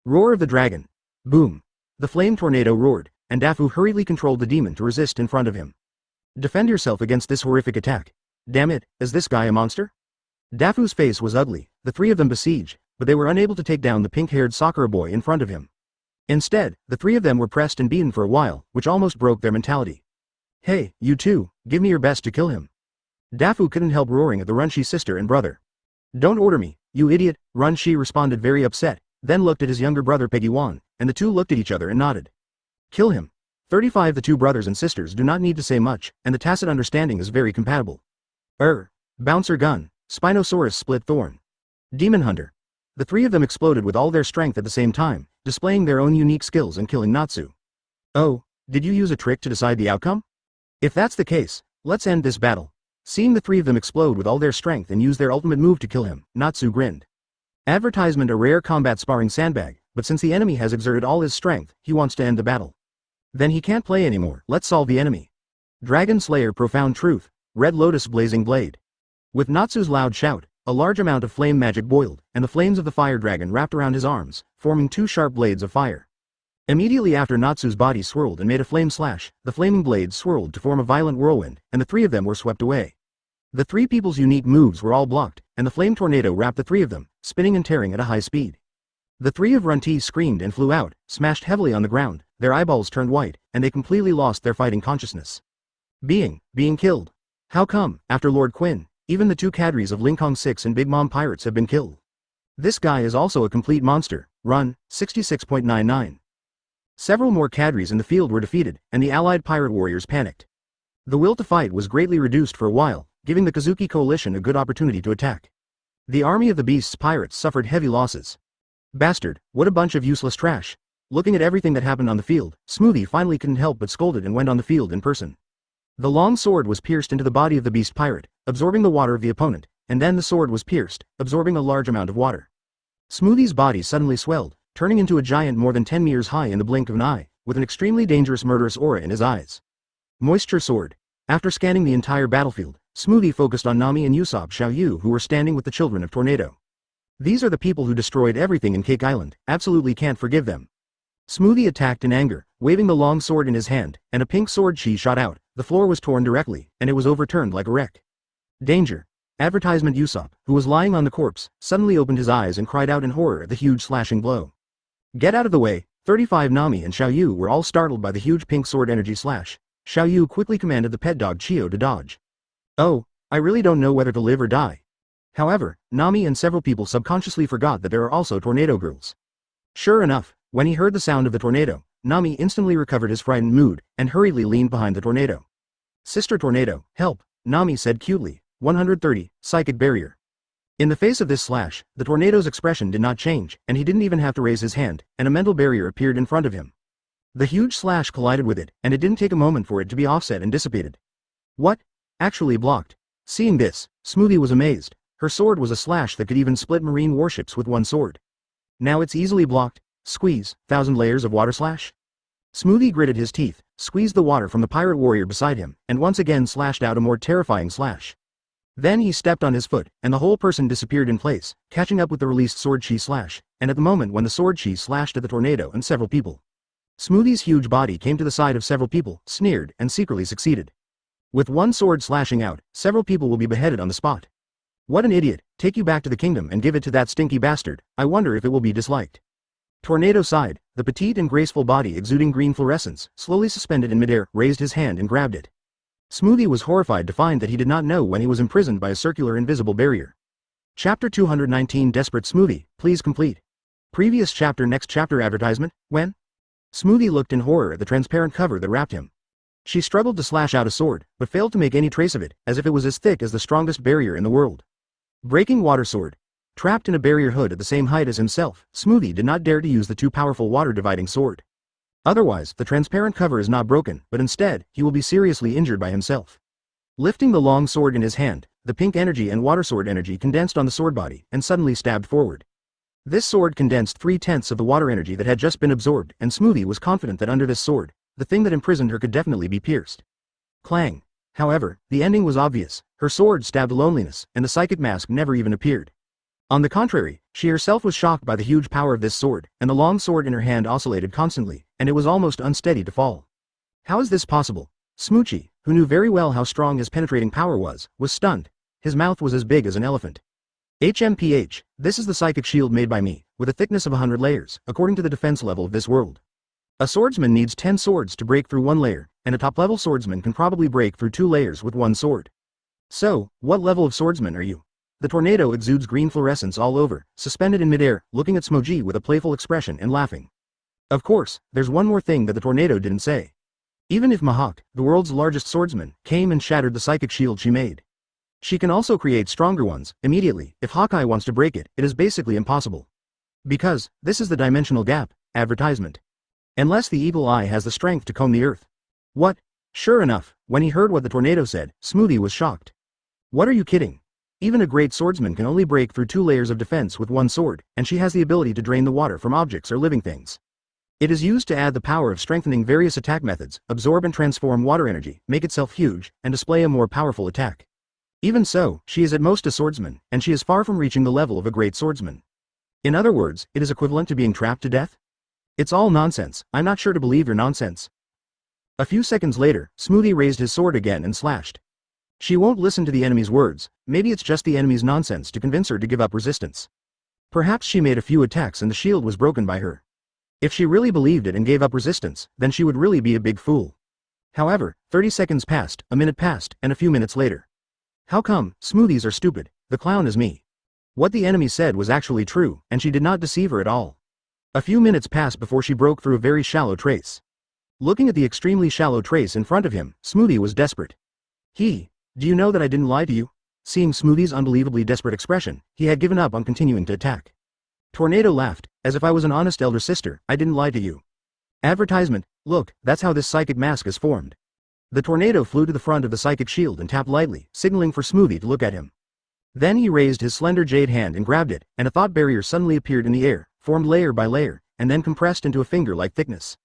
Speaker 1: Roar of the dragon. Boom. The flame tornado roared, and Dafu hurriedly controlled the demon to resist in front of him. Defend yourself against this horrific attack. Damn it, is this guy a monster? Dafu's face was ugly, the three of them besieged, but they were unable to take down the pink-haired Sakura boy in front of him. Instead, the three of them were pressed and beaten for a while, which almost broke their mentality. Hey, you two, give me your best to kill him. Dafu couldn't help roaring at the Runshi sister and brother. Don't order me, you idiot, Runshi responded very upset, then looked at his younger brother Peggy-wan, and the two looked at each other and nodded. Kill him. 35 The two brothers and sisters do not need to say much, and the tacit understanding is very compatible. Bouncer gun, Spinosaurus split thorn. Demon hunter. The three of them exploded with all their strength at the same time, displaying their own unique skills and killing Natsu. Oh, did you use a trick to decide the outcome? If that's the case, let's end this battle. Seeing the three of them explode with all their strength and use their ultimate move to kill him, Natsu grinned. Advertisement. A rare combat sparring sandbag, but since the enemy has exerted all his strength, he wants to end the battle. Then he can't play anymore. Let's solve the enemy. Dragon Slayer. Profound truth. Red Lotus Blazing Blade. With Natsu's loud shout, a large amount of flame magic boiled, and the flames of the fire dragon wrapped around his arms, forming two sharp blades of fire. Immediately after Natsu's body swirled and made a flame slash, the flaming blades swirled to form a violent whirlwind, and the three of them were swept away. The three people's unique moves were all blocked, and the flame tornado wrapped the three of them, spinning and tearing at a high speed. The three of Runti screamed and flew out, smashed heavily on the ground, their eyeballs turned white, and they completely lost their fighting consciousness. Being killed. How come, after Lord Quinn, even the two Cadres of Lingkong 6 and Big Mom pirates have been killed? This guy is also a complete monster. Run, 66.99. Several more Cadres in the field were defeated, and the allied pirate warriors panicked. The will to fight was greatly reduced for a while, giving the Kazuki coalition a good opportunity to attack. The army of the Beast's pirates suffered heavy losses. Bastard, what a bunch of useless trash. Looking at everything that happened on the field, Smoothie finally couldn't help but scolded and went on the field in person. The long sword was pierced into the body of the beast pirate, absorbing the water of the opponent, and then the sword was pierced, absorbing a large amount of water. Smoothie's body suddenly swelled, turning into a giant more than 10 meters high in the blink of an eye, with an extremely dangerous murderous aura in his eyes. Moisture sword. After scanning the entire battlefield, Smoothie focused on Nami and Usopp Xiaoyu, who were standing with the children of Tornado. These are the people who destroyed everything in Cake Island, absolutely can't forgive them. Smoothie attacked in anger, waving the long sword in his hand, and a pink sword chi shot out. The floor was torn directly, and it was overturned like a wreck. Danger. Advertisement. Usopp, who was lying on the corpse, suddenly opened his eyes and cried out in horror at the huge slashing blow. Get out of the way. 35 Nami and Xiaoyu were all startled by the huge pink sword energy slash. Xiaoyu quickly commanded the pet dog Chio to dodge. Oh, I really don't know whether to live or die. However, Nami and several people subconsciously forgot that there are also tornado girls. Sure enough, when he heard the sound of the tornado, Nami instantly recovered his frightened mood, and hurriedly leaned behind the tornado. Sister Tornado, help, Nami said cutely. 130, Psychic Barrier. In the face of this slash, the tornado's expression did not change, and he didn't even have to raise his hand, and a mental barrier appeared in front of him. The huge slash collided with it, and it didn't take a moment for it to be offset and dissipated. What? Actually blocked. Seeing this, Smoothie was amazed. Her sword was a slash that could even split marine warships with one sword. Now it's easily blocked. Squeeze, 1,000 layers of water slash? Smoothie gritted his teeth, squeezed the water from the pirate warrior beside him, and once again slashed out a more terrifying slash. Then he stepped on his foot, and the whole person disappeared in place, catching up with the released sword chi slash, and at the moment when the sword chi slashed at the tornado and several people. Smoothie's huge body came to the side of several people, sneered, and secretly succeeded. With one sword slashing out, several people will be beheaded on the spot. What an idiot, take you back to the kingdom and give it to that stinky bastard, I wonder if it will be disliked. Tornado sighed, the petite and graceful body exuding green fluorescence, slowly suspended in midair, raised his hand and grabbed it. Smoothie was horrified to find that he did not know when he was imprisoned by a circular invisible barrier. Chapter 219 Desperate Smoothie, please complete. Previous chapter next chapter advertisement, when? Smoothie looked in horror at the transparent cover that wrapped him. She struggled to slash out a sword, but failed to make any trace of it, as if it was as thick as the strongest barrier in the world. Breaking water sword. Trapped in a barrier hood at the same height as himself, Smoothie did not dare to use the too powerful water-dividing sword. Otherwise, the transparent cover is not broken, but instead, he will be seriously injured by himself. Lifting the long sword in his hand, the pink energy and water sword energy condensed on the sword body, and suddenly stabbed forward. This sword condensed 3/10 of the water energy that had just been absorbed, and Smoothie was confident that under this sword, the thing that imprisoned her could definitely be pierced. Clang. However, the ending was obvious. Her sword stabbed loneliness, and the psychic mask never even appeared. On the contrary, she herself was shocked by the huge power of this sword, and the long sword in her hand oscillated constantly, and it was almost unsteady to fall. How is this possible? Smoochie, who knew very well how strong his penetrating power was stunned. His mouth was as big as an elephant. HMPH, this is the psychic shield made by me, with a thickness of 100 layers, according to the defense level of this world. A swordsman needs 10 swords to break through one layer, and a top-level swordsman can probably break through 2 layers with one sword. So, what level of swordsman are you? The tornado exudes green fluorescence all over, suspended in midair, looking at Smoochie with a playful expression and laughing. Of course, there's one more thing that the tornado didn't say. Even if Mahawk, the world's largest swordsman, came and shattered the psychic shield she made, she can also create stronger ones, immediately. If Hawkeye wants to break it, it is basically impossible. Because, this is the dimensional gap, advertisement. Unless the Eagle Eye has the strength to comb the earth. What? Sure enough, when he heard what the tornado said, Smoothie was shocked. What are you kidding? Even a great swordsman can only break through 2 layers of defense with one sword, and she has the ability to drain the water from objects or living things. It is used to add the power of strengthening various attack methods, absorb and transform water energy, make itself huge, and display a more powerful attack. Even so, she is at most a swordsman, and she is far from reaching the level of a great swordsman. In other words, it is equivalent to being trapped to death? It's all nonsense, I'm not sure to believe your nonsense. A few seconds later, Smoothie raised his sword again and slashed. She won't listen to the enemy's words, maybe it's just the enemy's nonsense to convince her to give up resistance. Perhaps she made a few attacks and the shield was broken by her. If she really believed it and gave up resistance, then she would really be a big fool. However, 30 seconds passed, a minute passed, and a few minutes later. How come? Smoothies are stupid, the clown is me. What the enemy said was actually true, and she did not deceive her at all. A few minutes passed before she broke through a very shallow trace. Looking at the extremely shallow trace in front of him, Smoothie was desperate. Do you know that I didn't lie to you? Seeing Smoothie's unbelievably desperate expression, he had given up on continuing to attack. Tornado laughed, as if I was an honest elder sister, I didn't lie to you. Advertisement, look, that's how this psychic mask is formed. The tornado flew to the front of the psychic shield and tapped lightly, signaling for Smoothie to look at him. Then he raised his slender jade hand and grabbed it, and a thought barrier suddenly appeared in the air, formed layer by layer, and then compressed into a finger-like thickness.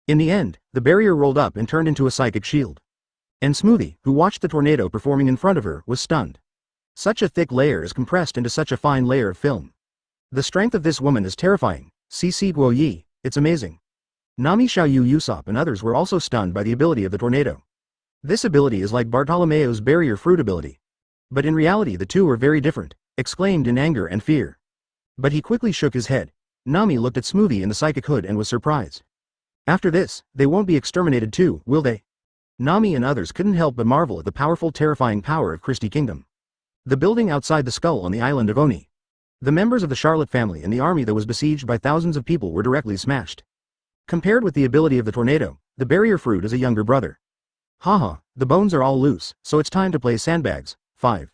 Speaker 1: In the end, the barrier rolled up and turned into a psychic shield. And Smoothie, who watched the tornado performing in front of her, was stunned. Such a thick layer is compressed into such a fine layer of film. The strength of this woman is terrifying. Cici Guo Yi, it's amazing. Nami Xiaoyu Usopp and others were also stunned by the ability of the tornado. This ability is like Bartolomeo's barrier fruit ability. But in reality the two are very different, exclaimed in anger and fear. But he quickly shook his head. Nami looked at Smoothie in the psychic hood and was surprised. After this, they won't be exterminated too, will they? Nami and others couldn't help but marvel at the powerful terrifying power of Christie Kingdom. The building outside the skull on the island of Oni. The members of the Charlotte family and the army that was besieged by thousands of people were directly smashed. Compared with the ability of the tornado, the barrier fruit is a younger brother. Haha, the bones are all loose, so it's time to play sandbags. 5.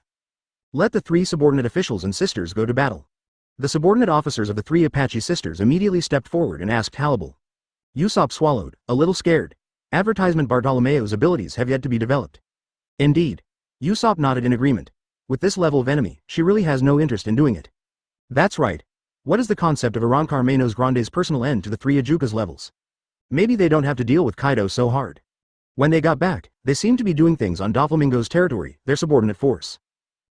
Speaker 1: Let the 3 subordinate officials and sisters go to battle. The subordinate officers of the 3 Apache sisters immediately stepped forward and asked Hannibal. Usopp swallowed, a little scared. Advertisement Bartolomeo's abilities have yet to be developed. Indeed. Usopp nodded in agreement. With this level of enemy, she really has no interest in doing it. That's right. What is the concept of Arrancar Menos Grande's personal end to the three Ajukas levels? Maybe they don't have to deal with Kaido so hard. When they got back, they seemed to be doing things on Doflamingo's territory, their subordinate force.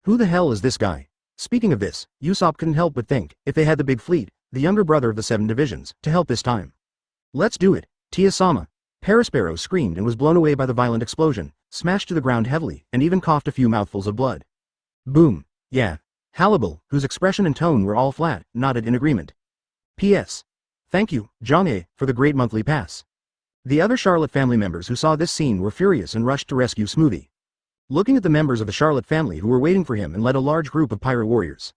Speaker 1: Who the hell is this guy? Speaking of this, Usopp couldn't help but think, if they had the big fleet, the younger brother of the 7 divisions, to help this time. Let's do it, Tia-sama. Perospero screamed and was blown away by the violent explosion, smashed to the ground heavily, and even coughed a few mouthfuls of blood. Boom. Yeah. Hannibal, whose expression and tone were all flat, nodded in agreement. P.S. Thank you, Jong-ae, for the great monthly pass. The other Charlotte family members who saw this scene were furious and rushed to rescue Smoothie. Looking at the members of the Charlotte family who were waiting for him and led a large group of pirate warriors.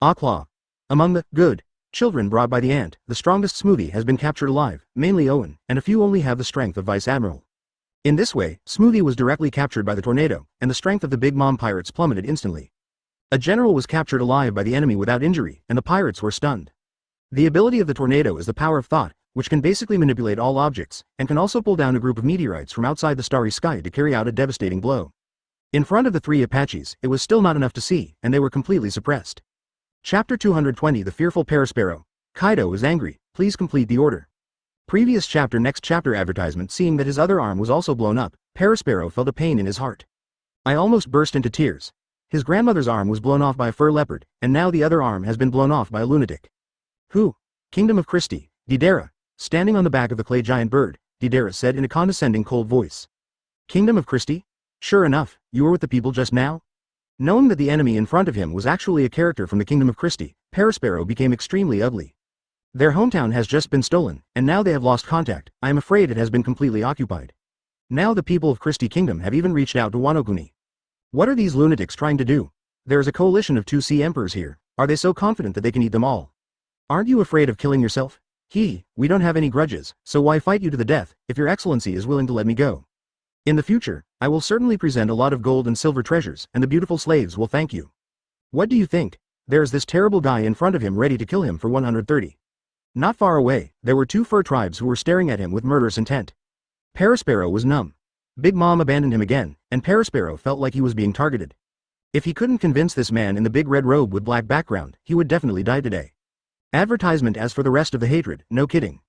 Speaker 1: Claw. Among the good children brought by the ant, the strongest Smoothie has been captured alive, mainly Owen, and a few only have the strength of Vice Admiral. In this way, Smoothie was directly captured by the tornado, and the strength of the Big Mom pirates plummeted instantly. A general was captured alive by the enemy without injury, and the pirates were stunned. The ability of the tornado is the power of thought, which can basically manipulate all objects, and can also pull down a group of meteorites from outside the starry sky to carry out a devastating blow. In front of the 3 Apaches, it was still not enough to see, and they were completely suppressed. Chapter 220 The Fearful Perospero. Kaido is angry, please complete the order. Previous chapter Next chapter advertisement. Seeing that his other arm was also blown up, Perospero felt a pain in his heart. I almost burst into tears. His grandmother's arm was blown off by a fur leopard, and now the other arm has been blown off by a lunatic. Who? Kingdom of Christie, Deidara. Standing on the back of the clay giant bird, Deidara said in a condescending cold voice. Kingdom of Christie? Sure enough, you were with the people just now? Knowing that the enemy in front of him was actually a character from the Kingdom of Christie, Perospero became extremely ugly. Their hometown has just been stolen, and now they have lost contact. I am afraid it has been completely occupied. Now the people of Christie Kingdom have even reached out to Wano Kuni. What are these lunatics trying to do? There is a coalition of 2 sea emperors here. Are they so confident that they can eat them all? Aren't you afraid of killing yourself? We don't have any grudges, so why fight you to the death, if your excellency is willing to let me go? In the future, I will certainly present a lot of gold and silver treasures, and the beautiful slaves will thank you. What do you think? There is this terrible guy in front of him ready to kill him for 130. Not far away, there were 2 fur tribes who were staring at him with murderous intent. Perospero was numb. Big Mom abandoned him again, and Perospero felt like he was being targeted. If he couldn't convince this man in the big red robe with black background, he would definitely die today. Advertisement. As for the rest of the hatred, no kidding.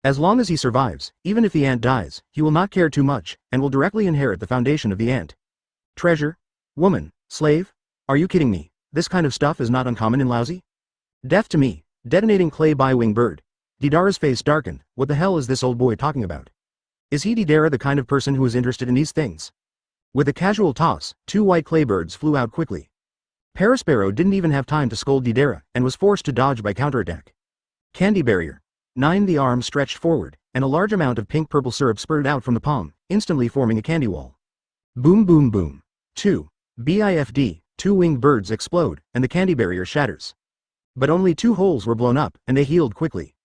Speaker 1: As long as he survives, even if the ant dies, he will not care too much, and will directly inherit the foundation of the ant. Treasure? Woman? Slave? Are you kidding me? This kind of stuff is not uncommon in Lousy? Death to me. Detonating clay bi-wing bird. Deidara's face darkened. What the hell is this old boy talking about? Is he Deidara the kind of person who is interested in these things? With a casual toss, 2 white clay birds flew out quickly. Perospero didn't even have time to scold Deidara, and was forced to dodge by counterattack. Candy barrier. 9 The arm stretched forward, and a large amount of pink-purple syrup spurted out from the palm, instantly forming a candy wall. Boom boom boom. 2. BIFD. 2 winged birds explode, and the candy barrier shatters. But only 2 holes were blown up, and they healed quickly.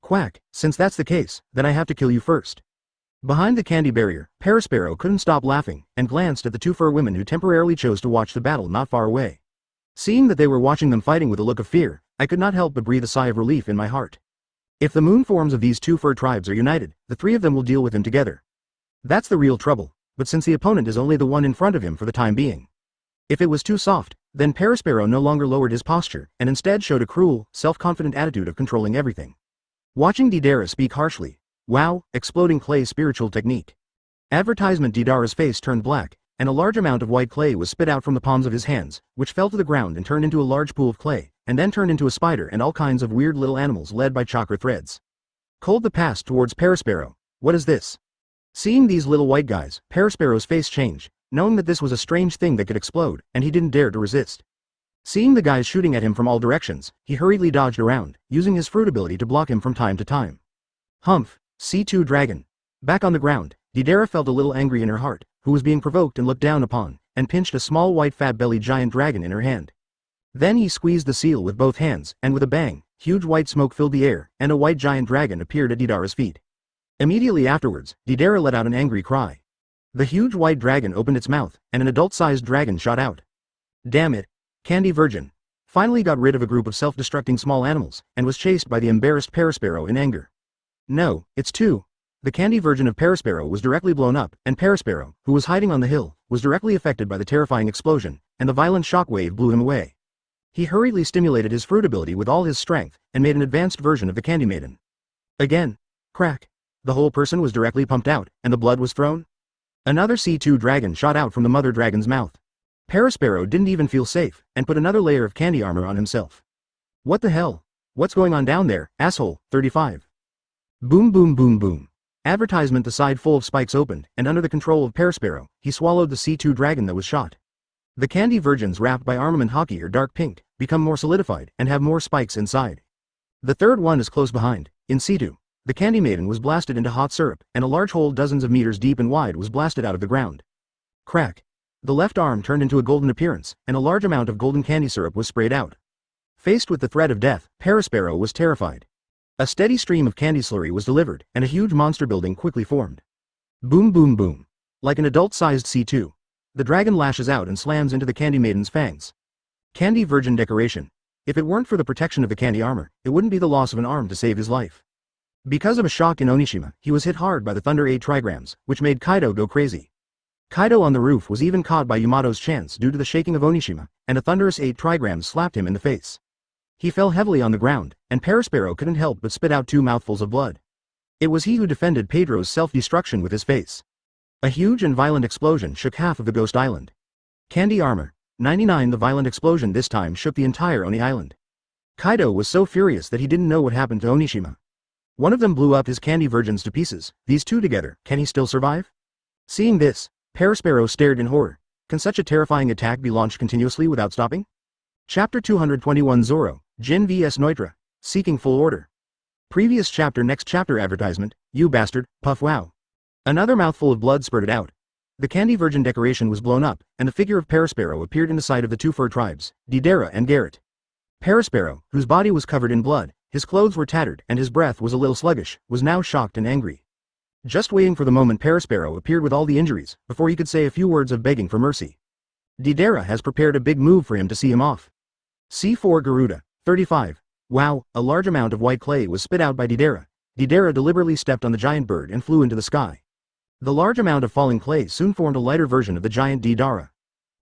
Speaker 1: Quack, since that's the case, then I have to kill you first. Behind the candy barrier, Perospero couldn't stop laughing, and glanced at the 2 fur women who temporarily chose to watch the battle not far away. Seeing that they were watching them fighting with a look of fear, I could not help but breathe a sigh of relief in my heart. If the moon forms of these 2 fur tribes are united, the 3 of them will deal with him together. That's the real trouble, but since the opponent is only the one in front of him for the time being. If it was too soft, then Perospero no longer lowered his posture, and instead showed a cruel, self-confident attitude of controlling everything. Watching Deidara speak harshly. Wow, exploding clay spiritual technique. Advertisement. Deidara's face turned black, and a large amount of white clay was spit out from the palms of his hands, which fell to the ground and turned into a large pool of clay, and then turned into a spider and all kinds of weird little animals led by chakra threads. Cold the passed towards Perospero. What is this? Seeing these little white guys, Perospero's face changed, knowing that this was a strange thing that could explode, and he didn't dare to resist. Seeing the guys shooting at him from all directions, he hurriedly dodged around, using his fruit ability to block him from time to time. Humph. C2 Dragon. Back on the ground, Deidara felt a little angry in her heart, who was being provoked and looked down upon, and pinched a small white fat-bellied giant dragon in her hand. Then he squeezed the seal with both hands, and with a bang, huge white smoke filled the air, and a white giant dragon appeared at Deidara's feet. Immediately afterwards, Deidara let out an angry cry. The huge white dragon opened its mouth, and an adult-sized dragon shot out. Damn it. Candy Virgin. Finally got rid of a group of self-destructing small animals, and was chased by the embarrassed Perospero in anger. No, it's two. The candy version of Perospero was directly blown up, and Perospero, who was hiding on the hill, was directly affected by the terrifying explosion, and the violent shockwave blew him away. He hurriedly stimulated his fruit ability with all his strength, and made an advanced version of the Candy Maiden. Again. Crack. The whole person was directly pumped out, and the blood was thrown. Another C2 dragon shot out from the mother dragon's mouth. Perospero didn't even feel safe, and put another layer of candy armor on himself. What the hell? What's going on down there, asshole? 35. Boom boom boom boom. Advertisement. The side full of spikes opened, and under the control of Perospero, he swallowed the C2 dragon that was shot. The candy virgins wrapped by armament hockey are dark pink, become more solidified, and have more spikes inside. The third one is close behind, in situ. The Candy Maiden was blasted into hot syrup, and a large hole dozens of meters deep and wide was blasted out of the ground. Crack. The left arm turned into a golden appearance, and a large amount of golden candy syrup was sprayed out. Faced with the threat of death, Perospero was terrified. A steady stream of candy slurry was delivered, and a huge monster building quickly formed. Boom boom boom. Like an adult-sized C2. The dragon lashes out and slams into the Candy Maiden's fangs. Candy Virgin decoration. If it weren't for the protection of the candy armor, it wouldn't be the loss of an arm to save his life. Because of a shock in Onigashima, he was hit hard by the Thunder 8 trigrams, which made Kaido go crazy. Kaido on the roof was even caught by Yamato's chance due to the shaking of Onigashima, and a thunderous 8 trigrams slapped him in the face. He fell heavily on the ground, and Perospero couldn't help but spit out 2 mouthfuls of blood. It was he who defended Pedro's self-destruction with his face. A huge and violent explosion shook half of the Ghost Island. Candy armor. 99. The violent explosion this time shook the entire Oni Island. Kaido was so furious that he didn't know what happened to Onigashima. One of them blew up his candy virgins to pieces. These two together, can he still survive? Seeing this, Perospero stared in horror. Can such a terrifying attack be launched continuously without stopping? Chapter 221. Zoro, Jin vs Neutra, seeking full order. Previous chapter. Next chapter advertisement. You bastard, puff wow. Another mouthful of blood spurted out. The Candy Virgin decoration was blown up, and the figure of Perospero appeared in the sight of the two fur tribes, Deidara and Garrett. Perospero, whose body was covered in blood, his clothes were tattered and his breath was a little sluggish, was now shocked and angry. Just waiting for the moment Perospero appeared with all the injuries, before he could say a few words of begging for mercy. Deidara has prepared a big move for him to see him off. C4 Garuda, 35. Wow, a large amount of white clay was spit out by Deidara. Deidara deliberately stepped on the giant bird and flew into the sky. The large amount of falling clay soon formed a lighter version of the giant Deidara.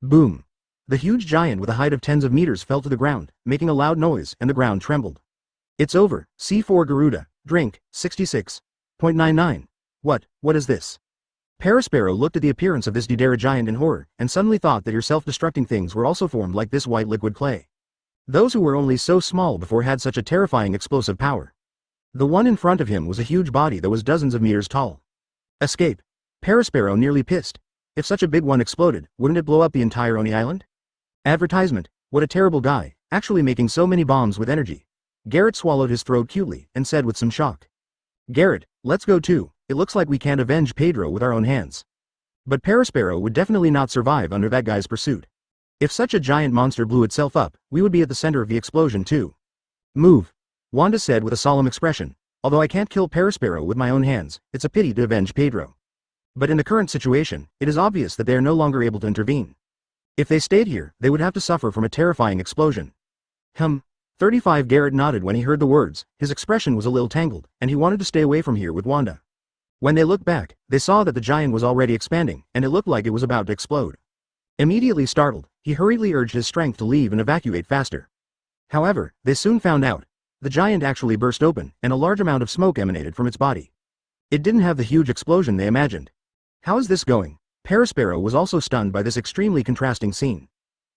Speaker 1: Boom. The huge giant with a height of tens of meters fell to the ground, making a loud noise, and the ground trembled. It's over. C4 Garuda, drink, 66.99. What is this? Perospero looked at the appearance of this Deidara giant in horror, and suddenly thought that your self-destructing things were also formed like this white liquid clay. Those who were only so small before had such a terrifying explosive power. The one in front of him was a huge body that was dozens of meters tall. Escape. Perospero nearly pissed. If such a big one exploded, wouldn't it blow up the entire Oni Island? Advertisement. What a terrible guy, actually making so many bombs with energy. Garrett swallowed his throat cutely, and said with some shock. Garrett, let's go too, it looks like we can't avenge Pedro with our own hands. But Perospero would definitely not survive under that guy's pursuit. If such a giant monster blew itself up, we would be at the center of the explosion too. Move. Wanda said with a solemn expression. Although I can't kill Perospero with my own hands, it's a pity to avenge Pedro. But in the current situation, it is obvious that they are no longer able to intervene. If they stayed here, they would have to suffer from a terrifying explosion. 35. Garrett nodded when he heard the words. His expression was a little tangled, and he wanted to stay away from here with Wanda. When they looked back, they saw that the giant was already expanding, and it looked like it was about to explode. Immediately startled, he hurriedly urged his strength to leave and evacuate faster. However, they soon found out. The giant actually burst open, and a large amount of smoke emanated from its body. It didn't have the huge explosion they imagined. How is this going? Perospero was also stunned by this extremely contrasting scene.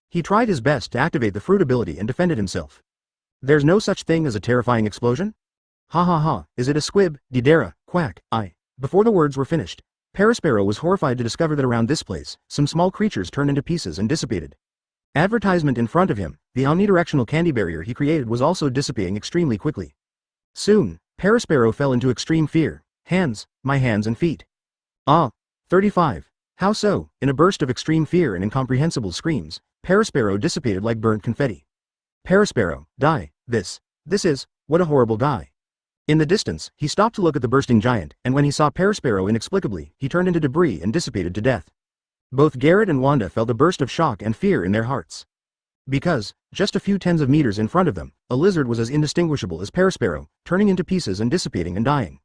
Speaker 1: He tried his best to activate the fruit ability and defended himself. There's no such thing as a terrifying explosion? Ha ha ha, is it a squib, Deidara, quack, I. Before the words were finished, Perospero was horrified to discover that around this place, some small creatures turned into pieces and dissipated. Advertisement in front of him, the omnidirectional candy barrier he created was also dissipating extremely quickly. Soon, Perospero fell into extreme fear. Hands, my hands and feet. 35. How so? In a burst of extreme fear and incomprehensible screams, Perospero dissipated like burnt confetti. Perospero, die, this is, what a horrible die. In the distance, he stopped to look at the bursting giant, and when he saw Perospero inexplicably, he turned into debris and dissipated to death. Both Garrett and Wanda felt a burst of shock and fear in their hearts. Because, just a few tens of meters in front of them, a lizard was as indistinguishable as Perospero, turning into pieces and dissipating and dying.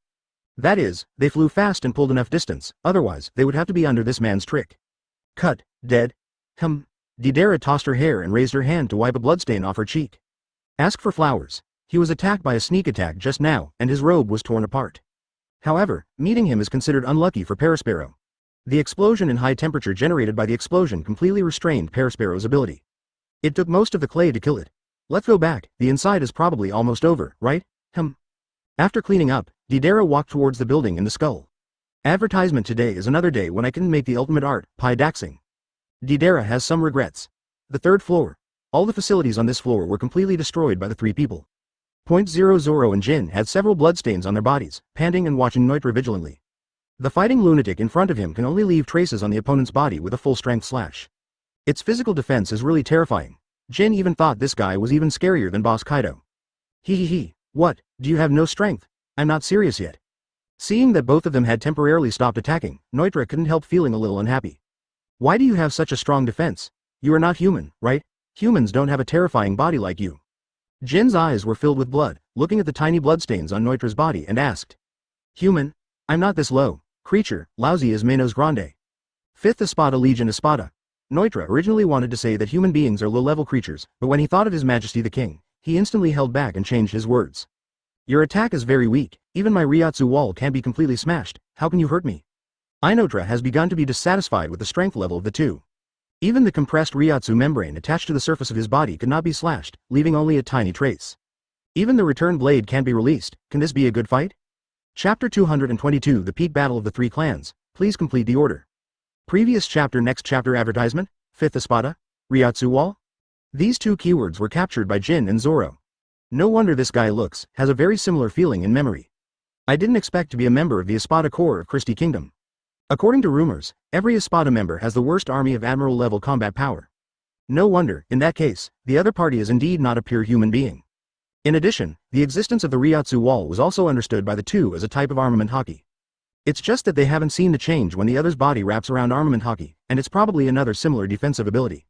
Speaker 1: That is, they flew fast and pulled enough distance, otherwise, they would have to be under this man's trick. Cut, dead. Deidara tossed her hair and raised her hand to wipe a bloodstain off her cheek. Ask for flowers. He was attacked by a sneak attack just now, and his robe was torn apart. However, meeting him is considered unlucky for Perospero. The explosion and high temperature generated by the explosion completely restrained Perospero's ability. It took most of the clay to kill it. Let's go back, the inside is probably almost over, right? After cleaning up, Deidara walked towards the building in the skull. Advertisement: today is another day when I couldn't make the ultimate art, pie daxing. Deidara has some regrets. The third floor. All the facilities on this floor were completely destroyed by the three people. Zoro and Jin had several bloodstains on their bodies, panting and watching Neutra vigilantly. The fighting lunatic in front of him can only leave traces on the opponent's body with a full-strength slash. Its physical defense is really terrifying. Jin even thought this guy was even scarier than Boss Kaido. What, do you have no strength? I'm not serious yet. Seeing that both of them had temporarily stopped attacking, Neutra couldn't help feeling a little unhappy. Why do you have such a strong defense? You are not human, right? Humans don't have a terrifying body like you. Jin's eyes were filled with blood, looking at the tiny bloodstains on Neutra's body and asked. Human? I'm not this low. Creature, lousy as Menos Grande. 5th Espada Legion Espada. Neutra originally wanted to say that human beings are low-level creatures, but when he thought of His Majesty the King, he instantly held back and changed his words. Your attack is very weak, even my Ryatsu wall can't be completely smashed, how can you hurt me? Inoda has begun to be dissatisfied with the strength level of the two. Even the compressed Ryatsu membrane attached to the surface of his body could not be slashed, leaving only a tiny trace. Even the return blade can't be released, can this be a good fight? Chapter 222 The Peak Battle of the Three Clans, please complete the order. Previous chapter. Next chapter. Advertisement, 5th Espada, Ryatsu wall? These two keywords were captured by Jin and Zoro. No wonder this guy has a very similar feeling in memory. I didn't expect to be a member of the Espada Corps of Christie Kingdom. According to rumors, every Espada member has the worst army of admiral-level combat power. No wonder, in that case, the other party is indeed not a pure human being. In addition, the existence of the Ryatsu wall was also understood by the two as a type of armament hockey. It's just that they haven't seen the change when the other's body wraps around armament hockey, and it's probably another similar defensive ability.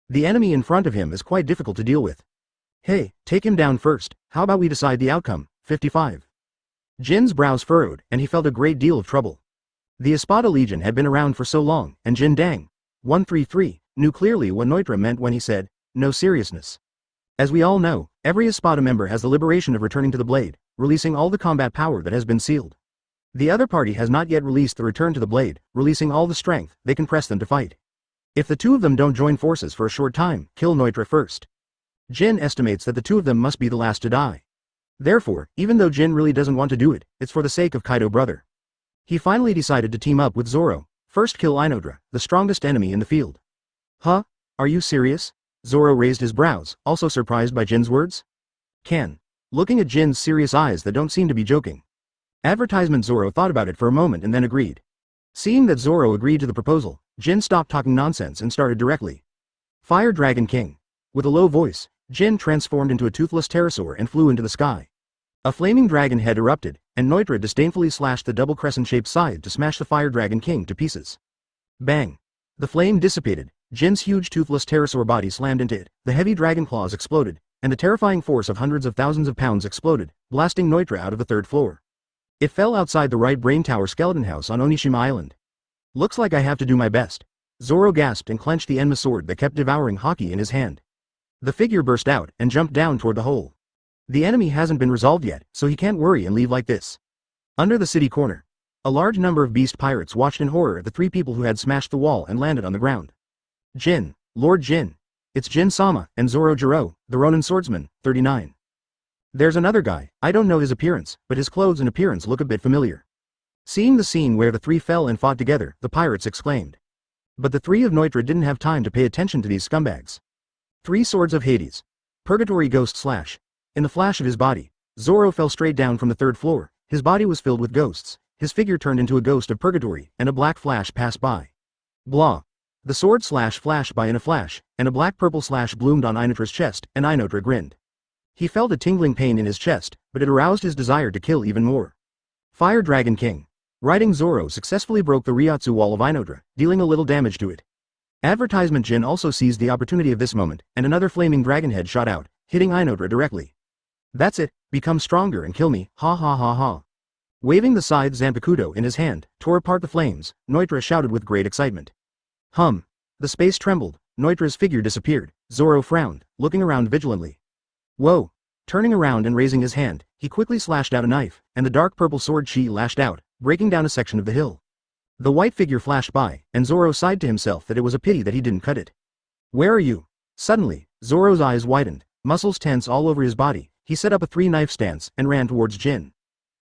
Speaker 1: The enemy in front of him is quite difficult to deal with. Hey, take him down first, how about we decide the outcome, 55. Jin's brows furrowed, and he felt a great deal of trouble. The Espada Legion had been around for so long, and Jin 133, knew clearly what Neutra meant when he said, no seriousness. As we all know, every Espada member has the liberation of returning to the blade, releasing all the combat power that has been sealed. The other party has not yet released the return to the blade, releasing all the strength, they can press them to fight. If the two of them don't join forces for a short time, kill Neutra first. Jin estimates that the two of them must be the last to die. Therefore, even though Jin really doesn't want to do it, it's for the sake of Kaido brother. He finally decided to team up with Zoro, first kill Inoda, the strongest enemy in the field. Huh? Are you serious? Zoro raised his brows, also surprised by Jin's words. Looking at Jin's serious eyes that don't seem to be joking. Advertisement. Zoro thought about it for a moment and then agreed. Seeing that Zoro agreed to the proposal, Jin stopped talking nonsense and started directly. Fire Dragon King. With a low voice, Jin transformed into a toothless pterosaur and flew into the sky. A flaming dragon head erupted, and Neutra disdainfully slashed the double crescent-shaped scythe to smash the Fire Dragon King to pieces. Bang! The flame dissipated, Jin's huge toothless pterosaur body slammed into it, the heavy dragon claws exploded, and the terrifying force of hundreds of thousands of pounds exploded, blasting Neutra out of the third floor. It fell outside the right brain tower skeleton house on Onigashima Island. Looks like I have to do my best. Zoro gasped and clenched the Enma sword that kept devouring Haki in his hand. The figure burst out and jumped down toward the hole. The enemy hasn't been resolved yet, so he can't worry and leave like this. Under the city corner, a large number of beast pirates watched in horror at the three people who had smashed the wall and landed on the ground. Jin, Lord Jin. It's Jin-sama, and Zoro Jiro, the Ronin swordsman, 39. There's another guy, I don't know his appearance, but his clothes and appearance look a bit familiar. Seeing the scene where the three fell and fought together, the pirates exclaimed. But the three of Neutra didn't have time to pay attention to these scumbags. 3 Swords of Hades. Purgatory Ghost Slash. In the flash of his body, Zoro fell straight down from the third floor, his body was filled with ghosts, his figure turned into a ghost of purgatory, and a black flash passed by. Blah. The sword slash flashed by in a flash, and a black-purple slash bloomed on Inotra's chest, and Inotra grinned. He felt a tingling pain in his chest, but it aroused his desire to kill even more. Fire Dragon King. Riding Zoro successfully broke the Ryatsu wall of Inoda, dealing a little damage to it. Advertisement. Jin also seized the opportunity of this moment, and another flaming dragon head shot out, hitting Inoda directly. That's it, become stronger and kill me, ha ha ha ha. Waving the scythe Zanpakuto in his hand, tore apart the flames, Neutra shouted with great excitement. Hum. The space trembled, Neutra's figure disappeared, Zoro frowned, looking around vigilantly. Whoa. Turning around and raising his hand, he quickly slashed out a knife, and the dark purple sword chi lashed out, breaking down a section of the hill. The white figure flashed by, and Zoro sighed to himself that it was a pity that he didn't cut it. Where are you? Suddenly, Zoro's eyes widened, muscles tense all over his body, he set up a three-knife stance and ran towards Jin.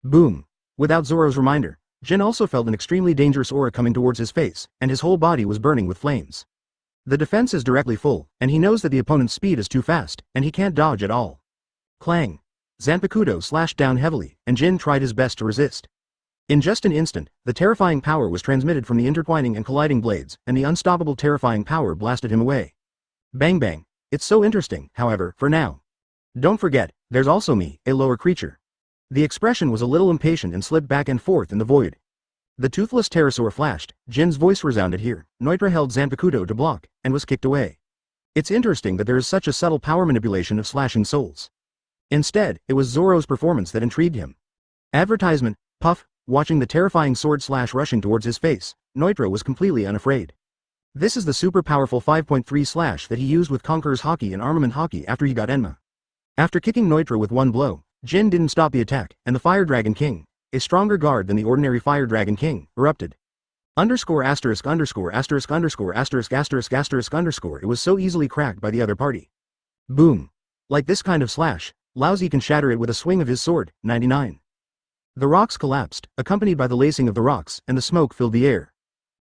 Speaker 1: Boom. Without Zoro's reminder, Jin also felt an extremely dangerous aura coming towards his face, and his whole body was burning with flames. The defense is directly full, and he knows that the opponent's speed is too fast, and he can't dodge at all. Clang. Zanpakuto slashed down heavily, and Jin tried his best to resist. In just an instant, the terrifying power was transmitted from the intertwining and colliding blades, and the unstoppable terrifying power blasted him away. Bang bang. It's so interesting, however, for now. Don't forget, there's also me, a lower creature. The expression was a little impatient and slid back and forth in the void. The toothless pterosaur flashed, Jin's voice resounded here, Neutra held Zanpakuto to block, and was kicked away. It's interesting that there is such a subtle power manipulation of slashing souls. Instead, it was Zoro's performance that intrigued him. Advertisement, puff, watching the terrifying sword slash rushing towards his face, Neutra was completely unafraid. This is the super powerful 5.3 slash that he used with Conqueror's Haki and Armament Haki after he got Enma. After kicking Neutra with one blow, Jin didn't stop the attack, and the Fire Dragon King, a stronger guard than the ordinary Fire Dragon King, erupted. It was so easily cracked by the other party. Boom. Like this kind of slash, Lousy can shatter it with a swing of his sword, 99. The rocks collapsed, accompanied by the lacing of the rocks, and the smoke filled the air.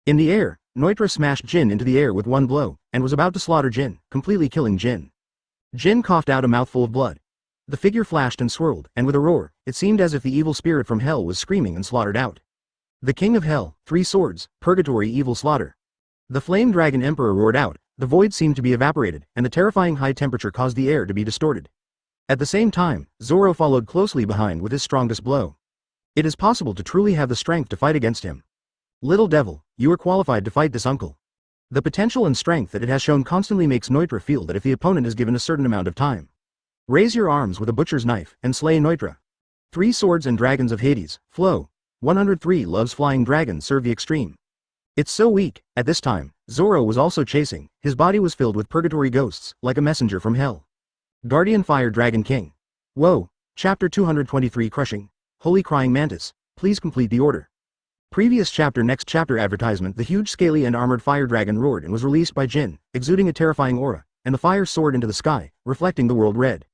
Speaker 1: In the air, Neutra smashed Jin into the air with one blow, and was about to slaughter Jin, completely killing Jin. Jin coughed out a mouthful of blood. The figure flashed and swirled, and with a roar, it seemed as if the evil spirit from hell was screaming and slaughtered out. The King of Hell, 3 swords, purgatory evil slaughter. The Flame Dragon Emperor roared out, the void seemed to be evaporated, and the terrifying high temperature caused the air to be distorted. At the same time, Zoro followed closely behind with his strongest blow. It is possible to truly have the strength to fight against him. Little devil, you are qualified to fight this uncle. The potential and strength that it has shown constantly makes Neutra feel that if the opponent is given a certain amount of time. Raise your arms with a butcher's knife, and slay Neutra. 3 swords and dragons of Hades, flow. 103 loves flying dragons serve the extreme. It's so weak. At this time, Zoro was also chasing, his body was filled with purgatory ghosts, like a messenger from hell. Guardian Fire Dragon King. Whoa. Chapter 223 Crushing. Holy Crying Mantis, please complete the order. Previous chapter. Next chapter advertisement. The huge scaly and armored fire dragon roared and was released by Jin, exuding a terrifying aura, and the fire soared into the sky, reflecting the world red.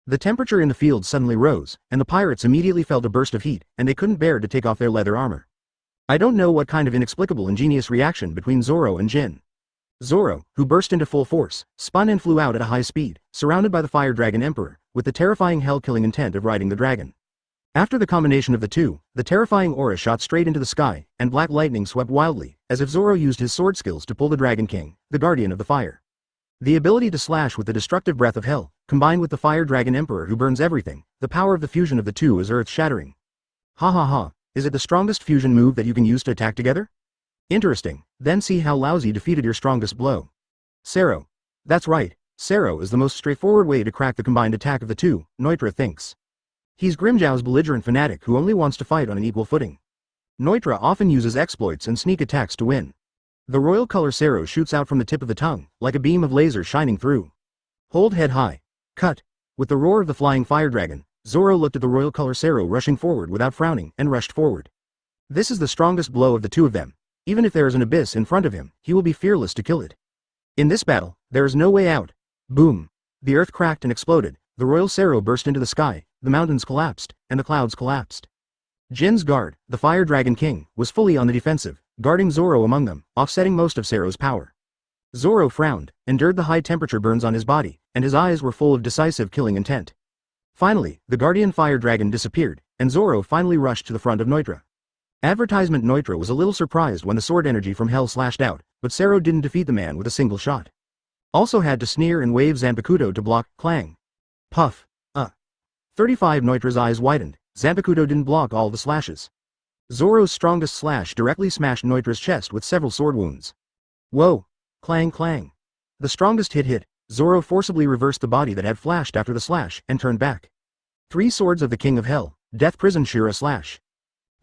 Speaker 1: The temperature in the field suddenly rose, and the pirates immediately felt a burst of heat, and they couldn't bear to take off their leather armor. I don't know what kind of inexplicable ingenious reaction between Zoro and Jin. Zoro, who burst into full force, spun and flew out at a high speed, surrounded by the Fire Dragon Emperor, with the terrifying hell-killing intent of riding the dragon. After the combination of the two, the terrifying aura shot straight into the sky, and black lightning swept wildly, as if Zoro used his sword skills to pull the Dragon King, the guardian of the fire. The ability to slash with the destructive breath of hell, combined with the Fire Dragon Emperor who burns everything, the power of the fusion of the two is earth-shattering. Ha ha ha, is it the strongest fusion move that you can use to attack together? Interesting, then see how Lousy defeated your strongest blow. Sero. That's right, Sero is the most straightforward way to crack the combined attack of the two, Neutra thinks. He's Grimjow's belligerent fanatic who only wants to fight on an equal footing. Neutra often uses exploits and sneak attacks to win. The royal color Sero shoots out from the tip of the tongue, like a beam of laser shining through. Hold head high. Cut. With the roar of the flying fire dragon, Zoro looked at the royal color Sero rushing forward without frowning, and rushed forward. This is the strongest blow of the two of them. Even if there is an abyss in front of him, he will be fearless to kill it. In this battle, there is no way out. Boom. The earth cracked and exploded, the royal Sero burst into the sky, the mountains collapsed, and the clouds collapsed. Jin's guard, the Fire Dragon King, was fully on the defensive, guarding Zoro among them, offsetting most of Sero's power. Zoro frowned, endured the high temperature burns on his body, and his eyes were full of decisive killing intent. Finally, the Guardian Fire Dragon disappeared, and Zoro finally rushed to the front of Neutra. Advertisement. Neutra was a little surprised when the sword energy from hell slashed out, but Sero didn't defeat the man with a single shot. Also had to sneer and wave Zanpakuto to block. Clang. Puff. 35. Neutra's eyes widened. Zanpakuto didn't block all the slashes. Zoro's strongest slash directly smashed Neutra's chest with several sword wounds. Whoa. Clang clang. The strongest hit. Zoro forcibly reversed the body that had flashed after the slash, and turned back. 3 swords of the King of Hell, Death Prison Shura slash.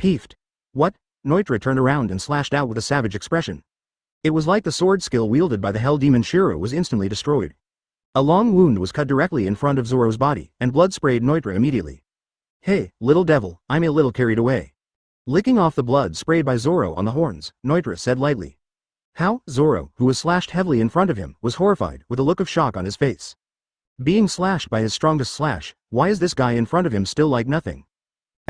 Speaker 1: Peeved. What? Neutra turned around and slashed out with a savage expression. It was like the sword skill wielded by the Hell Demon Shiro was instantly destroyed. A long wound was cut directly in front of Zoro's body, and blood sprayed Neutra immediately. Hey, little devil, I'm a little carried away. Licking off the blood sprayed by Zoro on the horns, Neutra said lightly. How? Zoro, who was slashed heavily in front of him, was horrified, with a look of shock on his face. Being slashed by his strongest slash, why is this guy in front of him still like nothing?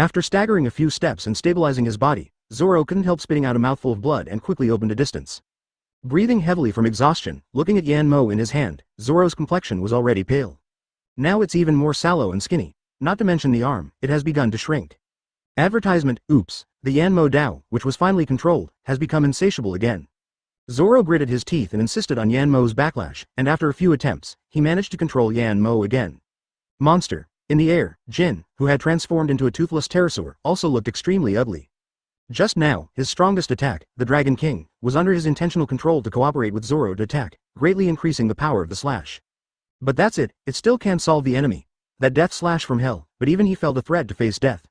Speaker 1: After staggering a few steps and stabilizing his body, Zoro couldn't help spitting out a mouthful of blood and quickly opened a distance. Breathing heavily from exhaustion, looking at Yanmo in his hand, Zoro's complexion was already pale. Now it's even more sallow and skinny, not to mention the arm, it has begun to shrink. Advertisement, oops, the Yanmo Dao, which was finally controlled, has become insatiable again. Zoro gritted his teeth and insisted on Yanmo's backlash, and after a few attempts, he managed to control Yanmo again. Monster. In the air, Jin, who had transformed into a toothless pterosaur, also looked extremely ugly. Just now, his strongest attack, the Dragon King, was under his intentional control to cooperate with Zoro to attack, greatly increasing the power of the slash. But that's it still can't solve the enemy. That death slash from hell, but even he felt a threat to face death.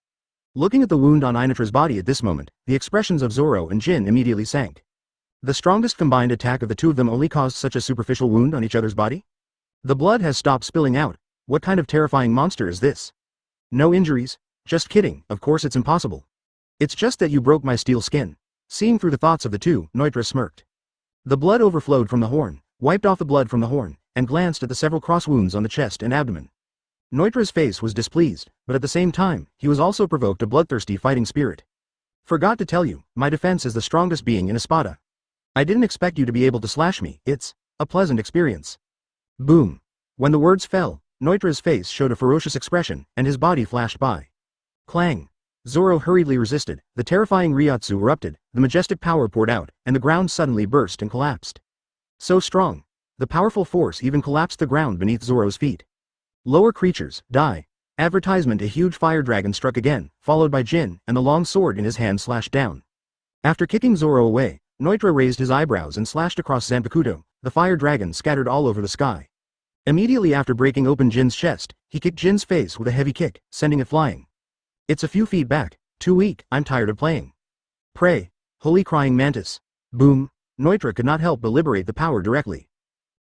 Speaker 1: Looking at the wound on Inatra's body at this moment, the expressions of Zoro and Jin immediately sank. The strongest combined attack of the two of them only caused such a superficial wound on each other's body? The blood has stopped spilling out. What kind of terrifying monster is this? No injuries? Just kidding, of course it's impossible. It's just that you broke my steel skin. Seeing through the thoughts of the two, Neutra smirked. The blood overflowed from the horn, wiped off the blood from the horn, and glanced at the several cross wounds on the chest and abdomen. Neutra's face was displeased, but at the same time, he was also provoked a bloodthirsty fighting spirit. Forgot to tell you, my defense is the strongest being in Espada. I didn't expect you to be able to slash me, it's a pleasant experience. Boom. When the words fell, Neutra's face showed a ferocious expression, and his body flashed by. Clang. Zoro hurriedly resisted, the terrifying Ryotsu erupted, the majestic power poured out, and the ground suddenly burst and collapsed. So strong. The powerful force even collapsed the ground beneath Zoro's feet. Lower creatures, die. Advertisement. A huge fire dragon struck again, followed by Jin, and the long sword in his hand slashed down. After kicking Zoro away, Neutra raised his eyebrows and slashed across Zanpakuto, the fire dragon scattered all over the sky. Immediately after breaking open Jin's chest, he kicked Jin's face with a heavy kick, sending it flying. It's a few feet back. Too weak, I'm tired of playing. Pray. Holy crying mantis. Boom. Neutra could not help but liberate the power directly.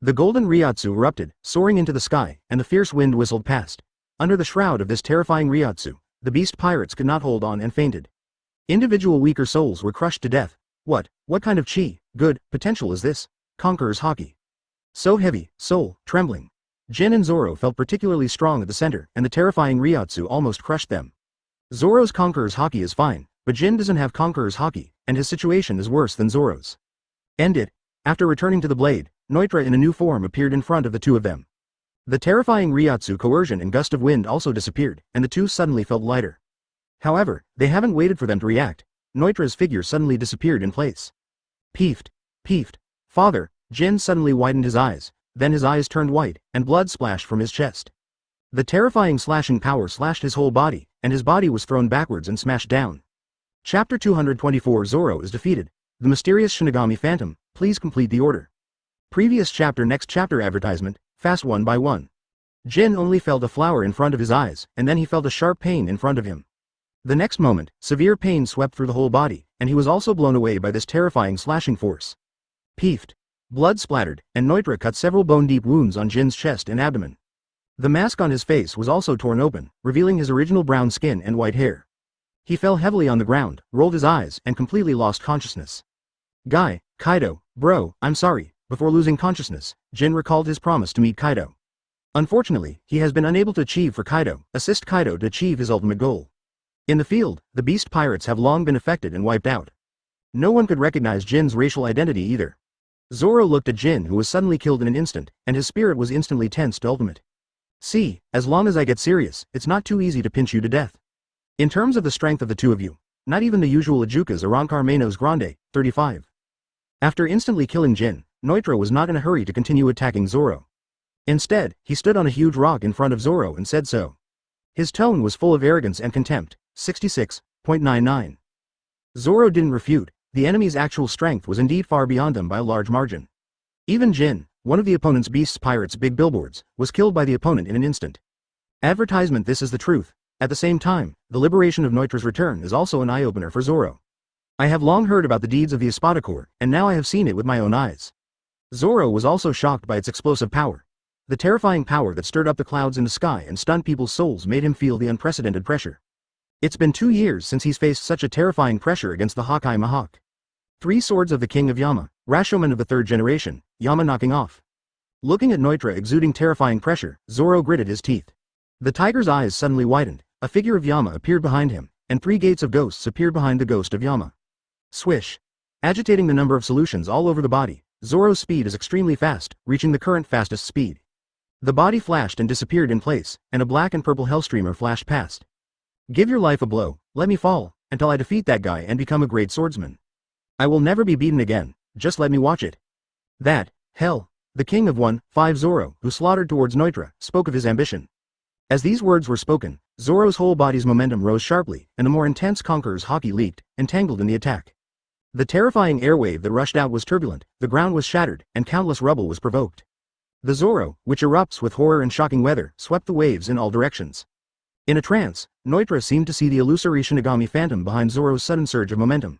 Speaker 1: The golden Ryotsu erupted, soaring into the sky, and the fierce wind whistled past. Under the shroud of this terrifying Ryotsu, the beast pirates could not hold on and fainted. Individual weaker souls were crushed to death. What kind of good potential is this? Conqueror's Haki. So heavy, soul, trembling. Jin and Zoro felt particularly strong at the center, and the terrifying Ryotsu almost crushed them. Zoro's Conqueror's Haki is fine, but Jin doesn't have Conqueror's Haki, and his situation is worse than Zoro's. End it. After returning to the blade, Neutra in a new form appeared in front of the two of them. The terrifying Ryotsu coercion and gust of wind also disappeared, and the two suddenly felt lighter. However, they haven't waited for them to react. Neutra's figure suddenly disappeared in place. Peeved. Father. Jin suddenly widened his eyes, then his eyes turned white, and blood splashed from his chest. The terrifying slashing power slashed his whole body, and his body was thrown backwards and smashed down. Chapter 224. Zoro is defeated. The mysterious Shinigami Phantom, please complete the order. Previous chapter. Next chapter. Advertisement, fast one by one. Jin only felt a flower in front of his eyes, and then he felt a sharp pain in front of him. The next moment, severe pain swept through the whole body, and he was also blown away by this terrifying slashing force. Peeved. Blood splattered, and Neutra cut several bone-deep wounds on Jin's chest and abdomen. The mask on his face was also torn open, revealing his original brown skin and white hair. He fell heavily on the ground, rolled his eyes, and completely lost consciousness. Kaido, bro, I'm sorry. Before losing consciousness, Jin recalled his promise to meet Kaido. Unfortunately, he has been unable to assist Kaido to achieve his ultimate goal. In the field, the beast pirates have long been affected and wiped out. No one could recognize Jin's racial identity either. Zoro looked at Jin, who was suddenly killed in an instant, and his spirit was instantly tensed to ultimate. See, as long as I get serious, it's not too easy to pinch you to death. In terms of the strength of the two of you, not even the usual Ajukas Arrancar Menos Grande, 35. After instantly killing Jin, Neutra was not in a hurry to continue attacking Zoro. Instead, he stood on a huge rock in front of Zoro and said so. His tone was full of arrogance and contempt. 66.99. Zoro didn't refute. The enemy's actual strength was indeed far beyond them by a large margin. Even Jin, one of the opponent's beast pirates' big billboards, was killed by the opponent in an instant. Advertisement. This is the truth. At the same time, the liberation of Neutra's return is also an eye-opener for Zoro. I have long heard about the deeds of the Espada Corps, and now I have seen it with my own eyes. Zoro was also shocked by its explosive power. The terrifying power that stirred up the clouds in the sky and stunned people's souls made him feel the unprecedented pressure. It's been 2 years since he's faced such a terrifying pressure against the Hawkeye Mahawk. 3 swords of the King of Yama, Rashomon of the 3rd generation, Yama knocking off. Looking at Neutra exuding terrifying pressure, Zoro gritted his teeth. The tiger's eyes suddenly widened, a figure of Yama appeared behind him, and 3 gates of ghosts appeared behind the ghost of Yama. Swish. Agitating the number of solutions all over the body, Zoro's speed is extremely fast, reaching the current fastest speed. The body flashed and disappeared in place, and a black and purple hellstreamer flashed past. Give your life a blow, let me fall, until I defeat that guy and become a great swordsman. I will never be beaten again, just let me watch it. That, hell, the king of 1-5 Zoro, who slaughtered towards Neutra, spoke of his ambition. As these words were spoken, Zoro's whole body's momentum rose sharply, and the more intense conqueror's haki leaped, entangled in the attack. The terrifying airwave that rushed out was turbulent, the ground was shattered, and countless rubble was provoked. The Zoro, which erupts with horror and shocking weather, swept the waves in all directions. In a trance, Neutra seemed to see the illusory Shinigami phantom behind Zoro's sudden surge of momentum.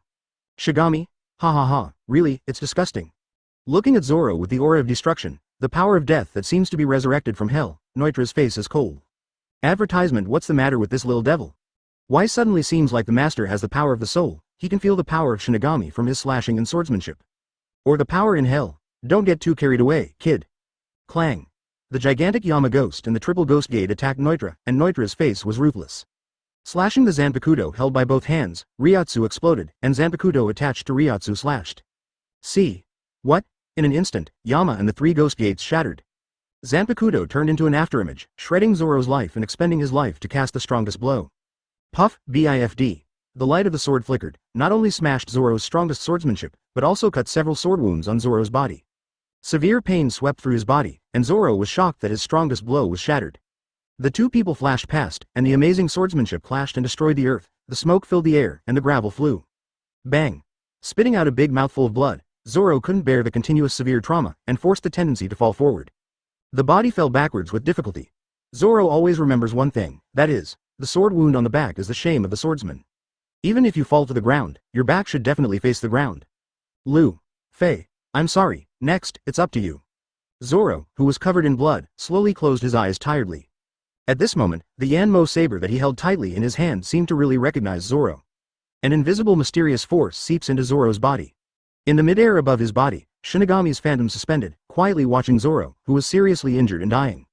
Speaker 1: Shigami? Ha ha ha, really, it's disgusting. Looking at Zoro with the aura of destruction, the power of death that seems to be resurrected from hell, Neutra's face is cold. Advertisement. What's the matter with this little devil? Why suddenly seems like the master has the power of the soul, he can feel the power of Shinigami from his slashing and swordsmanship. Or the power in hell, don't get too carried away, kid. Clang. The gigantic Yama ghost and the triple ghost gate attacked Neutra, and Neutra's face was ruthless. Slashing the Zanpakuto held by both hands, Ryotsu exploded, and Zanpakuto attached to Ryotsu slashed. See? What? In an instant, Yama and the 3 ghost gates shattered. Zanpakuto turned into an afterimage, shredding Zoro's life and expending his life to cast the strongest blow. Puff, BIFD. The light of the sword flickered, not only smashed Zoro's strongest swordsmanship, but also cut several sword wounds on Zoro's body. Severe pain swept through his body, and Zoro was shocked that his strongest blow was shattered. The 2 people flashed past, and the amazing swordsmanship clashed and destroyed the earth, the smoke filled the air, and the gravel flew. Bang! Spitting out a big mouthful of blood, Zoro couldn't bear the continuous severe trauma, and forced the tendency to fall forward. The body fell backwards with difficulty. Zoro always remembers one thing, that is, the sword wound on the back is the shame of the swordsman. Even if you fall to the ground, your back should definitely face the ground. Fei, I'm sorry, next, it's up to you. Zoro, who was covered in blood, slowly closed his eyes tiredly. At this moment, the Yanmo saber that he held tightly in his hand seemed to really recognize Zoro. An invisible mysterious force seeps into Zoro's body. In the midair above his body, Shinigami's phantom suspended, quietly watching Zoro, who was seriously injured and dying.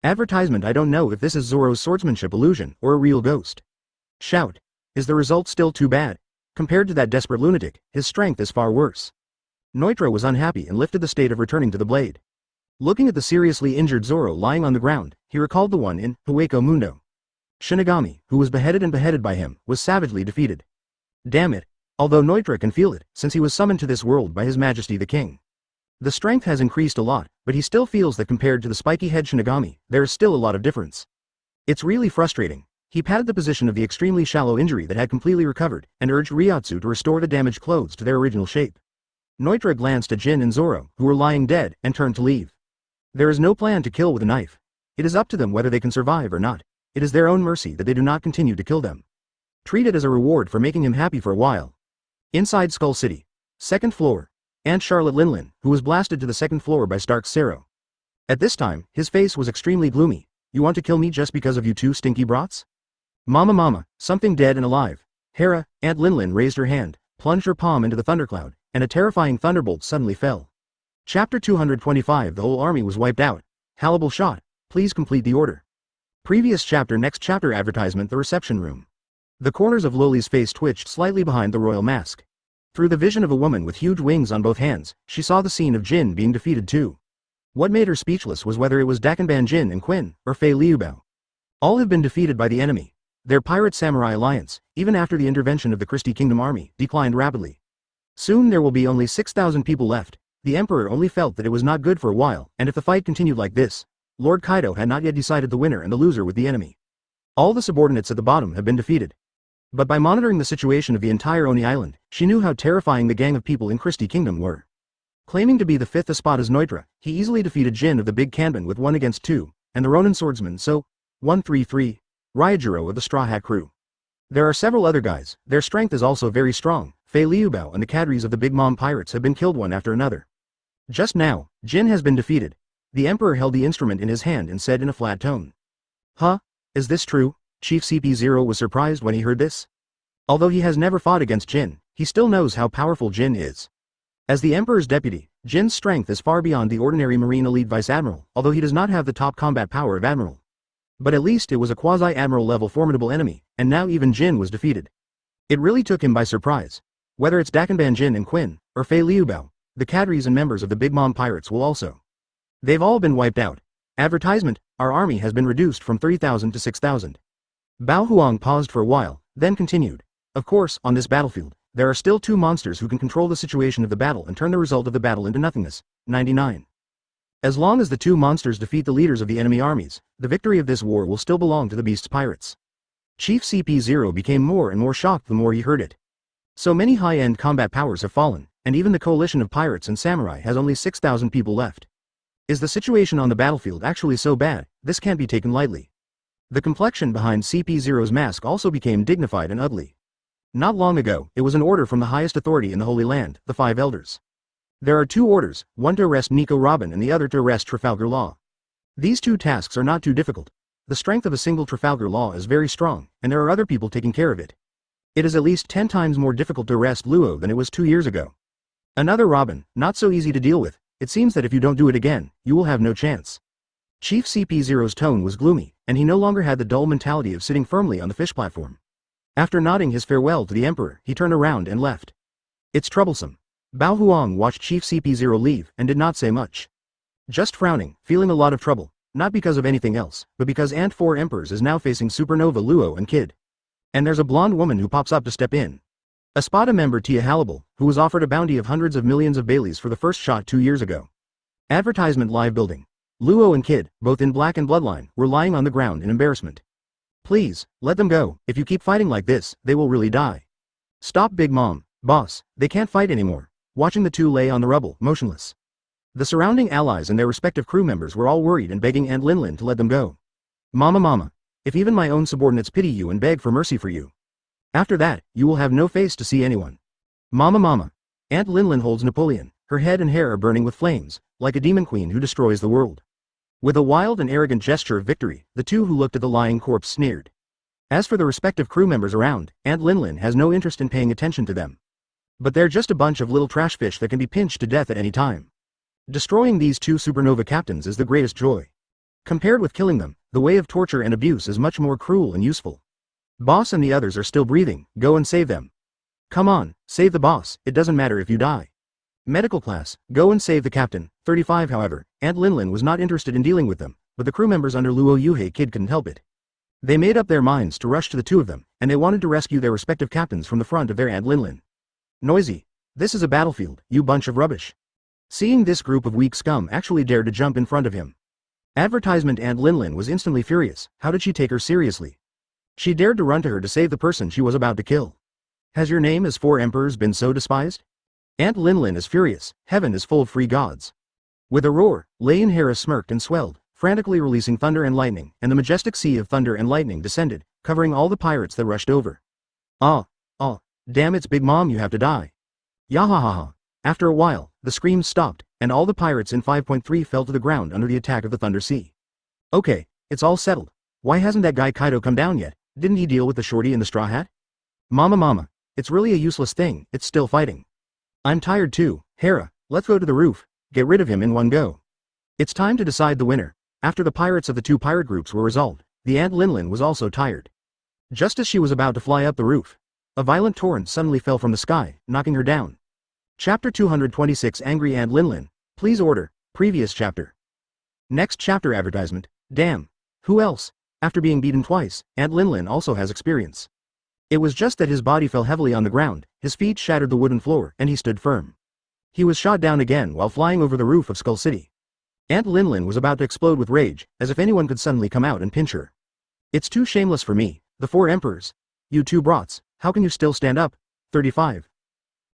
Speaker 1: Advertisement. I don't know if this is Zoro's swordsmanship illusion or a real ghost. Shout. Is the result still too bad? Compared to that desperate lunatic, his strength is far worse. Neutra was unhappy and lifted the state of returning to the blade. Looking at the seriously injured Zoro lying on the ground, he recalled the one in Hueco Mundo. Shinigami, who was beheaded and beheaded by him, was savagely defeated. Damn it. Although Neutra can feel it, since he was summoned to this world by His Majesty the King. The strength has increased a lot, but he still feels that compared to the spiky head Shinigami, there is still a lot of difference. It's really frustrating. He patted the position of the extremely shallow injury that had completely recovered, and urged Ryotsu to restore the damaged clothes to their original shape. Neutra glanced at Jin and Zoro, who were lying dead, and turned to leave. There is no plan to kill with a knife. It is up to them whether they can survive or not. It is their own mercy that they do not continue to kill them. Treat it as a reward for making him happy for a while. Inside Skull City. 2nd floor. Aunt Charlotte Lingling, who was blasted to the 2nd floor by Stark Zero. At this time, his face was extremely gloomy. You want to kill me just because of you 2 stinky brats? Mama, something dead and alive. Hera, Aunt Lingling raised her hand, plunged her palm into the thundercloud, and a terrifying thunderbolt suddenly fell. Chapter 225. The whole army was wiped out. Hannibal shot. Please complete the order. Previous chapter. Next chapter. Advertisement. The reception room. The corners of Loli's face twitched slightly behind the royal mask. Through the vision of a woman with huge wings on both hands, she saw the scene of Jin being defeated too. What made her speechless was whether it was Dakenban Jin and Quinn, or Fei Liubao. All have been defeated by the enemy. Their pirate samurai alliance, even after the intervention of the Christie Kingdom army, declined rapidly. Soon there will be only 6,000 people left. The emperor only felt that it was not good for a while, and if the fight continued like this, Lord Kaido had not yet decided the winner and the loser with the enemy. All the subordinates at the bottom have been defeated. But by monitoring the situation of the entire Oni Island, she knew how terrifying the gang of people in Christie Kingdom were. Claiming to be the 5th Espada's Neutra, he easily defeated Jin of the Big Kanban with 1 against 2, and the Ronin swordsman so, 1-3-3. Ryujiro of the Straw Hat crew. There are several other guys, their strength is also very strong. Fei Liubao and the Cadres of the Big Mom pirates have been killed one after another. Just now, Jin has been defeated. The Emperor held the instrument in his hand and said in a flat tone. Huh? Is this true? Chief CP0 was surprised when he heard this. Although he has never fought against Jin, he still knows how powerful Jin is. As the Emperor's deputy, Jin's strength is far beyond the ordinary Marine Elite Vice Admiral, although he does not have the top combat power of Admiral. But at least it was a quasi-admiral level formidable enemy, and now even Jin was defeated. It really took him by surprise. Whether it's Dakenban Jin and Quinn, or Fei Liubao, the Cadres and members of the Big Mom pirates will also. They've all been wiped out. Advertisement, our army has been reduced from 3,000 to 6,000. Bao Huang paused for a while, then continued. Of course, on this battlefield, there are still two monsters who can control the situation of the battle and turn the result of the battle into nothingness. 99. As long as the two monsters defeat the leaders of the enemy armies, the victory of this war will still belong to the Beast's pirates. Chief CP0 became more and more shocked the more he heard it. So many high-end combat powers have fallen, and even the coalition of pirates and samurai has only 6,000 people left. Is the situation on the battlefield actually so bad? This can't be taken lightly. The complexion behind CP0's mask also became dignified and ugly. Not long ago, it was an order from the highest authority in the Holy Land, the Five Elders. There are two orders, one to arrest Nico Robin and the other to arrest Trafalgar Law. These two tasks are not too difficult. The strength of a single Trafalgar Law is very strong, and there are other people taking care of it. It is at least 10 times more difficult to arrest Luo than it was 2 years ago. Another Robin, not so easy to deal with. It seems that if you don't do it again, you will have no chance. Chief CP0's tone was gloomy, and he no longer had the dull mentality of sitting firmly on the fish platform. After nodding his farewell to the Emperor, he turned around and left. It's troublesome. Bao Huang watched Chief CP0 leave and did not say much. Just frowning, feeling a lot of trouble, not because of anything else, but because Ant 4 Emperors is now facing Supernova Luo and Kid. And there's a blonde woman who pops up to step in. Espada member Tia Hannibal, who was offered a bounty of hundreds of millions of Baileys for the first shot 2 years ago. Advertisement live building. Luo and Kid, both in black and bloodline, were lying on the ground in embarrassment. Please, let them go. If you keep fighting like this, they will really die. Stop Big Mom, boss, they can't fight anymore. Watching the two lay on the rubble, motionless. The surrounding allies and their respective crew members were all worried and begging Aunt Linlin to let them go. Mama, if even my own subordinates pity you and beg for mercy for you. After that, you will have no face to see anyone. Mama. Aunt Linlin holds Napoleon, her head and hair are burning with flames, like a demon queen who destroys the world. With a wild and arrogant gesture of victory, the two who looked at the lying corpse sneered. As for the respective crew members around, Aunt Linlin has no interest in paying attention to them. But they're just a bunch of little trash fish that can be pinched to death at any time. Destroying these two supernova captains is the greatest joy. Compared with killing them, the way of torture and abuse is much more cruel and useful. Boss and the others are still breathing, go and save them. Come on, save the boss, it doesn't matter if you die. Medical class, go and save the captain. 35 However, Aunt Linlin was not interested in dealing with them, but the crew members under Luo Yuhei Kid couldn't help it. They made up their minds to rush to the two of them, and they wanted to rescue their respective captains from the front of their Aunt Linlin. Noisy. This is a battlefield, you bunch of rubbish. Seeing this group of weak scum actually dared to jump in front of him. Advertisement Aunt Linlin was instantly furious. How did she take her seriously? She dared to run to her to save the person she was about to kill. Has your name as 4 emperors been so despised? Aunt Linlin is furious, heaven is full of free gods. With a roar, Leon Hera smirked and swelled, frantically releasing thunder and lightning, and the majestic sea of thunder and lightning descended, covering all the pirates that rushed over. Damn it's Big Mom, you have to die. Yahahaha. After a while, the screams stopped, and all the pirates in 5.3 fell to the ground under the attack of the Thunder Sea. Okay, it's all settled. Why hasn't that guy Kaido come down yet? Didn't he deal with the shorty in the straw hat? Mama, it's really a useless thing, it's still fighting. I'm tired too, Hera, let's go to the roof, get rid of him in one go. It's time to decide the winner. After the pirates of the two pirate groups were resolved, the Aunt Linlin was also tired. Just as she was about to fly up the roof, a violent torrent suddenly fell from the sky, knocking her down. Chapter 226 Angry Aunt Linlin, please order, previous chapter. Next chapter advertisement, damn. Who else? After being beaten twice, Aunt Linlin also has experience. It was just that his body fell heavily on the ground, his feet shattered the wooden floor, and he stood firm. He was shot down again while flying over the roof of Skull City. Aunt Linlin was about to explode with rage, as if anyone could suddenly come out and pinch her. It's too shameless for me, the 4 emperors. You two brats, how can you still stand up? 35.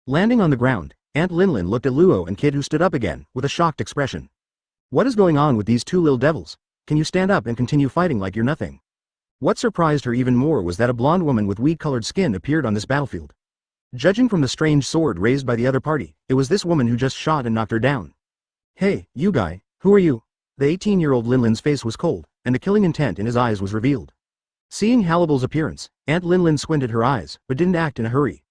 Speaker 1: Landing on the ground, Aunt Linlin looked at Luo and Kid who stood up again, with a shocked expression. What is going on with these two little devils? Can you stand up and continue fighting like you're nothing? What surprised her even more was that a blonde woman with wheat-colored skin appeared on this battlefield. Judging from the strange sword raised by the other party, it was this woman who just shot and knocked her down. Hey, you guy, who are you? The 18-year-old Linlin's face was cold, and the killing intent in his eyes was revealed. Seeing Hallibur's appearance, Aunt Linlin squinted her eyes, but didn't act in a hurry.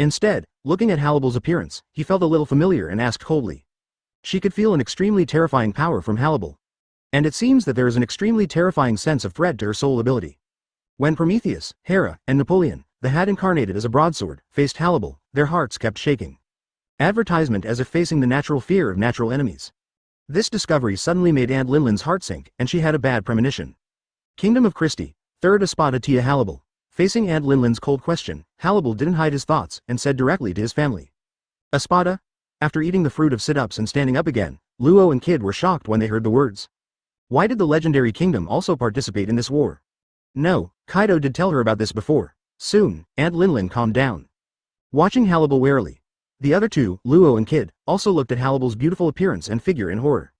Speaker 1: Instead, looking at Hallibur's appearance, he felt a little familiar and asked coldly. She could feel an extremely terrifying power from Hallibur. And it seems that there is an extremely terrifying sense of threat to her soul ability. When Prometheus, Hera, and Napoleon, the hat incarnated as a broadsword, faced Hallibur, their hearts kept shaking. Advertisement as if facing the natural fear of natural enemies. This discovery suddenly made Aunt Linlin's heart sink, and she had a bad premonition. Kingdom of Christie, third Espada Tia Hallibur. Facing Aunt Linlin's cold question, Hallibur didn't hide his thoughts and said directly to his family. Espada? After eating the fruit of sit-ups and standing up again, Luo and Kid were shocked when they heard the words. Why did the legendary kingdom also participate in this war? No, Kaido did tell her about this before. Soon, Aunt Linlin calmed down. Watching Hallibur warily. The other two, Luo and Kid, also looked at Hallibur's beautiful appearance and figure in horror.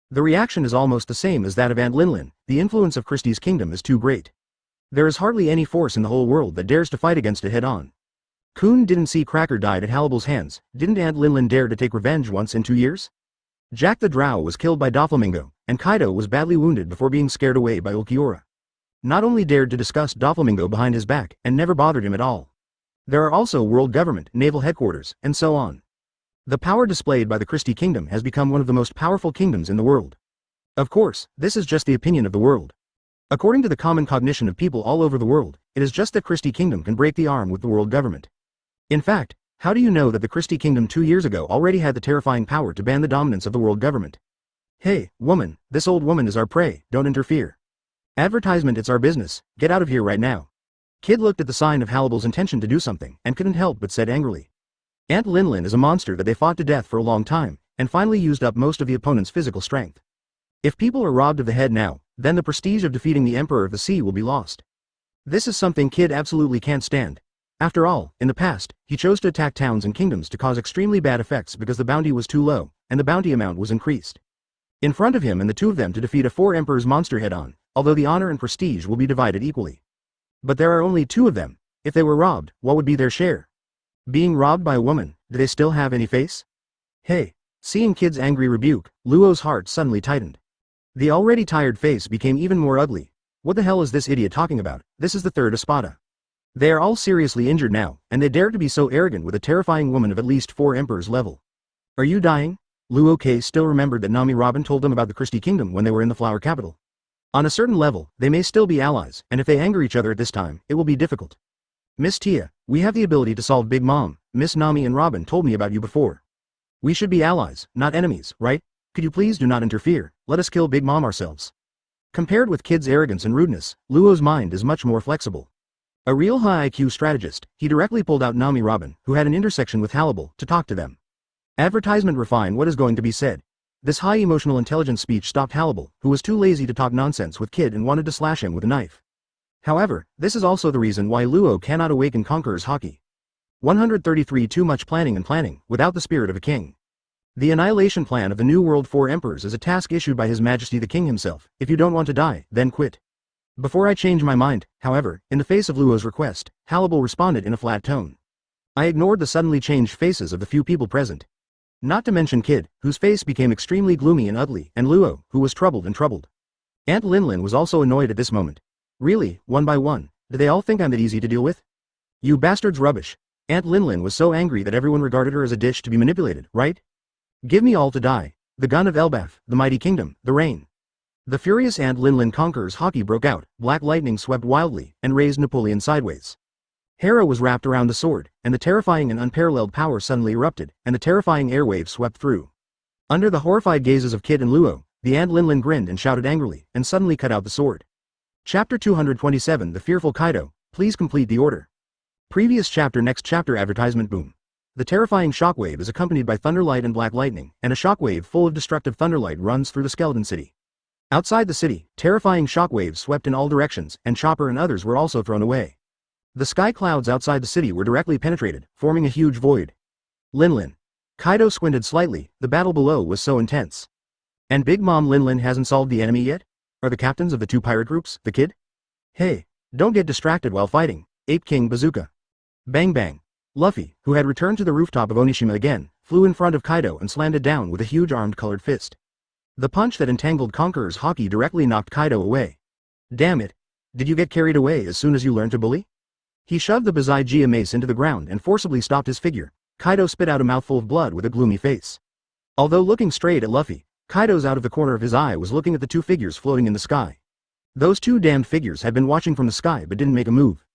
Speaker 1: The reaction is almost the same as that of Aunt Linlin. The influence of Christie's kingdom is too great. There is hardly any force in the whole world that dares to fight against it head-on. Kun didn't see Cracker died at Hallibur's hands. Didn't Aunt Linlin dare to take revenge once in 2 years? Jack the Drow was killed by Doflamingo, and Kaido was badly wounded before being scared away by Ulquiorra. Not only dared to discuss Doflamingo behind his back, and never bothered him at all. There are also world government, naval headquarters, and so on. The power displayed by the Christie kingdom has become one of the most powerful kingdoms in the world. Of course, this is just the opinion of the world. According to the common cognition of people all over the world, it is just that Christie kingdom can break the arm with the world government. In fact, how do you know that the Christie kingdom 2 years ago already had the terrifying power to ban the dominance of the world government? Hey, woman, this old woman is our prey, don't interfere. Advertisement, it's our business, get out of here right now. Kid looked at the sign of Hallibur's intention to do something, and couldn't help but said angrily. Aunt Linlin is a monster that they fought to death for a long time, and finally used up most of the opponent's physical strength. If people are robbed of the head now, then the prestige of defeating the Emperor of the Sea will be lost. This is something Kid absolutely can't stand. After all, in the past, he chose to attack towns and kingdoms to cause extremely bad effects because the bounty was too low, and the bounty amount was increased. In front of him and the two of them to defeat a 4 emperors monster head-on, although the honor and prestige will be divided equally. But there are only 2 of them. If they were robbed, what would be their share? Being robbed by a woman, do they still have any face? Hey. Seeing Kid's angry rebuke, Luo's heart suddenly tightened. The already tired face became even more ugly. What the hell is this idiot talking about? This is the third Espada. They are all seriously injured now, and they dare to be so arrogant with a terrifying woman of at least 4 emperors level. Are you dying? Luo K still remembered that Nami Robin told them about the Christie kingdom when they were in the flower capital. On a certain level, they may still be allies, and if they anger each other at this time, it will be difficult. Miss Tia, we have the ability to solve Big Mom. Miss Nami and Robin told me about you before. We should be allies, not enemies, right? Could you please do not interfere, let us kill Big Mom ourselves. Compared with Kid's arrogance and rudeness, Luo's mind is much more flexible. A real high IQ strategist, he directly pulled out Nami Robin, who had an intersection with Hallibur, to talk to them. Advertisement refine what is going to be said. This high emotional intelligence speech stopped Hallibur, who was too lazy to talk nonsense with Kid and wanted to slash him with a knife. However, this is also the reason why Luo cannot awaken Conqueror's Haki. 133 Too much planning and planning, without the spirit of a king. The annihilation plan of the New World 4 Emperors is a task issued by His Majesty the King himself. If you don't want to die, then quit. Before I change my mind, however, in the face of Luo's request, Hallibur responded in a flat tone. I ignored the suddenly changed faces of the few people present. Not to mention Kid, whose face became extremely gloomy and ugly, and Luo, who was troubled and troubled. Aunt Linlin was also annoyed at this moment. Really, one by one, do they all think I'm that easy to deal with? You bastards rubbish. Aunt Linlin was so angry that everyone regarded her as a dish to be manipulated, right? Give me all to die. The gun of Elbaf, the mighty kingdom, the rain. The furious Aunt Linlin Conqueror's Haki broke out, black lightning swept wildly, and raised Napoleon sideways. Hera was wrapped around the sword, and the terrifying and unparalleled power suddenly erupted, and the terrifying airwave swept through. Under the horrified gazes of Kid and Luo, the Aunt Linlin grinned and shouted angrily, and suddenly cut out the sword. Chapter 227 The Fearful Kaido, please complete the order. Previous chapter. Next chapter. Advertisement. Boom. The terrifying shockwave is accompanied by thunderlight and black lightning, and a shockwave full of destructive thunderlight runs through the skeleton city. Outside the city, terrifying shockwaves swept in all directions, and Chopper and others were also thrown away. The sky clouds outside the city were directly penetrated, forming a huge void. Linlin. Kaido squinted slightly, the battle below was so intense. And Big Mom Linlin hasn't solved the enemy yet? Are the captains of the 2 pirate groups, the Kid? Hey, don't get distracted while fighting, Ape King Bazooka. Bang bang. Luffy, who had returned to the rooftop of Onigashima again, flew in front of Kaido and slanted down with a huge armed colored fist. The punch that entangled Conqueror's haki directly knocked Kaido away. Damn it. Did you get carried away as soon as you learned to bully? He shoved the Bazai mace into the ground and forcibly stopped his figure. Kaido spit out a mouthful of blood with a gloomy face. Although looking straight at Luffy, Kaido's out of the corner of his eye was looking at the two figures floating in the sky. Those two damned figures had been watching from the sky but didn't make a move.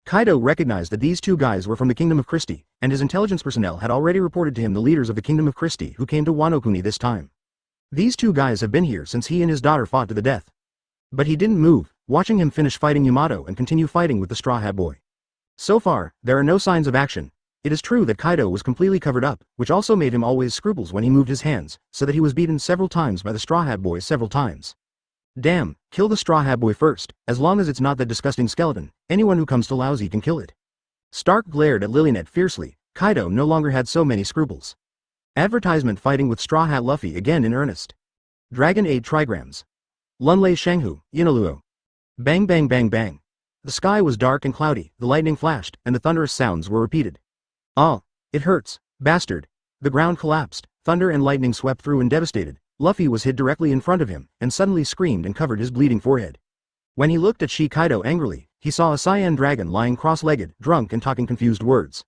Speaker 1: Kaido recognized that these two guys were from the Kingdom of Christie, and his intelligence personnel had already reported to him the leaders of the Kingdom of Christie who came to Wano Kuni this time. These two guys have been here since he and his daughter fought to the death. But he didn't move, watching him finish fighting Yamato and continue fighting with the Straw Hat Boy. So far, there are no signs of action. It is true that Kaido was completely covered up, which also made him always scruples when he moved his hands, so that he was beaten several times by the Straw Hat Boy several times. Damn, kill the Straw Hat Boy first, as long as it's not that disgusting skeleton, anyone who comes to Lousy can kill it. Stark glared at Lilynet fiercely. Kaido no longer had so many scruples. Advertisement fighting with Straw Hat Luffy again in earnest. Dragon Aid Trigrams. Lunlei Shanghu, Yinaluo. Bang bang bang bang. The sky was dark and cloudy, the lightning flashed, and the thunderous sounds were repeated. Oh, it hurts, bastard. The ground collapsed, thunder and lightning swept through and devastated. Luffy was hit directly in front of him, and suddenly screamed and covered his bleeding forehead. When he looked at Kaido angrily, he saw a cyan dragon lying cross-legged, drunk and talking confused words.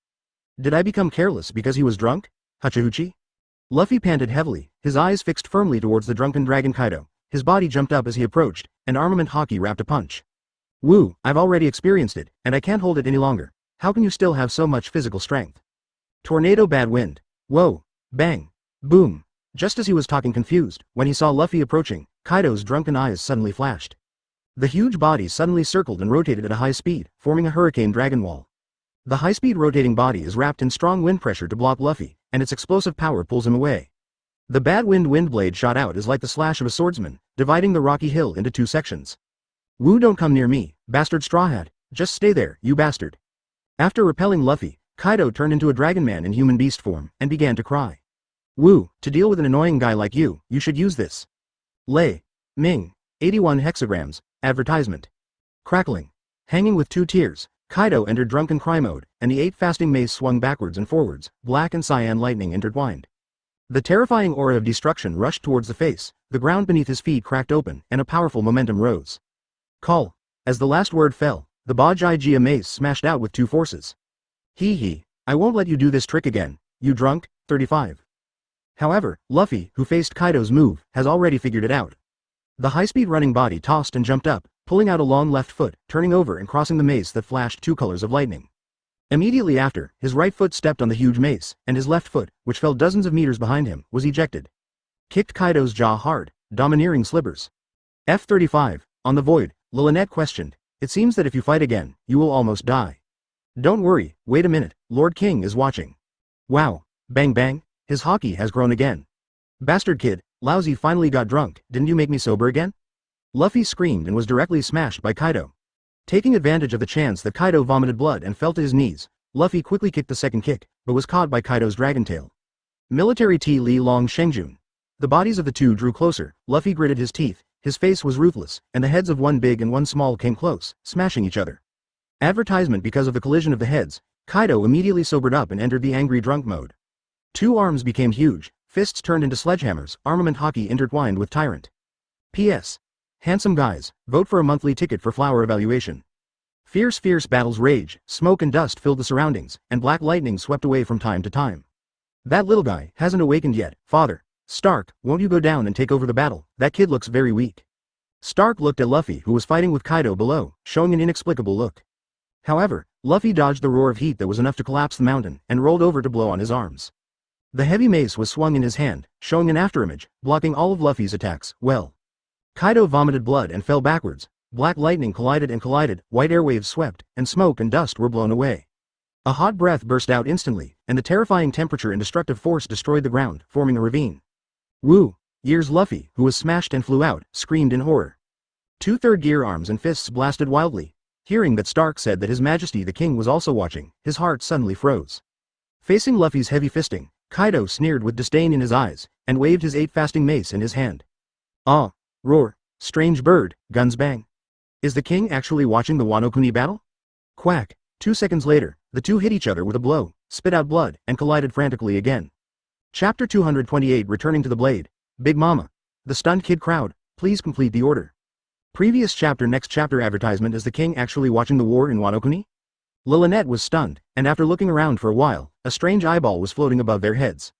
Speaker 1: Did I become careless because he was drunk? Hachihuchi? Luffy panted heavily, his eyes fixed firmly towards the drunken dragon Kaido. His body jumped up as he approached, and armament haki wrapped a punch. Woo, I've already experienced it, and I can't hold it any longer. How can you still have so much physical strength? Tornado bad wind. Whoa. Bang. Boom. Just as he was talking confused, when he saw Luffy approaching, Kaido's drunken eyes suddenly flashed. The huge body suddenly circled and rotated at a high speed, forming a hurricane dragon wall. The high-speed rotating body is wrapped in strong wind pressure to block Luffy, and its explosive power pulls him away. The bad wind blade shot out is like the slash of a swordsman, dividing the rocky hill into two sections. Woo, don't come near me, bastard Straw Hat, just stay there, you bastard. After repelling Luffy, Kaido turned into a dragon man in human beast form, and began to cry. Woo, to deal with an annoying guy like you should use this. Lei Ming, 81 hexagrams, advertisement. Crackling. Hanging with two tears, Kaido entered drunken cry mode, and the 8 fasting mace swung backwards and forwards, black and cyan lightning intertwined. The terrifying aura of destruction rushed towards the face, the ground beneath his feet cracked open, and a powerful momentum rose. Call. As the last word fell, the Bajia mace smashed out with two forces. Hee, I won't let you do this trick again, you drunk, 35. However, Luffy, who faced Kaido's move, has already figured it out. The high-speed running body tossed and jumped up, pulling out a long left foot, turning over and crossing the mace that flashed 2 colors of lightning. Immediately after, his right foot stepped on the huge mace, and his left foot, which fell dozens of meters behind him, was ejected. Kicked Kaido's jaw hard, domineering slivers. F-35, on the void, Lilynet questioned. It seems that if you fight again, you will almost die. Don't worry, wait a minute, Lord King is watching. Wow, bang bang, his haki has grown again. Bastard kid, Lousy finally got drunk, didn't you make me sober again? Luffy screamed and was directly smashed by Kaido. Taking advantage of the chance that Kaido vomited blood and fell to his knees, Luffy quickly kicked the second kick, but was caught by Kaido's dragon tail. Military T Li Long Shengjun. The bodies of the two drew closer, Luffy gritted his teeth, his face was ruthless, and the heads of one big and one small came close, smashing each other. Advertisement because of the collision of the heads, Kaido immediately sobered up and entered the angry drunk mode. 2 arms became huge, fists turned into sledgehammers, armament haki intertwined with tyrant. P.S. Handsome guys, vote for a monthly ticket for flower evaluation. Fierce battles rage, smoke and dust filled the surroundings, and black lightning swept away from time to time. That little guy hasn't awakened yet, father. Stark, won't you go down and take over the battle, that kid looks very weak. Stark looked at Luffy who was fighting with Kaido below, showing an inexplicable look. However, Luffy dodged the roar of heat that was enough to collapse the mountain, and rolled over to blow on his arms. The heavy mace was swung in his hand, showing an afterimage, blocking all of Luffy's attacks, well. Kaido vomited blood and fell backwards, black lightning collided, white airwaves swept, and smoke and dust were blown away. A hot breath burst out instantly, and the terrifying temperature and destructive force destroyed the ground, forming a ravine. Woo! Years Luffy, who was smashed and flew out, screamed in horror. 2 third-gear arms and fists blasted wildly. Hearing that Stark said that His Majesty the King was also watching, his heart suddenly froze. Facing Luffy's heavy fisting, Kaido sneered with disdain in his eyes, and waved his 8 fasting mace in his hand. Ah! Roar! Strange bird, guns bang. Is the king actually watching the Wano Kuni battle? Quack. 2 seconds later, the two hit each other with a blow, spit out blood, and collided frantically again. Chapter 228 Returning to the Blade. Big Mama. The stunned kid crowd, please complete the order. Previous chapter. Next chapter advertisement. Is the king actually watching the war in Wano Kuni? Lynette was stunned, and after looking around for a while, a strange eyeball was floating above their heads.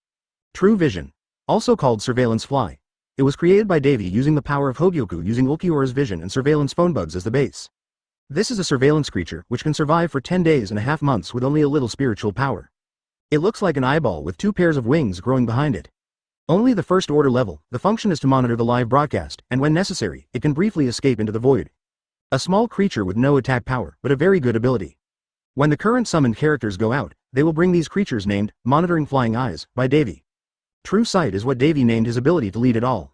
Speaker 1: True vision. Also called surveillance fly. It was created by Davy using the power of Hogyoku using Ulquiorra's vision and surveillance phone bugs as the base. This is a surveillance creature which can survive for 10 days and a half months with only a little spiritual power. It looks like an eyeball with 2 pairs of wings growing behind it. Only the first order level, the function is to monitor the live broadcast, and when necessary, it can briefly escape into the void. A small creature with no attack power, but a very good ability. When the current summoned characters go out, they will bring these creatures named, Monitoring Flying Eyes, by Davy. True Sight is what Davy named his ability to lead it all.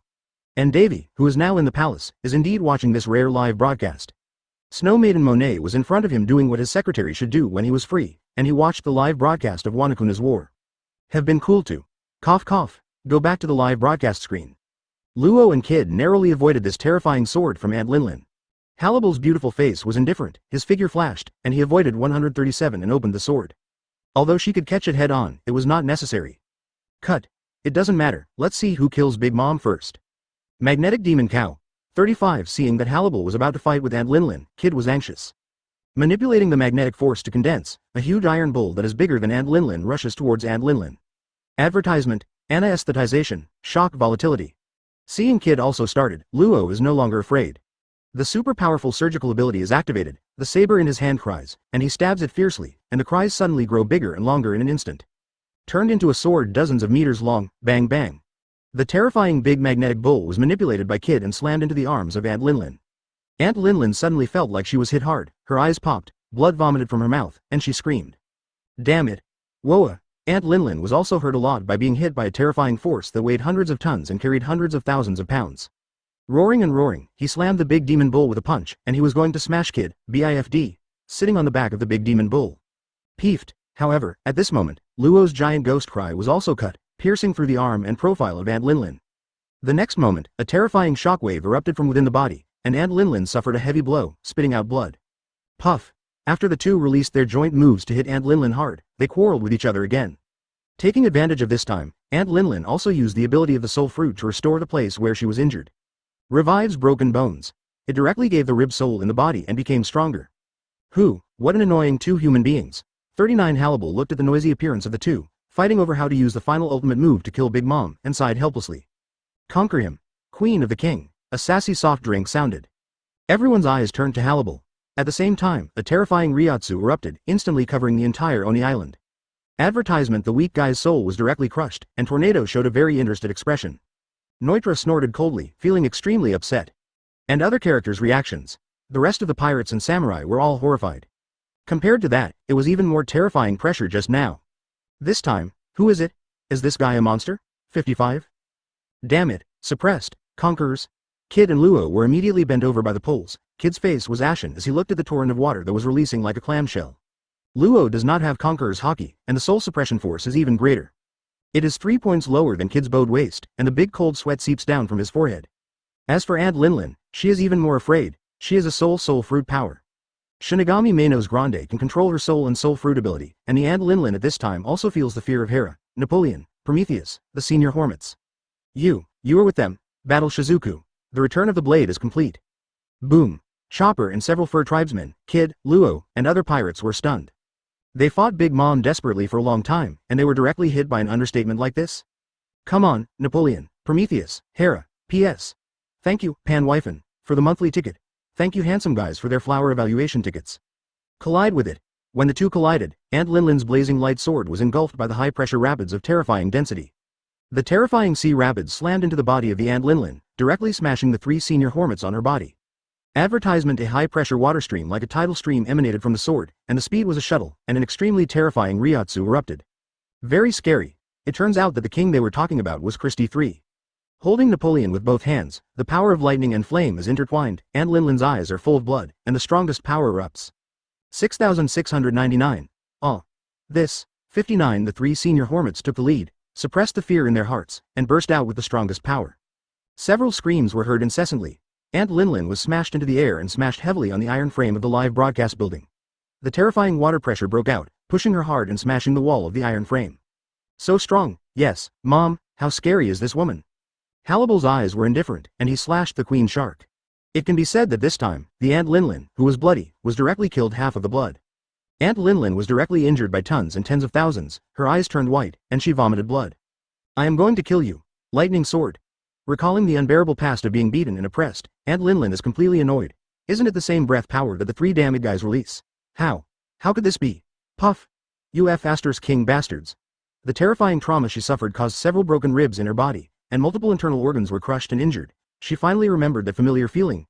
Speaker 1: And Davy, who is now in the palace, is indeed watching this rare live broadcast. Snow Maiden Monet was in front of him doing what his secretary should do when he was free, and he watched the live broadcast of Wano Kuni's war. Have been cool to. Cough cough. Go back to the live broadcast screen. Luo and Kid narrowly avoided this terrifying sword from Aunt Lin. Hallibal's beautiful face was indifferent, his figure flashed, and he avoided 137 and opened the sword. Although she could catch it head on, it was not necessary. Cut. It doesn't matter, let's see who kills Big Mom first. Magnetic Demon Cow. 35. Seeing that Hallibal was about to fight with Aunt Lin, Kid was anxious. Manipulating the magnetic force to condense, a huge iron bull that is bigger than Aunt Lin rushes towards Aunt Lin. Advertisement, Anesthetisation, Shock Volatility. Seeing Kid also started, Luo is no longer afraid. The super powerful surgical ability is activated, the saber in his hand cries, and he stabs it fiercely, and the cries suddenly grow bigger and longer in an instant. Turned into a sword dozens of meters long, bang bang. The terrifying big magnetic bull was manipulated by Kid and slammed into the arms of Aunt Lin. Aunt Lin suddenly felt like she was hit hard, her eyes popped, blood vomited from her mouth, and she screamed. Damn it. Whoa. Aunt Lin was also hurt a lot by being hit by a terrifying force that weighed hundreds of tons and carried hundreds of thousands of pounds. Roaring and roaring, he slammed the big demon bull with a punch, and he was going to smash Kid, BIFD, sitting on the back of the big demon bull. Peeved. However, at this moment, Luo's giant ghost cry was also cut, piercing through the arm and profile of Aunt Lin. The next moment, a terrifying shockwave erupted from within the body, and Aunt Lin suffered a heavy blow, spitting out blood. Puff. After the two released their joint moves to hit Aunt Lin hard, they quarreled with each other again. Taking advantage of this time, Aunt Lin also used the ability of the soul fruit to restore the place where she was injured. Revives broken bones. It directly gave the rib soul in the body and became stronger. What an annoying two human beings. 39 Hallibal looked at the noisy appearance of the two, fighting over how to use the final ultimate move to kill Big Mom, and sighed helplessly. Conquer him. Queen of the King. A sassy soft drink sounded. Everyone's eyes turned to Hallibal. At the same time, a terrifying Ryotsu erupted, instantly covering the entire Oni Island. Advertisement. The weak guy's soul was directly crushed, and Tornado showed a very interested expression. Neutra snorted coldly, feeling extremely upset. And other characters' reactions. The rest of the pirates and samurai were all horrified. Compared to that, it was even more terrifying pressure just now. This time, who is it? Is this guy a monster? 55? Damn it, suppressed, conquerors. Kid and Luo were immediately bent over by the poles. Kid's face was ashen as he looked at the torrent of water that was releasing like a clamshell. Luo does not have conqueror's haki, and the soul suppression force is even greater. It is 3 points lower than Kid's bowed waist, and the big cold sweat seeps down from his forehead. As for Aunt Lin, she is even more afraid. She is a soul fruit power. Shinigami Manos Grande can control her soul and soul fruit ability, and the Aunt Lin at this time also feels the fear of Hera, Napoleon, Prometheus, the senior Hormats. You are with them. Battle Shizuku. The return of the blade is complete. Boom. Chopper and several fur tribesmen, Kid, Luo, and other pirates were stunned. They fought Big Mom desperately for a long time, and they were directly hit by an understatement like this? Come on, Napoleon, Prometheus, Hera, P.S. Thank you, Pan Wifen, for the monthly ticket. Thank you handsome guys for their flower evaluation tickets. Collide with it. When the two collided, Aunt Lin's blazing light sword was engulfed by the high-pressure rapids of terrifying density. The terrifying sea rapids slammed into the body of the Aunt Lin, directly smashing the 3 senior Hormats on her body. Advertisement. A high-pressure water stream like a tidal stream emanated from the sword, and the speed was a shuttle, and an extremely terrifying Ryotsu erupted. Very scary. It turns out that the king they were talking about was Christie III. Holding Napoleon with both hands, the power of lightning and flame is intertwined, Aunt Lin's eyes are full of blood, and the strongest power erupts. 6,699. This. 59. The 3 senior Hormats took the lead, suppressed the fear in their hearts, and burst out with the strongest power. Several screams were heard incessantly. Aunt Lin was smashed into the air and smashed heavily on the iron frame of the live broadcast building. The terrifying water pressure broke out, pushing her hard and smashing the wall of the iron frame. So strong, yes, Mom, how scary is this woman? Hallible's eyes were indifferent, and he slashed the queen shark. It can be said that this time, the Aunt Lin, who was bloody, was directly killed half of the blood. Aunt Lin was directly injured by tons and tens of thousands, her eyes turned white, and she vomited blood. I am going to kill you. Lightning sword. Recalling the unbearable past of being beaten and oppressed, Aunt Lin is completely annoyed. Isn't it the same breath power that the three damned guys release? How? How could this be? Puff. UF Asterisk King bastards. The terrifying trauma she suffered caused several broken ribs in her body, and multiple internal organs were crushed and injured. She finally remembered that familiar feeling,